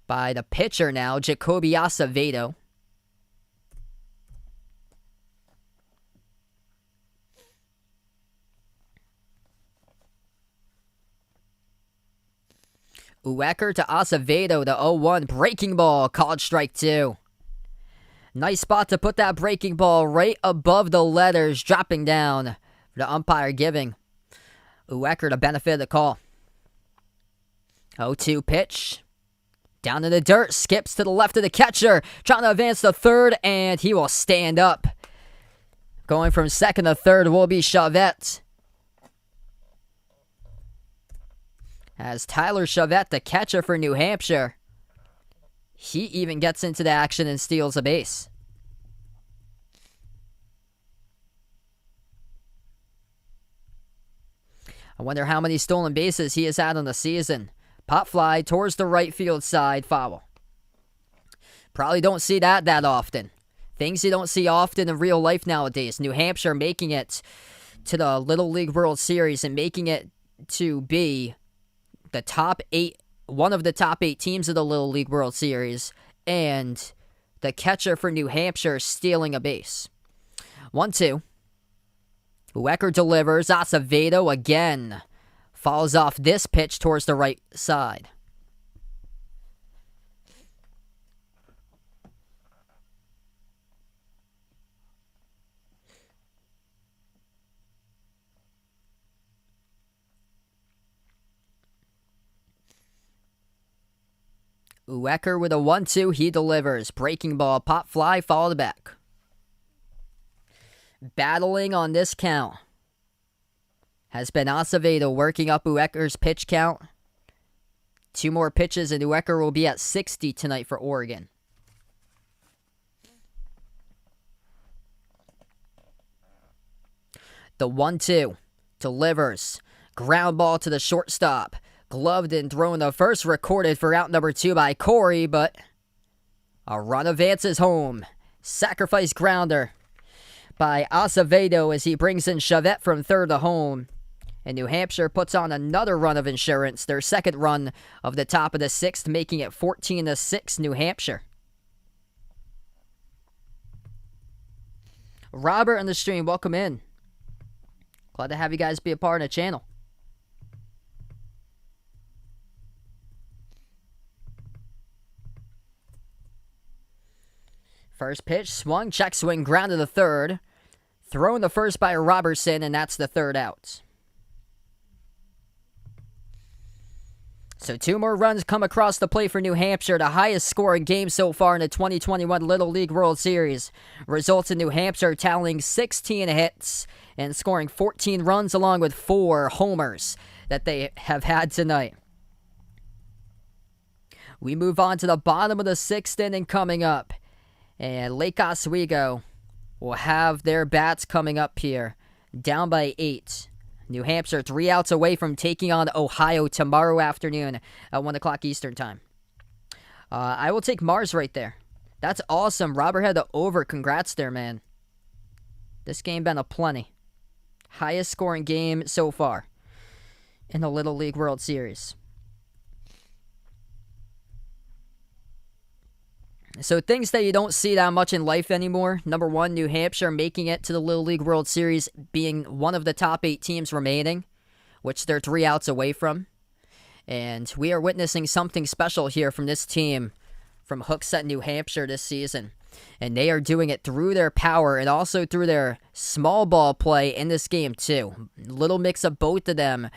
by the pitcher now, Jacoby Acevedo. Uecker to Acevedo, the 0-1 breaking ball, called strike 2. Nice spot to put that breaking ball right above the letters, dropping down for the umpire, giving Uecker the benefit of the call. 0-2 pitch. Down in the dirt, skips to the left of the catcher, trying to advance to third, and he will stand up. Going from second to third will be Chavette. As Tyler Chavette, the catcher for New Hampshire, he even gets into the action and steals a base. I wonder how many stolen bases he has had on the season. Pop fly towards the right field side, foul. Probably don't see that often. Things you don't see often in real life nowadays. New Hampshire making it to the Little League World Series and making it to be the top 8, one of the top 8 teams of the Little League World Series, and the catcher for New Hampshire stealing a base. 1-2. Uecker delivers. Acevedo again fouls off this pitch towards the right side. Uecker with a 1-2, he delivers. Breaking ball, pop fly, fouled back. Battling on this count has been Acevedo, working up Uecker's pitch count. 2 more pitches and Uecker will be at 60 tonight for Oregon. The 1-2 delivers. Ground ball to the shortstop. Gloved and thrown to first, recorded for out number 2 by Corey, but a run advances home. Sacrifice grounder by Acevedo as he brings in Chavette from third to home. And New Hampshire puts on another run of insurance, their second run of the top of the 6th, making it 14-6 New Hampshire. Robert on the stream, welcome in. Glad to have you guys be a part of the channel. First pitch, swung, check swing, ground to the third. Thrown the first by Robertson, and that's the third out. So 2 more runs come across the plate for New Hampshire, the highest scoring game so far in the 2021 Little League World Series. Results in New Hampshire tallying 16 hits and scoring 14 runs along with 4 homers that they have had tonight. We move on to the bottom of the 6th inning coming up. And Lake Oswego will have their bats coming up here, down by 8. New Hampshire 3 outs away from taking on Ohio tomorrow afternoon at 1 o'clock Eastern time. I will take Mars right there. That's awesome. Robert had the over. Congrats there, man. This game been a plenty. Highest scoring game so far in the Little League World Series. So things that you don't see that much in life anymore. Number 1, New Hampshire making it to the Little League World Series, being one of the top 8 teams remaining, which they're 3 outs away from. And we are witnessing something special here from this team from Hooksett, New Hampshire this season. And they are doing it through their power and also through their small ball play in this game too. Little mix of both of them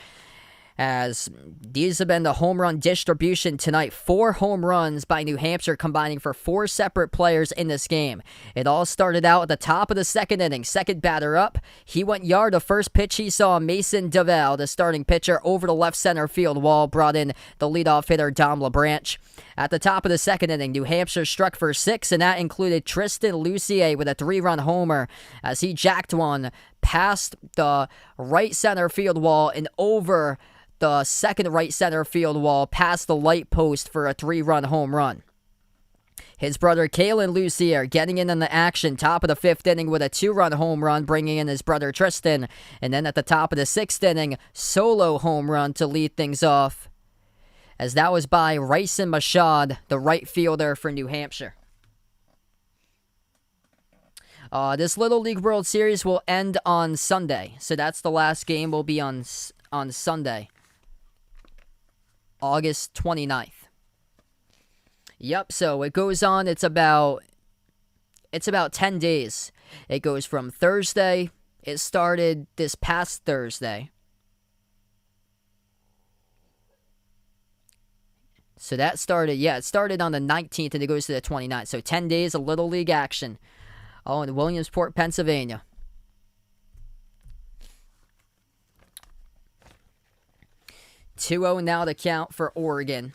as these have been the home run distribution tonight. 4 home runs by New Hampshire, combining for 4 separate players in this game. It all started out at the top of the second inning. Second batter up, he went yard. The first pitch he saw, Mason DeVal, the starting pitcher, over the left center field wall, brought in the leadoff hitter, Dom LeBranch. At the top of the second inning, New Hampshire struck for 6, and that included Tristan Lucier with a 3-run homer as he jacked one past the right center field wall and over the second right center field wall past the light post for a 3-run home run. His brother Kaler Lucier getting in on the action, top of the 5th inning with a 2-run home run, bringing in his brother Tristan. And then at the top of the 6th inning, solo home run to lead things off, as that was by Ryson Mashad, the right fielder for New Hampshire. This Little League World Series will end on Sunday, so that's the last game will be on Sunday, August 29th. Yep, so it goes on, it's about 10 days. It goes from Thursday, it started this past Thursday. So that started, it started on the 19th and it goes to the 29th. So 10 days of Little League action. Oh, in Williamsport, Pennsylvania. (2-0) now to count for Oregon.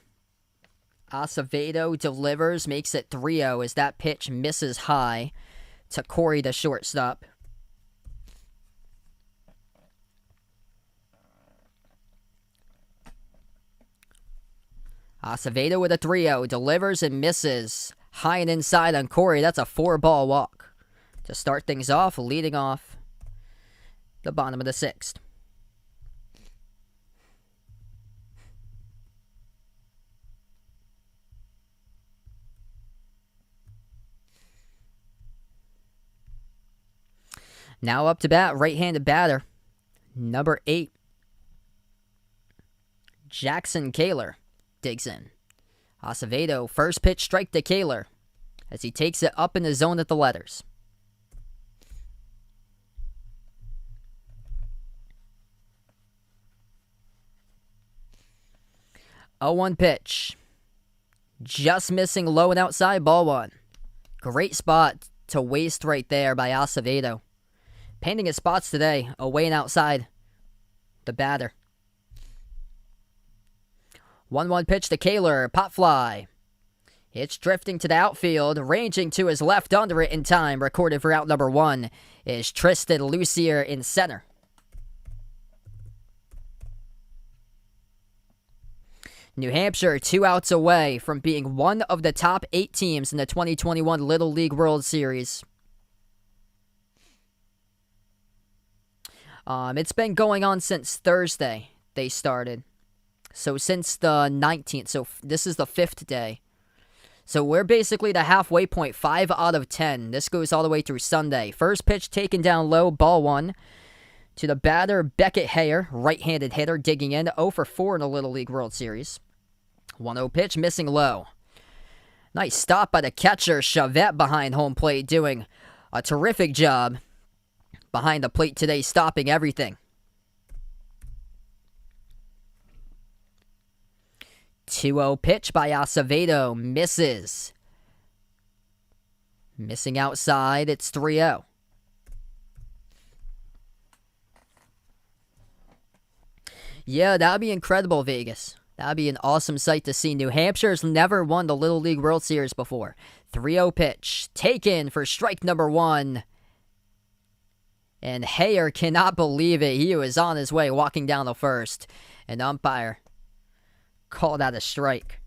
Acevedo delivers, makes it 3-0 as that pitch misses high to Corey, the shortstop. Acevedo with a 3-0, delivers and misses high and inside on Corey. That's a 4-ball walk to start things off, leading off the bottom of the 6th. Now up to bat, right-handed batter, number 8, Jackson Kaler, digs in. Acevedo, first pitch strike to Kaler as he takes it up in the zone at the letters. A 1 pitch. Just missing low and outside, ball 1. Great spot to waste right there by Acevedo. Painting his spots today, away and outside the batter. 1-1 pitch to Kaler, pop fly. It's drifting to the outfield, ranging to his left under it in time. Recorded for out number 1 is Tristan Lucier in center. New Hampshire 2 outs away from being one of the top 8 teams in the 2021 Little League World Series. It's been going on since Thursday they started. So since the 19th, so this is the 5th day. So we're basically the halfway point, 5 out of 10. This goes all the way through Sunday. First pitch taken down low, ball 1. To the batter, Beckett Hayer, right-handed hitter, digging in, 0 for 4 in the Little League World Series. 1-0 pitch, missing low. Nice stop by the catcher, Chavette, behind home plate, doing a terrific job behind the plate today, stopping everything. 2-0 pitch by Acevedo, misses. Missing outside, it's 3-0. Yeah, that would be incredible, Vegas. That would be an awesome sight to see. New Hampshire's never won the Little League World Series before. 3-0 pitch, taken for strike number 1. And Hayer cannot believe it. He was on his way walking down the first. And the umpire called out a strike.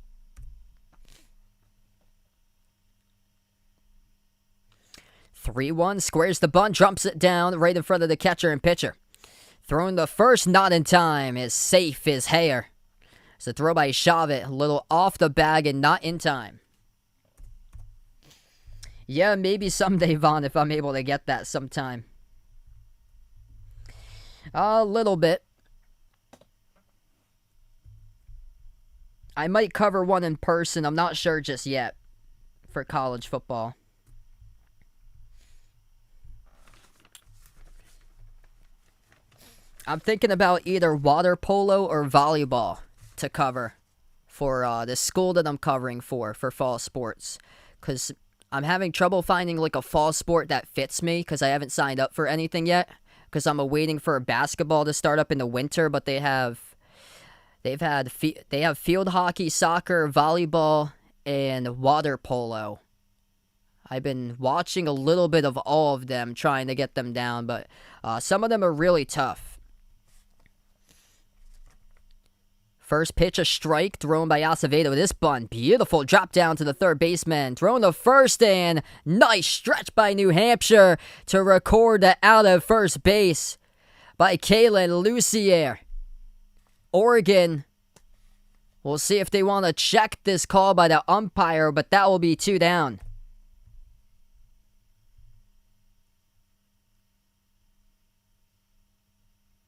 (3-1) squares the bunt, drops it down right in front of the catcher and pitcher. Throwing the first, not in time. Is safe is Hayer. It's a throw by Chavette, a little off the bag and not in time. Yeah, maybe someday, Vaughn, if I'm able to get that sometime. A little bit. I might cover one in person. I'm not sure just yet for college football. I'm thinking about either water polo or volleyball to cover for the school that I'm covering for fall sports. Because I'm having trouble finding like a fall sport that fits me because I haven't signed up for anything yet. Because I'm waiting for basketball to start up in the winter, but they have field hockey, soccer, volleyball, and water polo. I've been watching a little bit of all of them, trying to get them down, but some of them are really tough. First pitch, a strike thrown by Acevedo. This bunt, beautiful drop down to the third baseman. Thrown to first, and nice stretch by New Hampshire to record the out of first base by Kaler Lucier. Oregon, we'll see if they want to check this call by the umpire, but that will be 2 down.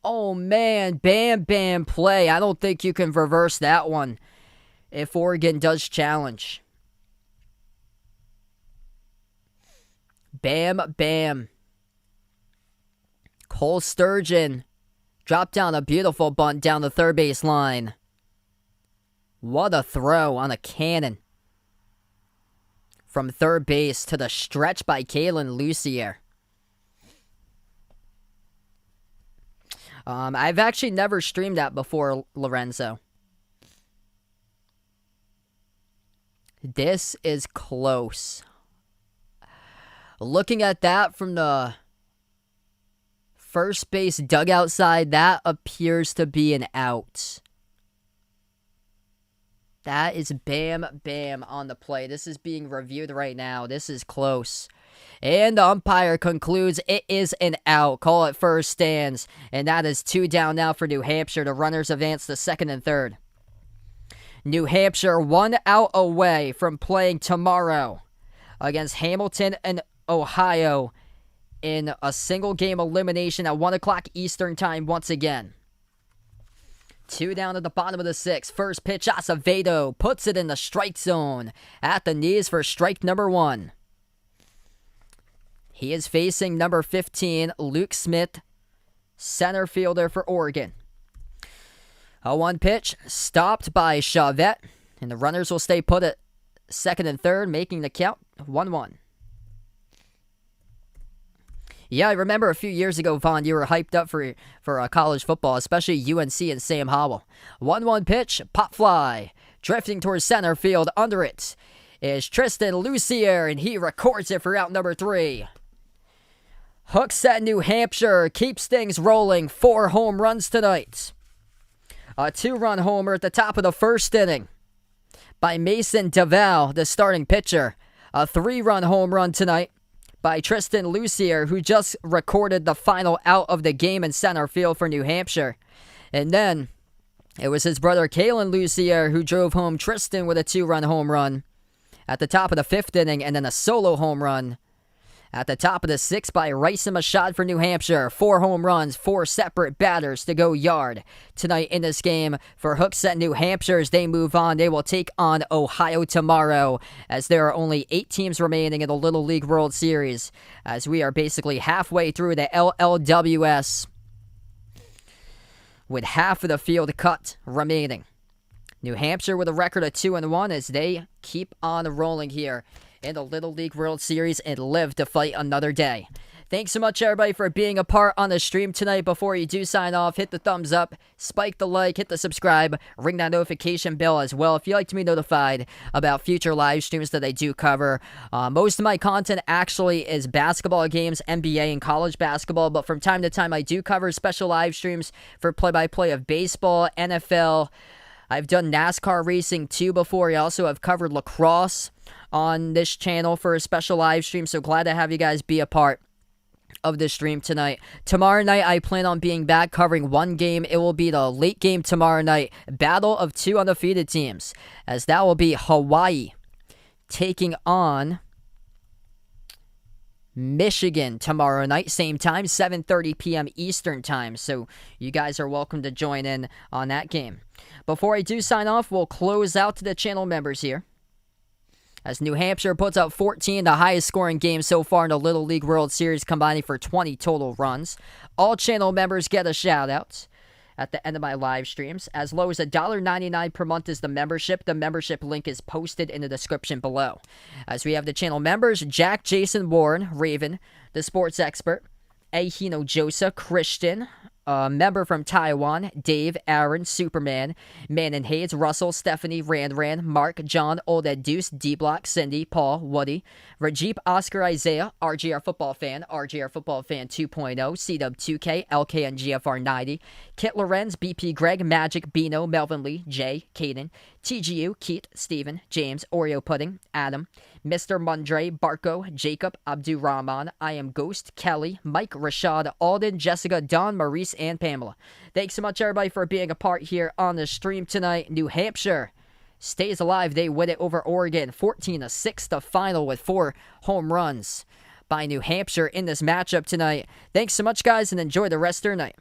Oh man, bam play. I don't think you can reverse that one if Oregon does challenge. Bam. Cole Sturgeon dropped down a beautiful bunt down the third base line. What a throw on a cannon. From third base to the stretch by Kaler Lucier. I've actually never streamed that before, Lorenzo. This is close. Looking at that from the first base dugout side, that appears to be an out. That is bam on the play. This is being reviewed right now. This is close. And the umpire concludes it is an out. Call it first stands. And that is 2 down now for New Hampshire. The runners advance to second and third. New Hampshire 1 out away from playing tomorrow against Hamilton and Ohio in a single game elimination at 1 o'clock Eastern time once again. 2 down at the bottom of the 6th. First pitch, Acevedo puts it in the strike zone at the knees for strike number 1. He is facing number 15, Luke Smith, center fielder for Oregon. A 1 pitch, stopped by Chavette, and the runners will stay put at second and third, making the count 1-1. Yeah, I remember a few years ago, Vaughn, you were hyped up for college football, especially UNC and Sam Howell. 1-1 pitch, pop fly, drifting towards center field. Under it is Tristan Lucier, and he records it for out number 3. Hooks at New Hampshire, keeps things rolling. 4 home runs tonight. A 2-run homer at the top of the first inning by Mason DeVal, the starting pitcher. A 3-run home run tonight by Tristan Lucier, who just recorded the final out of the game in center field for New Hampshire. And then it was his brother Kaler Lucier who drove home Tristan with a 2-run home run at the top of the 5th inning, and then a solo home run at the top of the 6th by Raisa Mashad for New Hampshire. 4 home runs, 4 separate batters to go yard tonight in this game for Hooks at New Hampshire as they move on. They will take on Ohio tomorrow as there are only 8 teams remaining in the Little League World Series as we are basically halfway through the LLWS with half of the field cut remaining. New Hampshire with a record of 2-1 as they keep on rolling here in the Little League World Series and live to fight another day. Thanks so much, everybody, for being a part on the stream tonight. Before you do sign off, hit the thumbs up, spike the like, hit the subscribe, ring that notification bell as well if you'd like to be notified about future live streams that I do cover. Most of my content actually is basketball games, NBA, and college basketball, but from time to time I do cover special live streams for play-by-play of baseball, NFL. I've done NASCAR racing too before. I also have covered lacrosse on this channel for a special live stream, so glad to have you guys be a part of this stream tonight. Tomorrow night, I plan on being back covering one game. It will be the late game tomorrow night, battle of 2 undefeated teams, as that will be Hawaii taking on Michigan tomorrow night, same time, 7:30 p.m. Eastern time, so you guys are welcome to join in on that game. Before I do sign off, we'll close out to the channel members here. as New Hampshire puts up 14, the highest scoring game so far in the Little League World Series, combining for 20 total runs. All channel members get a shout out at the end of my live streams. As low as $1.99 per month is the membership. The membership link is posted in the description below. As we have the channel members, Jack Jason Warren, Raven, the sports expert, Ahino Josa, Christian, member from Taiwan, Dave, Aaron, Superman, Man and Hayes, Russell, Stephanie, Rand, Mark, John, Old Ed Deuce, D-Block, Cindy, Paul, Woody, Rajib, Oscar, Isaiah, RGR Football Fan 2.0, CW2K, LK and GFR 90, Kit Lorenz, BP Greg, Magic, Bino, Melvin Lee, Jay, Caden, TGU, Keith, Steven, James, Oreo Pudding, Adam, Mr. Mundre, Barco, Jacob, Abdurrahman, I Am Ghost, Kelly, Mike, Rashad, Alden, Jessica, Don, Maurice, and Pamela. Thanks so much, everybody, for being a part here on the stream tonight. New Hampshire stays alive. They win it over Oregon, 14-6, the final with 4 home runs by New Hampshire in this matchup tonight. Thanks so much, guys, and enjoy the rest of your night.